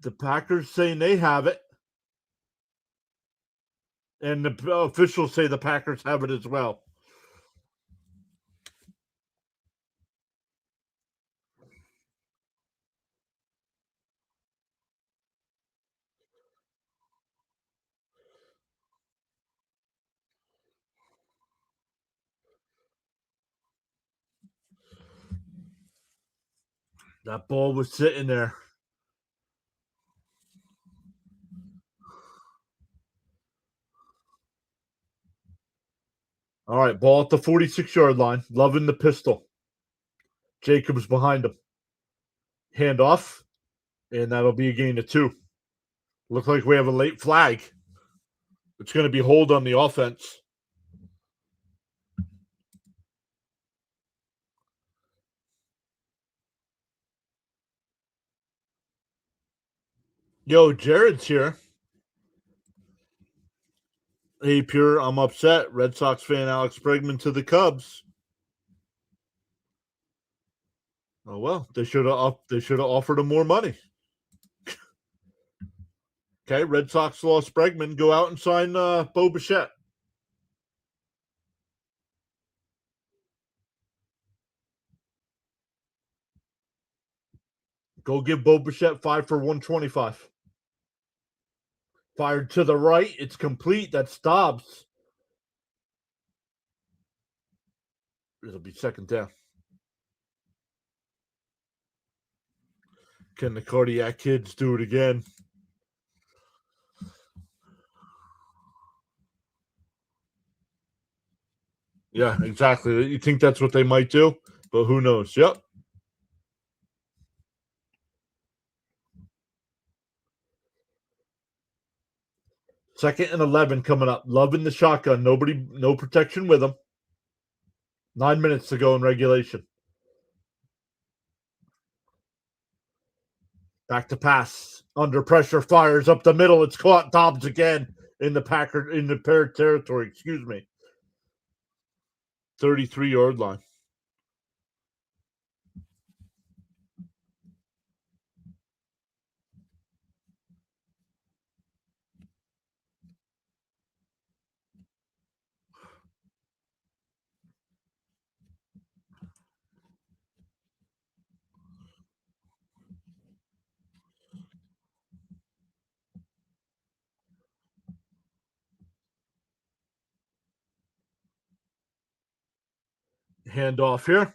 The Packers saying they have it, and the officials say the Packers have it as well. That ball was sitting there. All right, ball at the 46-yard line. Loving the pistol. Jacobs behind him. Handoff, and that'll be a gain of 2. Look like we have a late flag. It's going to be hold on the offense. Yo, Jared's here. Hey, Pure, I'm upset. Red Sox fan Alex Bregman to the Cubs. Oh well, they should have offered him more money. Okay, Red Sox lost Bregman. Go out and sign Bo Bichette. Go give Bo Bichette 5 for 125. Fired to the right. It's complete. That stops. It'll be second down. Can the cardiac kids do it again? Yeah, exactly. You think that's what they might do, but who knows? Yep. Second and 11 coming up. Loving the shotgun. No protection with them. 9 minutes to go in regulation. Back to pass. Under pressure, fires up the middle. It's caught. Dobbs again in the Bear territory. Excuse me. 33-yard line. Handoff here.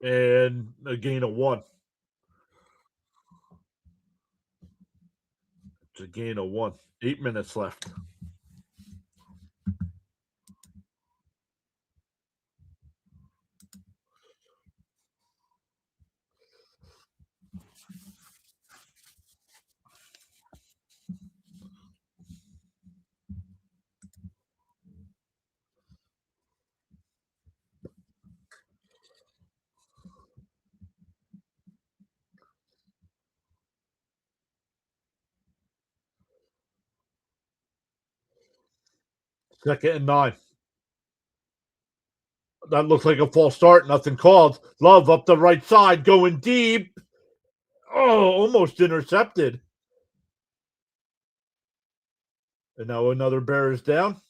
And a gain of 1. It's a gain of 1. 8 minutes left. Second and 9. That looks like a false start. Nothing called. Love up the right side, going deep. Oh, almost intercepted. And now another Bear is down.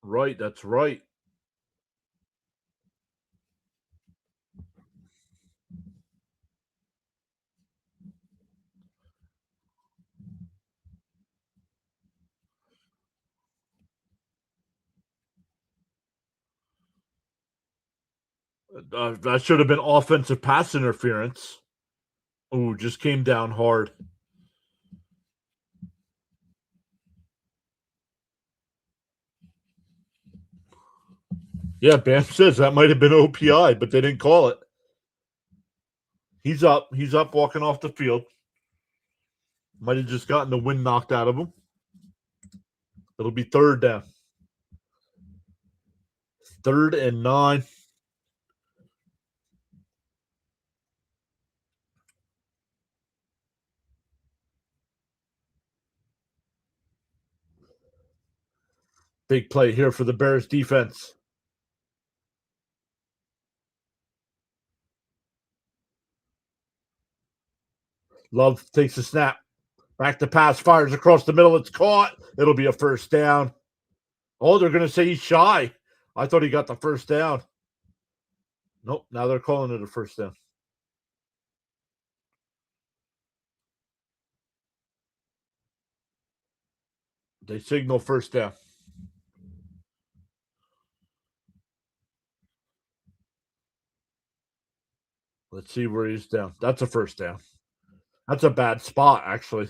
Right, that's right. That should have been offensive pass interference. Ooh, just came down hard. Yeah, Bam says that might have been OPI, but they didn't call it. He's up. He's up walking off the field. Might have just gotten the wind knocked out of him. It'll be third down. 3rd and 9. Big play here for the Bears defense. Love takes a snap. Back to pass, fires across the middle. It's caught. It'll be a first down. Oh, they're going to say he's shy. I thought he got the first down. Nope, now they're calling it a first down. They signal first down. Let's see where he's down. That's a first down. That's a bad spot, actually.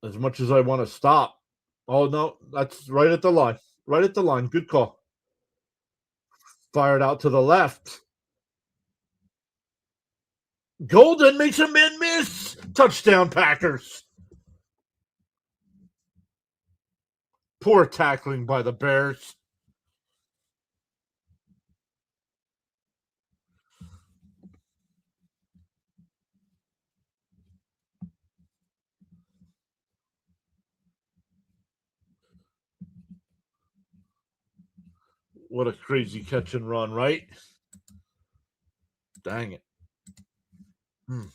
As much as I want to stop. Oh, no, that's right at the line. Right at the line. Good call. Fired out to the left. Golden makes a man miss. Touchdown, Packers. Poor tackling by the Bears. What a crazy catch and run, right? Dang it. Hmm.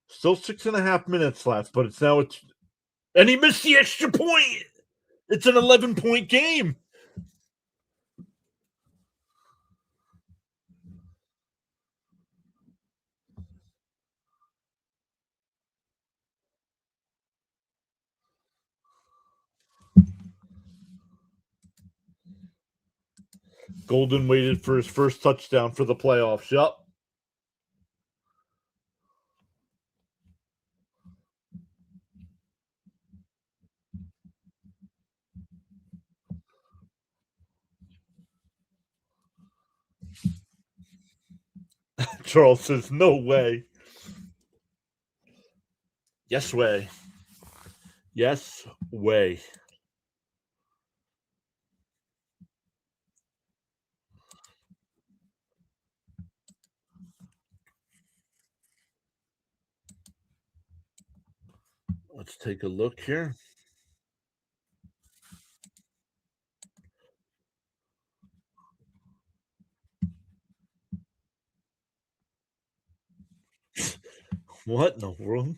Still 6.5 minutes left, but and he missed the extra point. It's an 11-point game. Golden waited for his first touchdown for the playoffs. Yup. Charles says, no way. Yes way. Yes way. Let's take a look here. What in the world?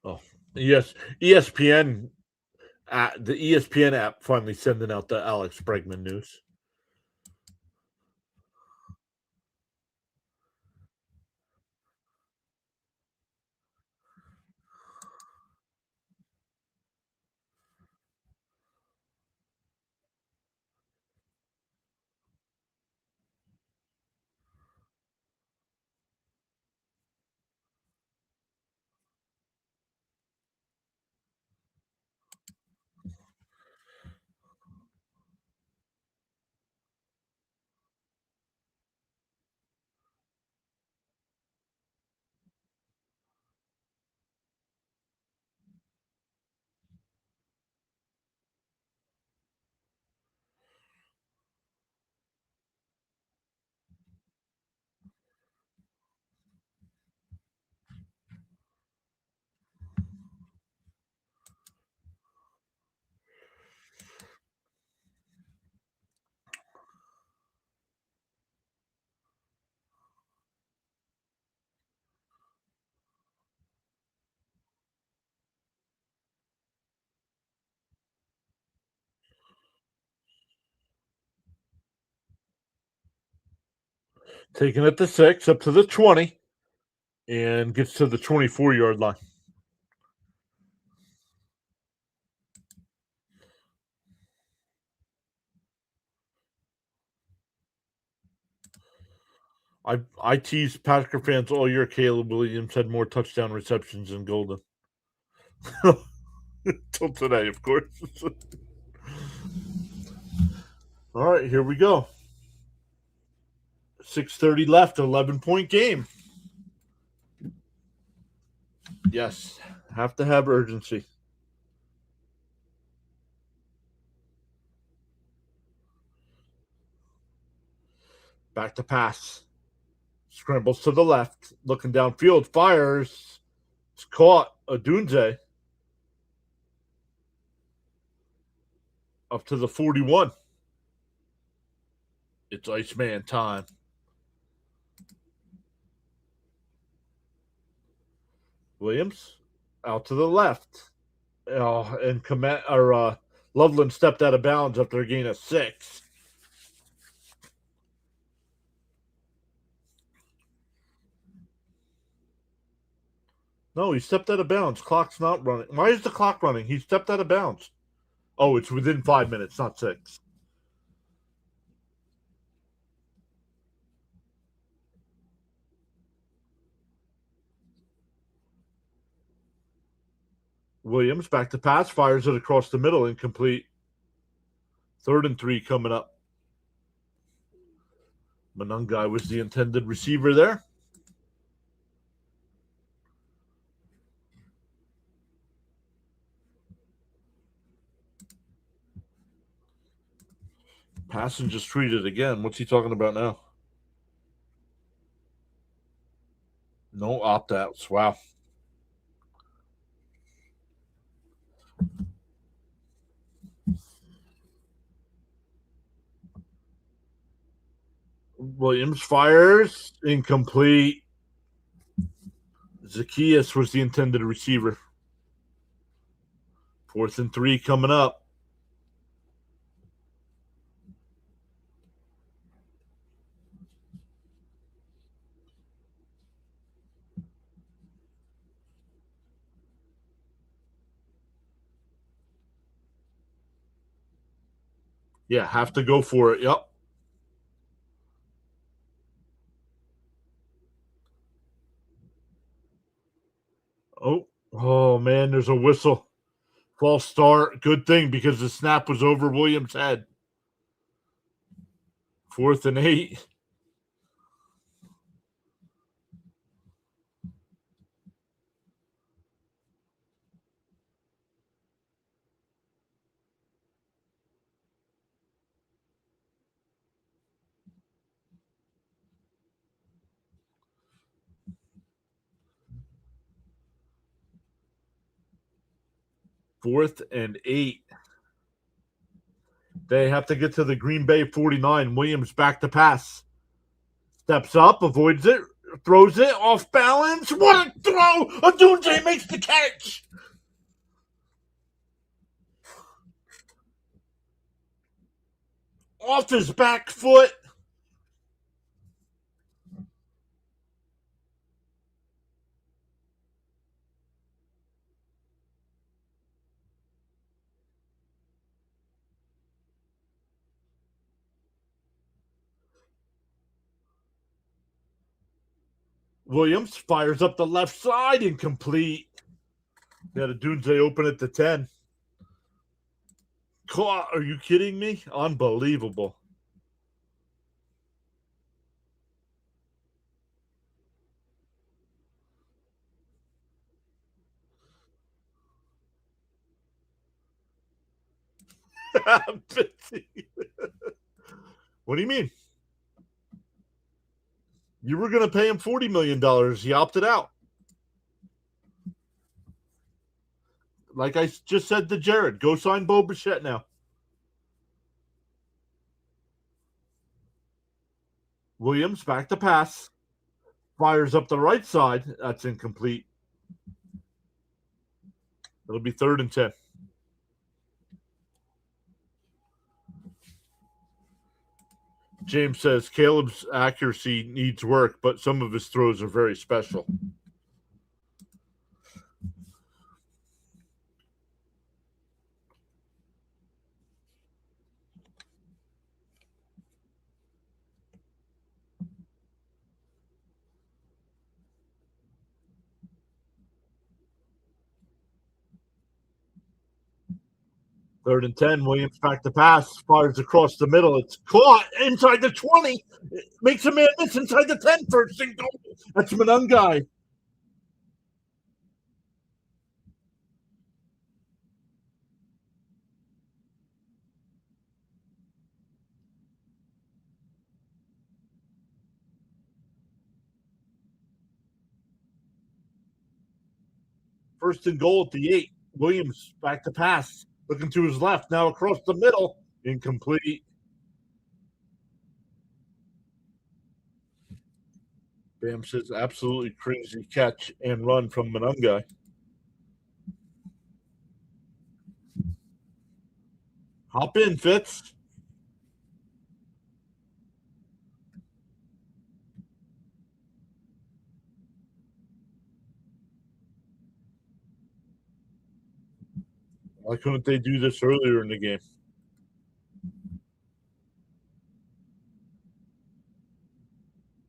Oh, yes. ESPN. The ESPN app finally sending out the Alex Bregman news. Taking it to 6, up to the 20, and gets to the 24-yard line. I teased Packer fans all year. Caleb Williams had more touchdown receptions than Golden. Until today, of course. All right, here we go. 6:30 left, 11-point game. Yes, have to have urgency. Back to pass. Scrambles to the left, looking downfield, fires. It's caught. Adunze up to the 41. It's Iceman time. Williams out to the left. Oh, and Loveland stepped out of bounds after a gain of 6. No, he stepped out of bounds. Clock's not running. Why is the clock running? He stepped out of bounds. Oh, it's within 5 minutes, not 6. Williams back to pass, fires it across the middle, incomplete. 3rd and 3 coming up. Manungai was the intended receiver there. Passon just tweeted again. What's he talking about now? No opt-outs. Wow. Williams fires. Incomplete. Zacchaeus was the intended receiver. 4th and 3 coming up. Yeah, have to go for it. Yep. Oh man, there's a whistle. False start. Good thing because the snap was over Williams' head. 4th and 8. Fourth and 8. They have to get to the Green Bay 49. Williams back to pass. Steps up, avoids it, throws it off balance. What a throw! Adunze makes the catch. Off his back foot. Williams fires up the left side, incomplete. They had Adunze open at the 10. Are you kidding me? Unbelievable. What do you mean? You were going to pay him $40 million. He opted out. Like I just said to Jared, go sign Bo Bichette now. Williams back to pass. Fires up the right side. That's incomplete. It'll be 3rd and 10. James says Caleb's accuracy needs work, but some of his throws are very special. Third and 10. Williams back to pass. Fires across the middle. It's caught inside the 20. Makes a man miss inside the 10. First and goal. That's Monungai. First and goal at the 8. Williams back to pass. Looking to his left. Now across the middle. Incomplete. Bam says absolutely crazy catch and run from Monungai. Hop in, Fitz. Why couldn't they do this earlier in the game?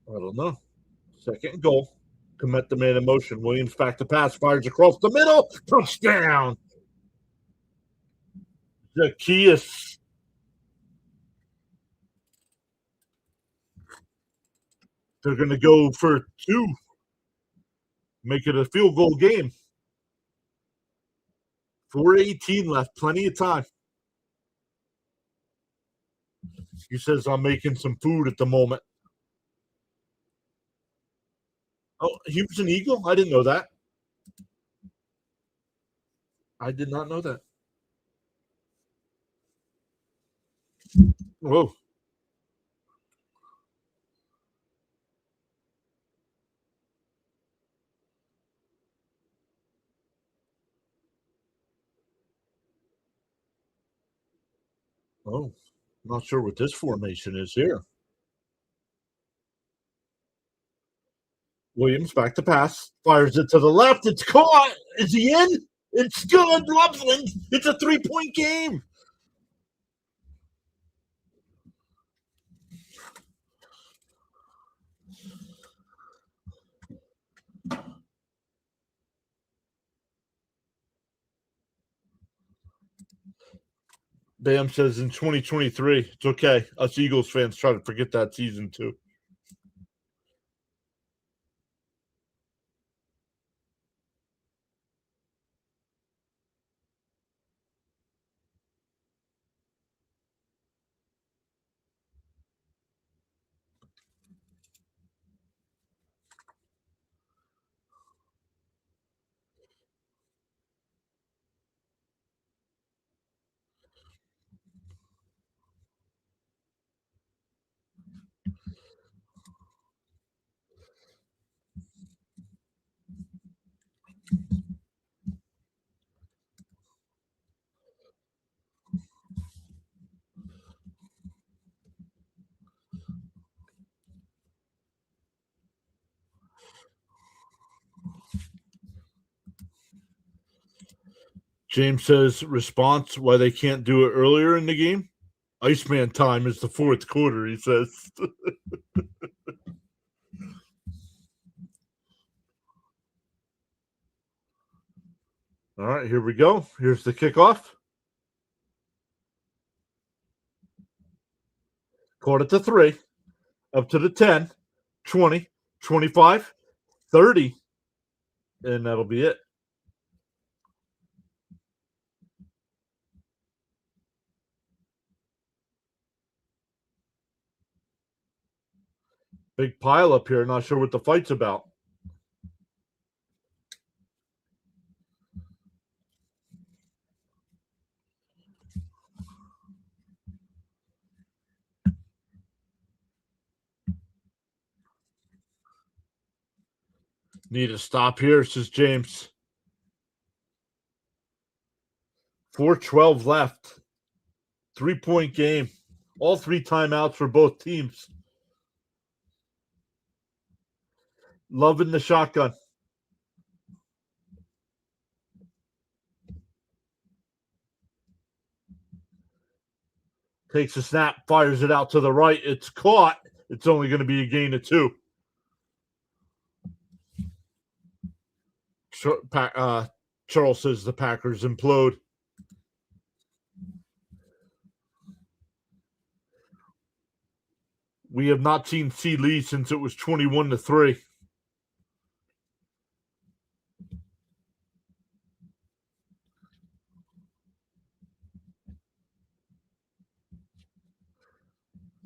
I don't know. Second and goal. Commit the man in motion. Williams back to pass. Fires across the middle. Touchdown. Zacchaeus. They're going to go for 2. Make it a field goal game. 4:18 left. Plenty of time. He says, I'm making some food at the moment. Oh, he was an Eagle? I didn't know that. I did not know that. Whoa. Oh, not sure what this formation is here. Williams back to pass. Fires it to the left. It's caught. Is he in? It's good. Loveland. It's a 3-point game. Bam says in 2023, it's okay. Us Eagles fans try to forget that season too. James says response why they can't do it earlier in the game. Iceman time is the 4th quarter, he says. All right, here we go. Here's the kickoff. Caught it to 3, up to the 10, 20, 25, 30, and that'll be it. Big pile up here. Not sure what the fight's about. Need a stop here, says James. 4:12 left. 3-point game. All 3 timeouts for both teams. Love in the shotgun. Takes a snap, fires it out to the right. It's caught. It's only going to be a gain of 2. Charles says the Packers implode. We have not seen C. Lee since it was 21-3.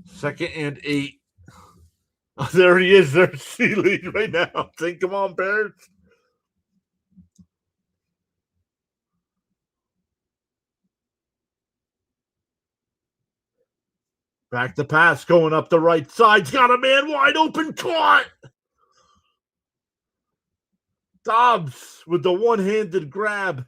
Second and 8. Oh, there he is. There's C. Lee right now. Think, come on, Bears. Back to pass, going up the right side. He's got a man wide open, caught. Dobbs with the one-handed grab.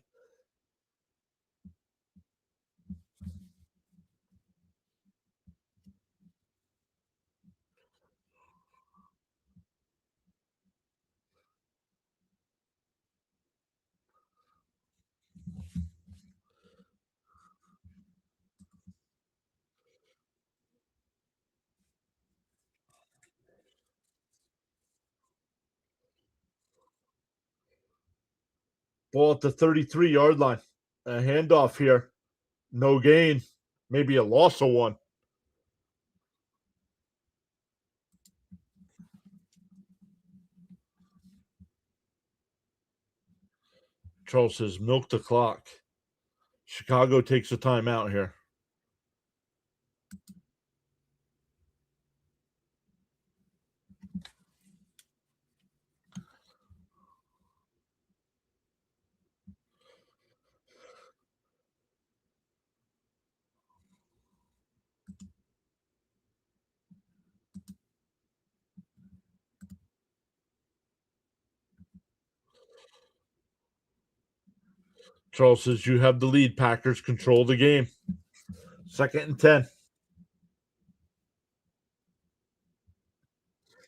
Ball at the 33-yard line. A handoff here. No gain. Maybe a loss of 1. Charles says, milk the clock. Chicago takes a timeout here. Charles says, you have the lead. Packers control the game. Second and 10.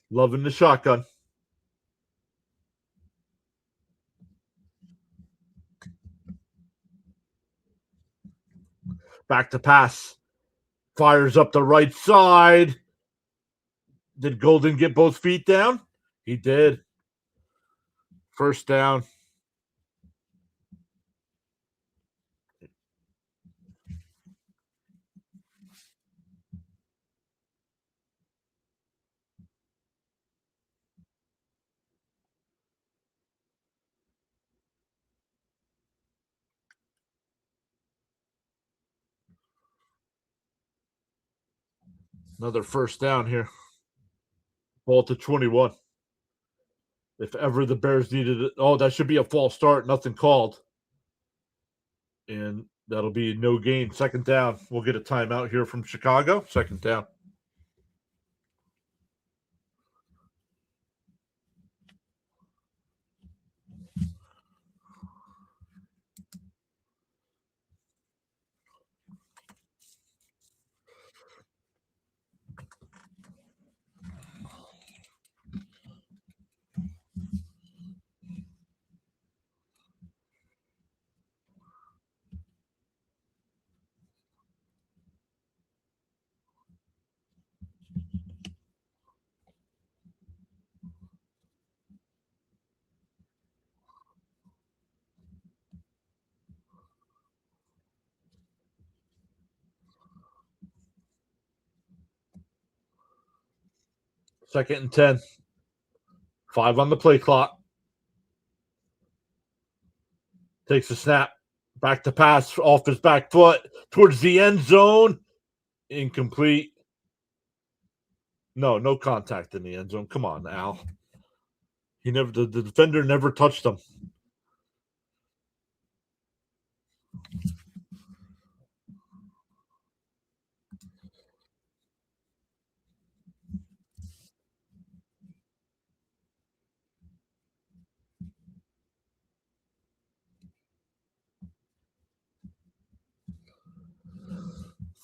Loving the shotgun. Back to pass. Fires up the right side. Did Golden get both feet down? He did. First down. Another first down here. Ball to 21. If ever the Bears needed it. Oh, that should be a false start. Nothing called. And that'll be no gain. Second down. We'll get a timeout here from Chicago. Second down. Second and 10. 5 on the play clock. Takes a snap. Back to pass off his back foot towards the end zone. Incomplete. No contact in the end zone. Come on, Al. The defender never touched him.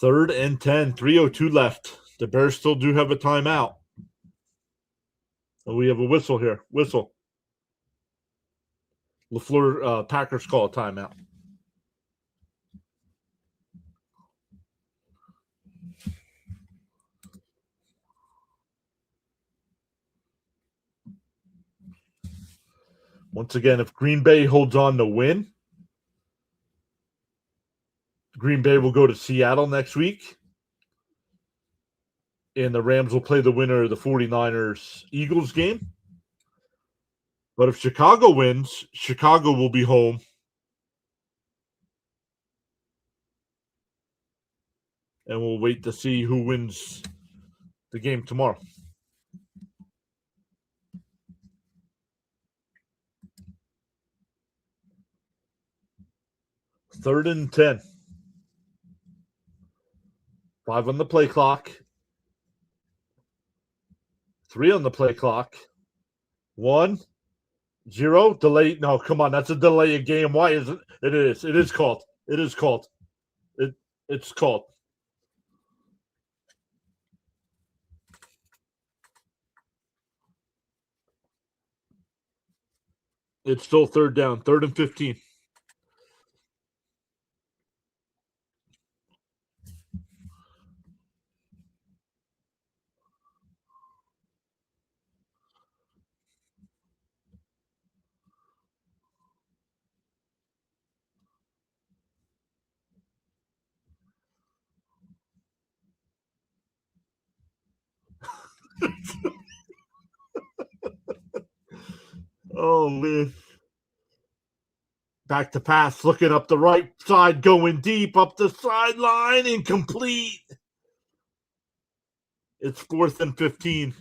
Third and 10, 3:02 left. The Bears still do have a timeout. And we have a whistle here. Whistle. LaFleur Packers call a timeout. Once again, if Green Bay holds on to win, Green Bay will go to Seattle next week. And the Rams will play the winner of the 49ers-Eagles game. But if Chicago wins, Chicago will be home. And we'll wait to see who wins the game tomorrow. Third and 10. 5 on the play clock. 3 on the play clock. 1, 0, delay. No, come on. That's a delay of game. Why is it? It is. It is called. It is called. It's called. It's still third down. 3rd and 15. Oh, man. Back to pass, looking up the right side, going deep up the sideline, incomplete. It's 4th and 15.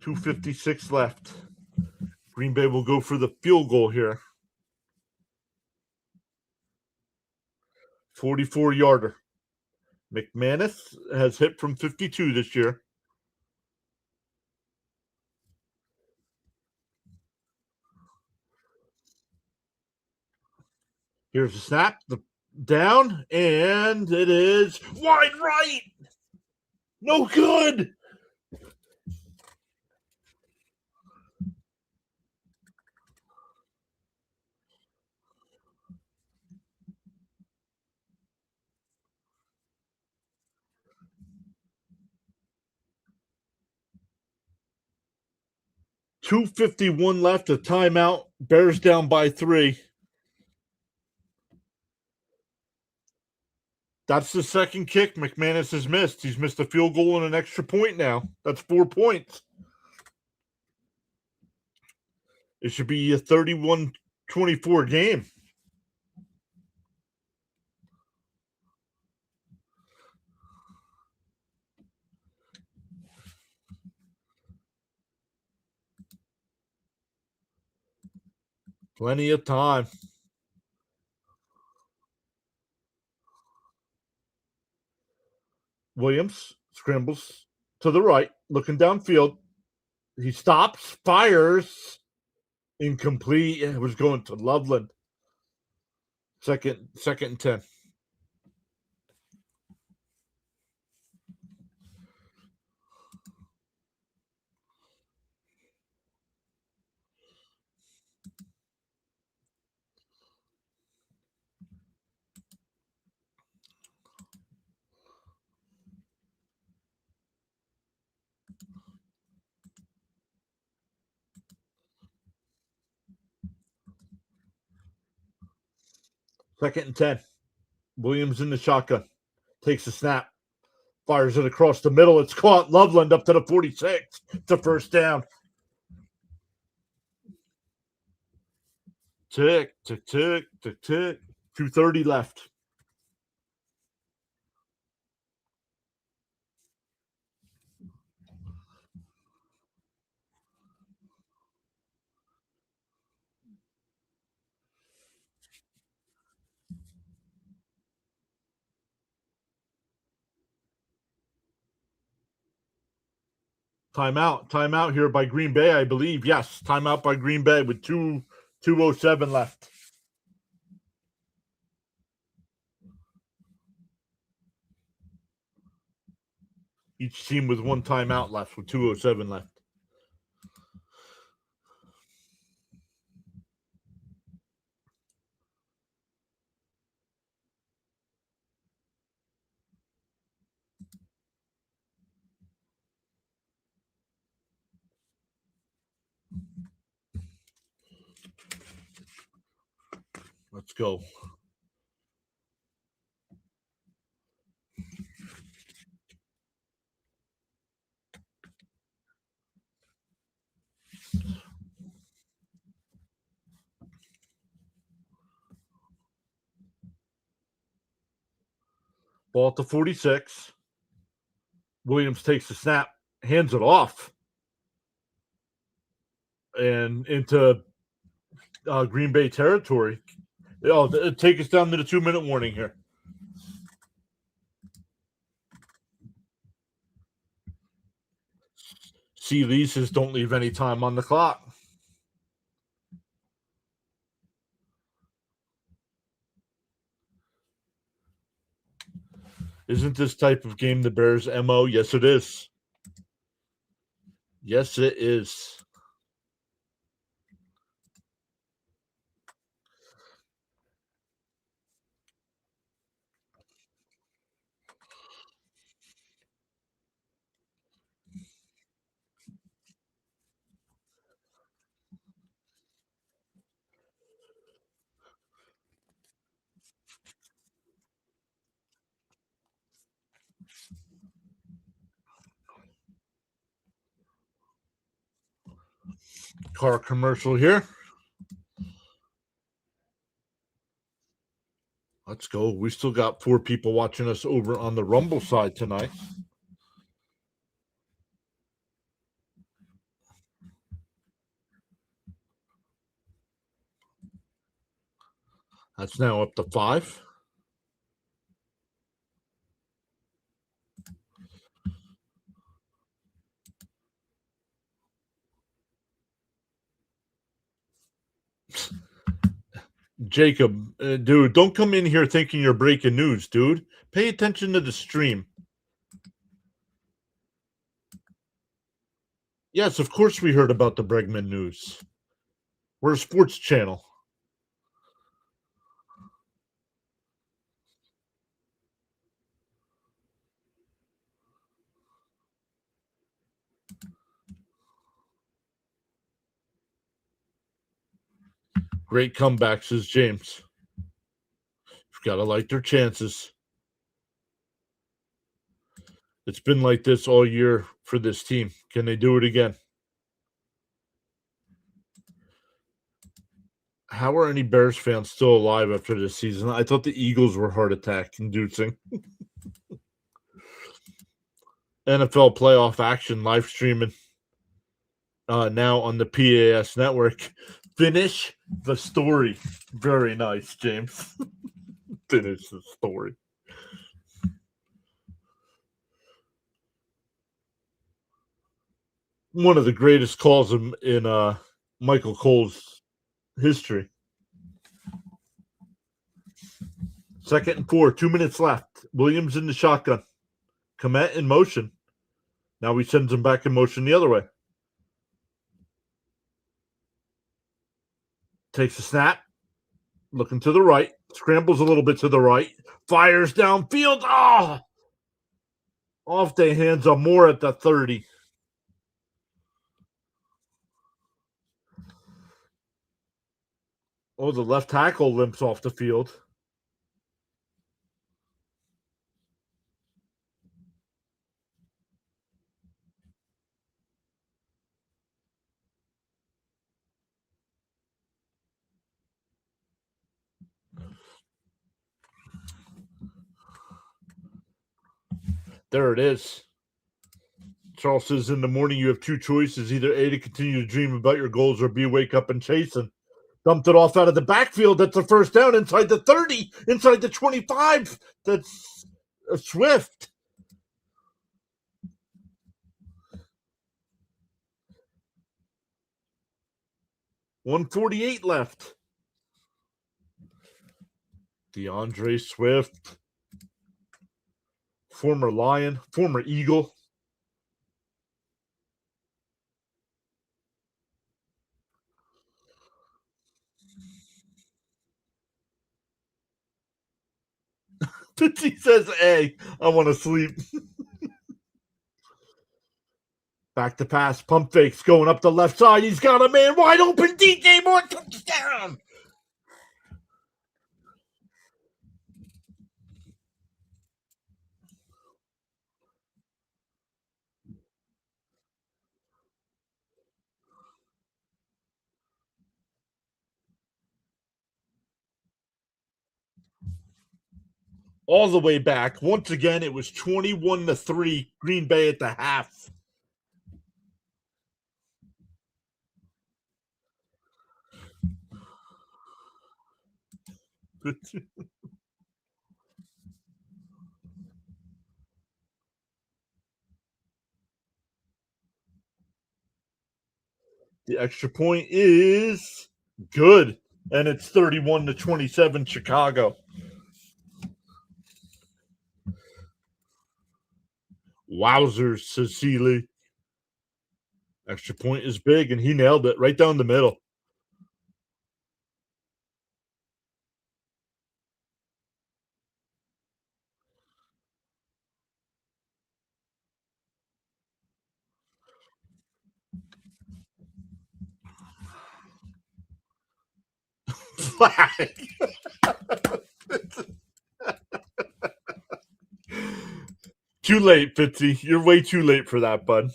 .256 left. Green Bay will go for the field goal here. 44-yarder. McManus has hit from 52 this year. Here's the snap, the down, and it is wide right. No good. .251 left, a timeout. Bears down by 3. That's the second kick McManus has missed. He's missed a field goal and an extra point now. That's 4 points. It should be a 31-24 game. Plenty of time. Williams scrambles to the right, looking downfield. He stops, fires, incomplete. It was going to Loveland. Second and 10. Second and 10. Williams in the shotgun. Takes the snap. Fires it across the middle. It's caught. Loveland up to the 46. It's a first down. Tick, tick, tick, tick, tick. 2:30 left. Timeout here by Green Bay, I believe. Yes, timeout by Green Bay with 2:07 left. Each team with one timeout left with 2:07 left. Let's go. Ball at the 46. Williams takes the snap, hands it off, and into Green Bay territory. Take us down to the 2-minute warning here. See, Lee says don't leave any time on the clock. Isn't this type of game the Bears' MO? Yes, it is. Yes, it is. Car commercial here. Let's go. We still got 4 people watching us over on the Rumble side tonight. That's now up to 5. Jacob, dude, don't come in here thinking you're breaking news, dude. Pay attention to the stream. Yes, of course we heard about the Bregman news. We're a sports channel. Great comeback, says James. You've got to like their chances. It's been like this all year for this team. Can they do it again? How are any Bears fans still alive after this season? I thought the Eagles were heart attack inducing. NFL playoff action live streaming now on the PAS network. Finish the story. Very nice, James. Finish the story. One of the greatest calls in Michael Cole's history. 2nd and 4, 2 minutes left. Williams in the shotgun. Komet in motion. Now he sends him back in motion the other way. Takes a snap. Looking to the right. Scrambles a little bit to the right. Fires downfield. Oh! Off the hands of Moore at the 30. Oh, the left tackle limps off the field. There it is. Charles says, in the morning you have 2 choices, either A, to continue to dream about your goals, or B, wake up and chase them. Dumped it off out of the backfield. That's a first down inside the 30, inside the 25. That's Swift. 148 left. DeAndre Swift, former Lion, former Eagle. He says, "Hey, I want to sleep." Back to pass, pump fakes going up the left side. He's got a man wide open. DJ Moore touchdown. All the way back. Once again, it was 21-3, Green Bay at the half. The extra point is good, and it's 31-27 Chicago. Wowzers, says Seeley. Extra point is big, and he nailed it right down the middle. Flag. Too late, Fitzy. You're way too late for that, bud.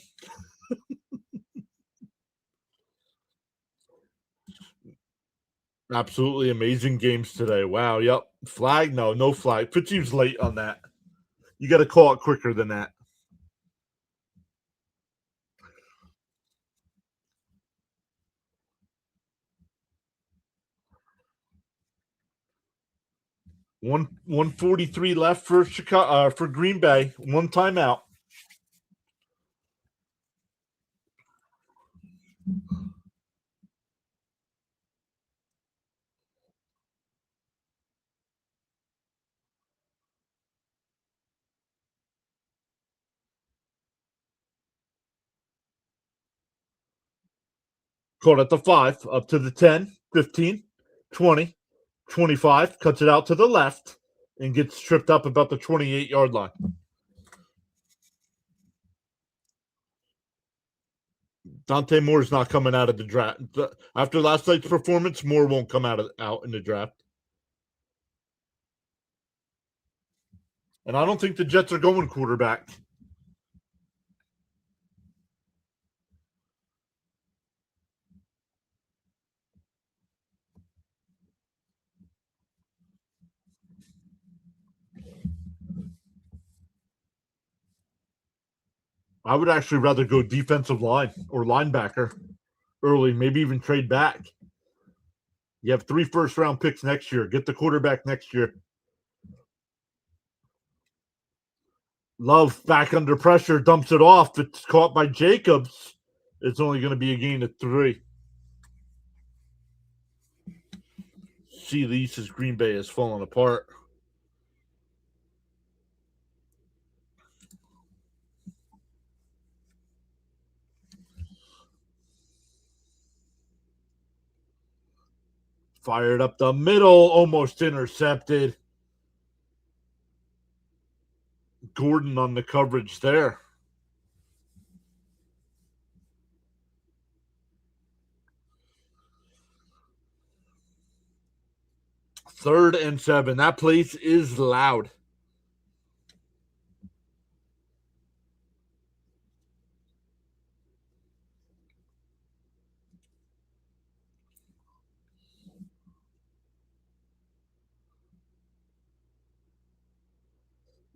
Absolutely amazing games today. Wow. Yep. Flag? No flag. Fitzy's late on that. You got to call it quicker than that. One 143 left for Chicago for Green Bay. One timeout. Caught at the 5, up to the 10, 15, 20, 25, cuts it out to the left, and gets tripped up about the 28-yard line. Dante Moore's not coming out of the draft. After last night's performance, Moore won't come out in the draft. And I don't think the Jets are going quarterback. I would actually rather go defensive line or linebacker early, maybe even trade back. You have 3 first-round picks next year. Get the quarterback next year. Love back under pressure, dumps it off. It's caught by Jacobs. It's only going to be a gain of 3. See, Lisa's Green Bay is falling apart. Fired up the middle, almost intercepted. Gordon on the coverage there. Third and 7. That place is loud.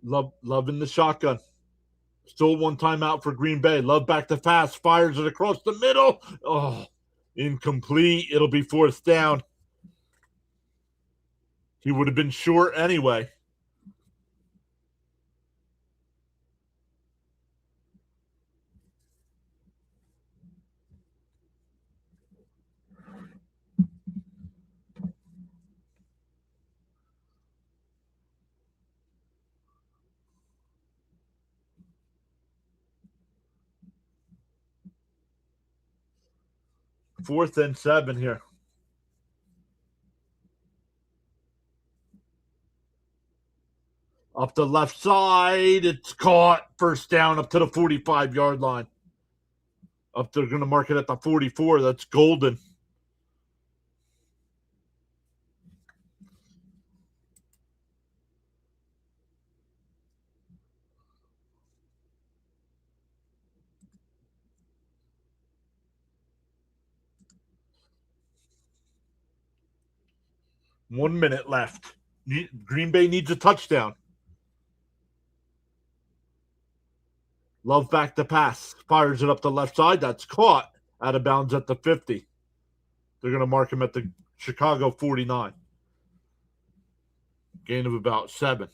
Love in the shotgun. Still one timeout for Green Bay. Love back to pass. Fires it across the middle. Oh, incomplete. It'll be 4th down. He would have been short anyway. 4th and 7 here. Up the left side, it's caught. First down up to the 45-yard line. Up they're going to mark it at the 44. That's golden. One minute left. Green Bay needs a touchdown. Love back to pass. Fires it up the left side. That's caught. Out of bounds at the 50. They're going to mark him at the Chicago 49. Gain of about 7.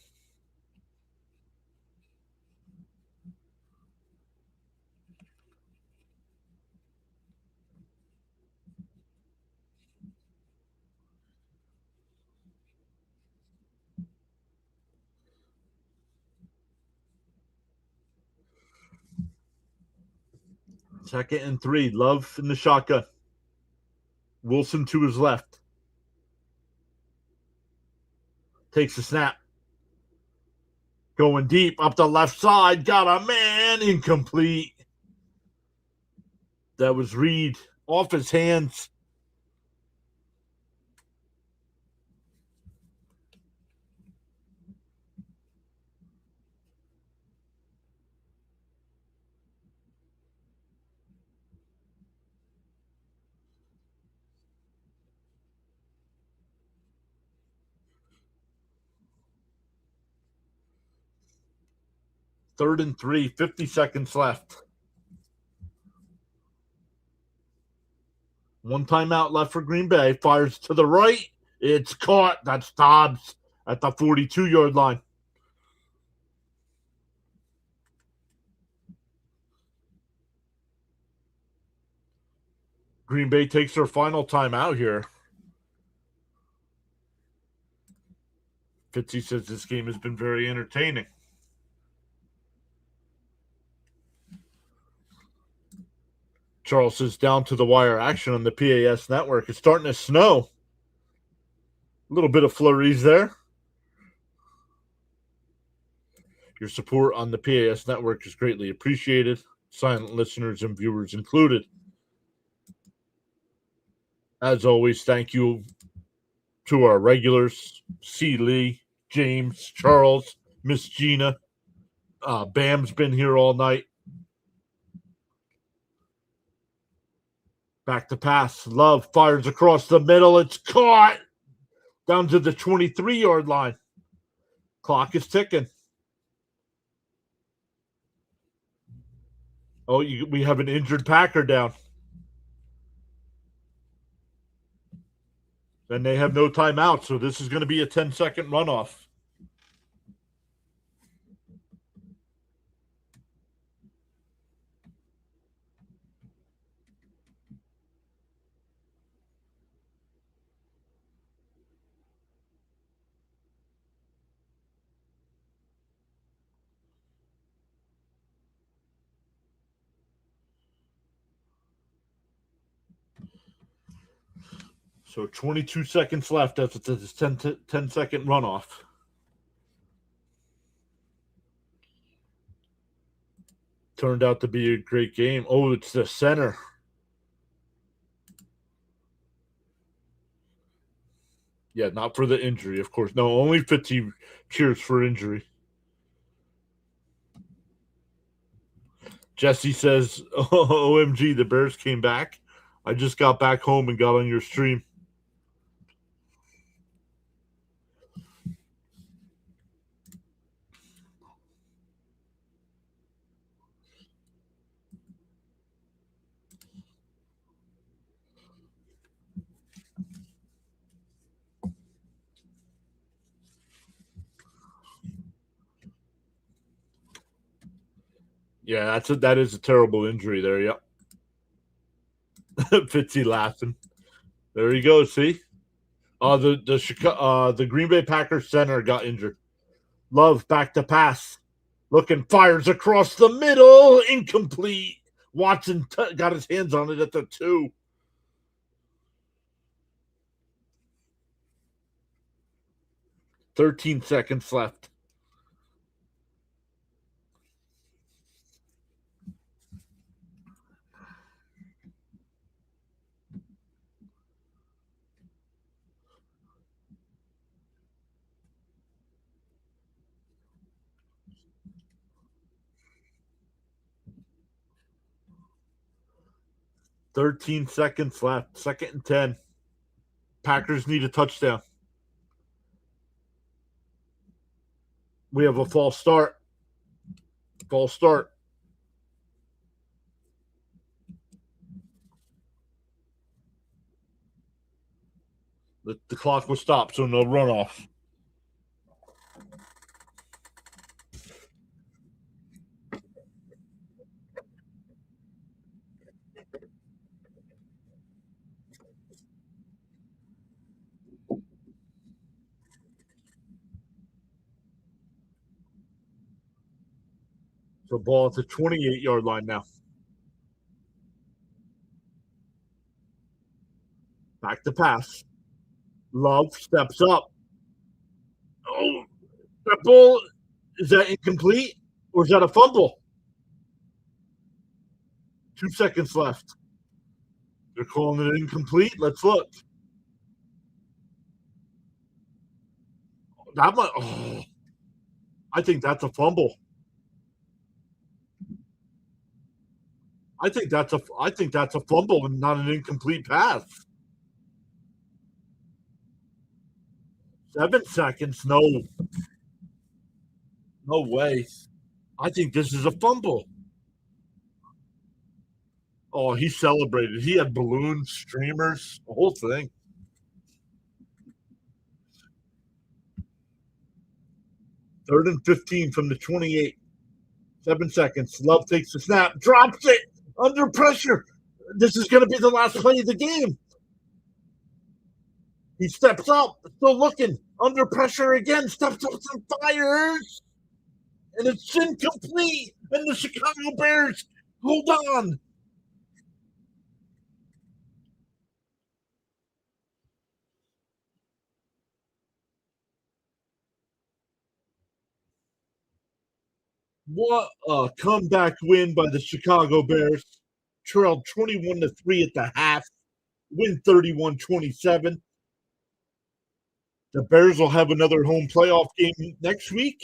Second and 3. Love in the shotgun. Wilson to his left. Takes the snap. Going deep up the left side. Got a man. Incomplete. That was Reed. Off his hands. Third and 3. 50 seconds left. One timeout left for Green Bay. Fires to the right. It's caught. That's Dobbs at the 42-yard line. Green Bay takes their final timeout here. Fitzy says this game has been very entertaining. Charles says down to the wire action on the PAS network. It's starting to snow. A little bit of flurries there. Your support on the PAS network is greatly appreciated. Silent listeners and viewers included. As always, thank you to our regulars, C. Lee, James, Charles, Miss Gina. Bam's been here all night. Back to pass. Love fires across the middle. It's caught down to the 23-yard line. Clock is ticking. Oh, we have an injured Packer down. And they have no timeout, so this is going to be a 10-second runoff. So 22 seconds left after this 10-second runoff. Turned out to be a great game. Oh, it's the center. Yeah, not for the injury, of course. No, only 50 cheers for injury. Jesse says, OMG, the Bears came back. I just got back home and got on your stream. Yeah, that is a terrible injury there. Yep. Fitzy laughing. There he goes. See, the Green Bay Packers center got injured. Love back to pass, looking fires across the middle, incomplete. Watson got his hands on it at the 2. 13 seconds left. Second and 10. Packers need a touchdown. We have a false start. False start. The clock was stopped, so no runoff. So ball at the 28-yard line now. Back to pass. Love steps up. Oh, that ball, is that incomplete or is that a fumble? 2 seconds left. They're calling it incomplete. Let's look. That might. Oh, I think that's a fumble. I think that's a fumble and not an incomplete pass. 7 seconds. No way. I think this is a fumble. Oh, he celebrated. He had balloons, streamers, the whole thing. Third and 15 from the 28. 7 seconds. Love takes the snap, drops it under pressure. This is going to be the last play of the game. He steps up, still looking, under pressure again, steps up and fires. And it's incomplete. And the Chicago Bears hold on. What a comeback win by the Chicago Bears. Trailed 21-3 at the half. Win 31-27. The Bears will have another home playoff game next week.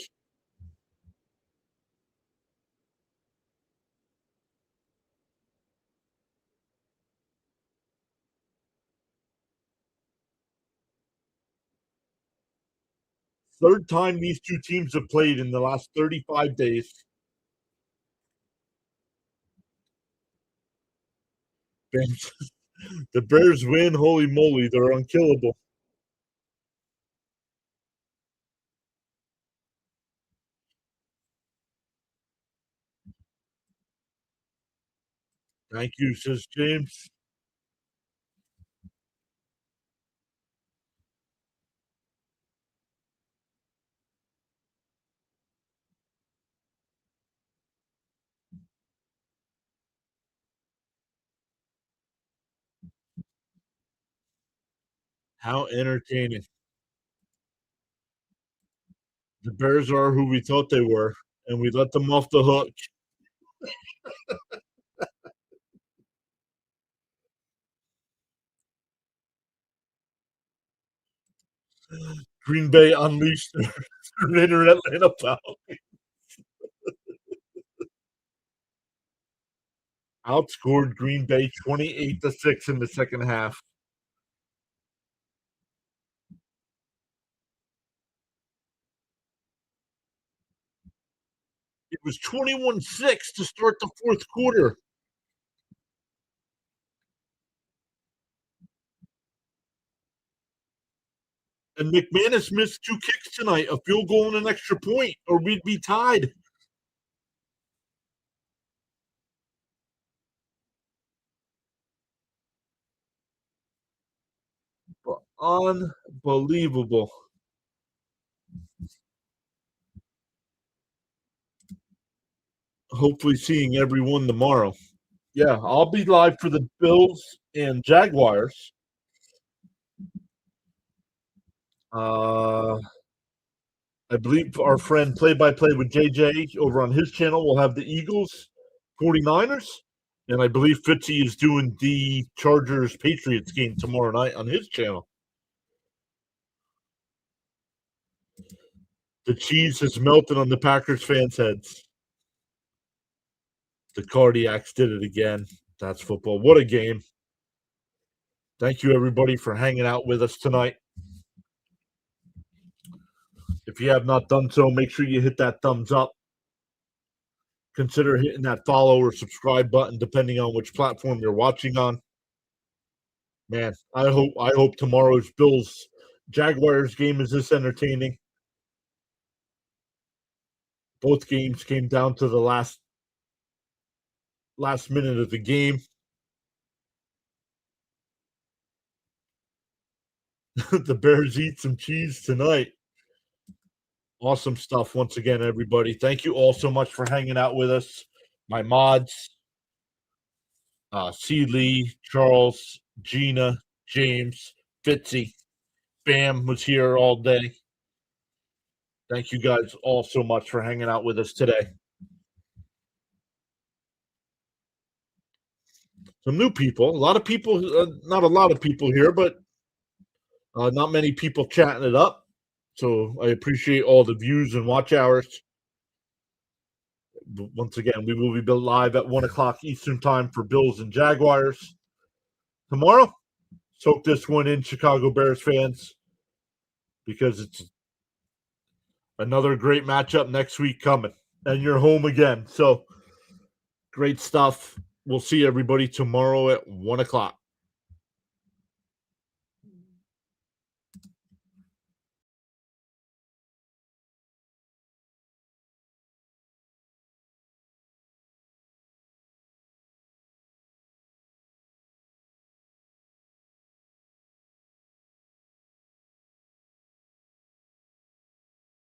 Third time these two teams have played in the last 35 days. The Bears win. Holy moly, they're unkillable. Thank you, says James. How entertaining. The Bears are who we thought they were, and we let them off the hook. Green Bay unleashed their inner Atlanta Falcons. Outscored Green Bay 28-6 in the second half. It was 21-6 to start the fourth quarter. And McManus missed 2 kicks tonight, a field goal and an extra point, or we'd be tied. Unbelievable. Hopefully seeing everyone tomorrow. Yeah, I'll be live for the Bills and Jaguars. I believe our friend Play by Play with JJ over on his channel will have the Eagles 49ers. And I believe Fitzy is doing the Chargers Patriots game tomorrow night on his channel. The cheese has melted on the Packers fans' heads. The Cardiacs did it again. That's football. What a game. Thank you, everybody, for hanging out with us tonight. If you have not done so, make sure you hit that thumbs up. Consider hitting that follow or subscribe button, depending on which platform you're watching on. Man, I hope tomorrow's Bills Jaguars game is this entertaining. Both games came down to the last minute of the game. The Bears eat some cheese tonight. Awesome stuff once again, everybody. Thank you all so much for hanging out with us. My mods, C. Lee, Charles, Gina, James, Fitzy, Bam was here all day. Thank you guys all so much for hanging out with us today. Some new people, a lot of people, not a lot of people here, but not many people chatting it up. So I appreciate all the views and watch hours. Once again, we will be live at 1 o'clock Eastern time for Bills and Jaguars tomorrow. Soak this one in, Chicago Bears fans, because it's another great matchup next week coming. And you're home again. So great stuff. We'll see everybody tomorrow at 1 o'clock.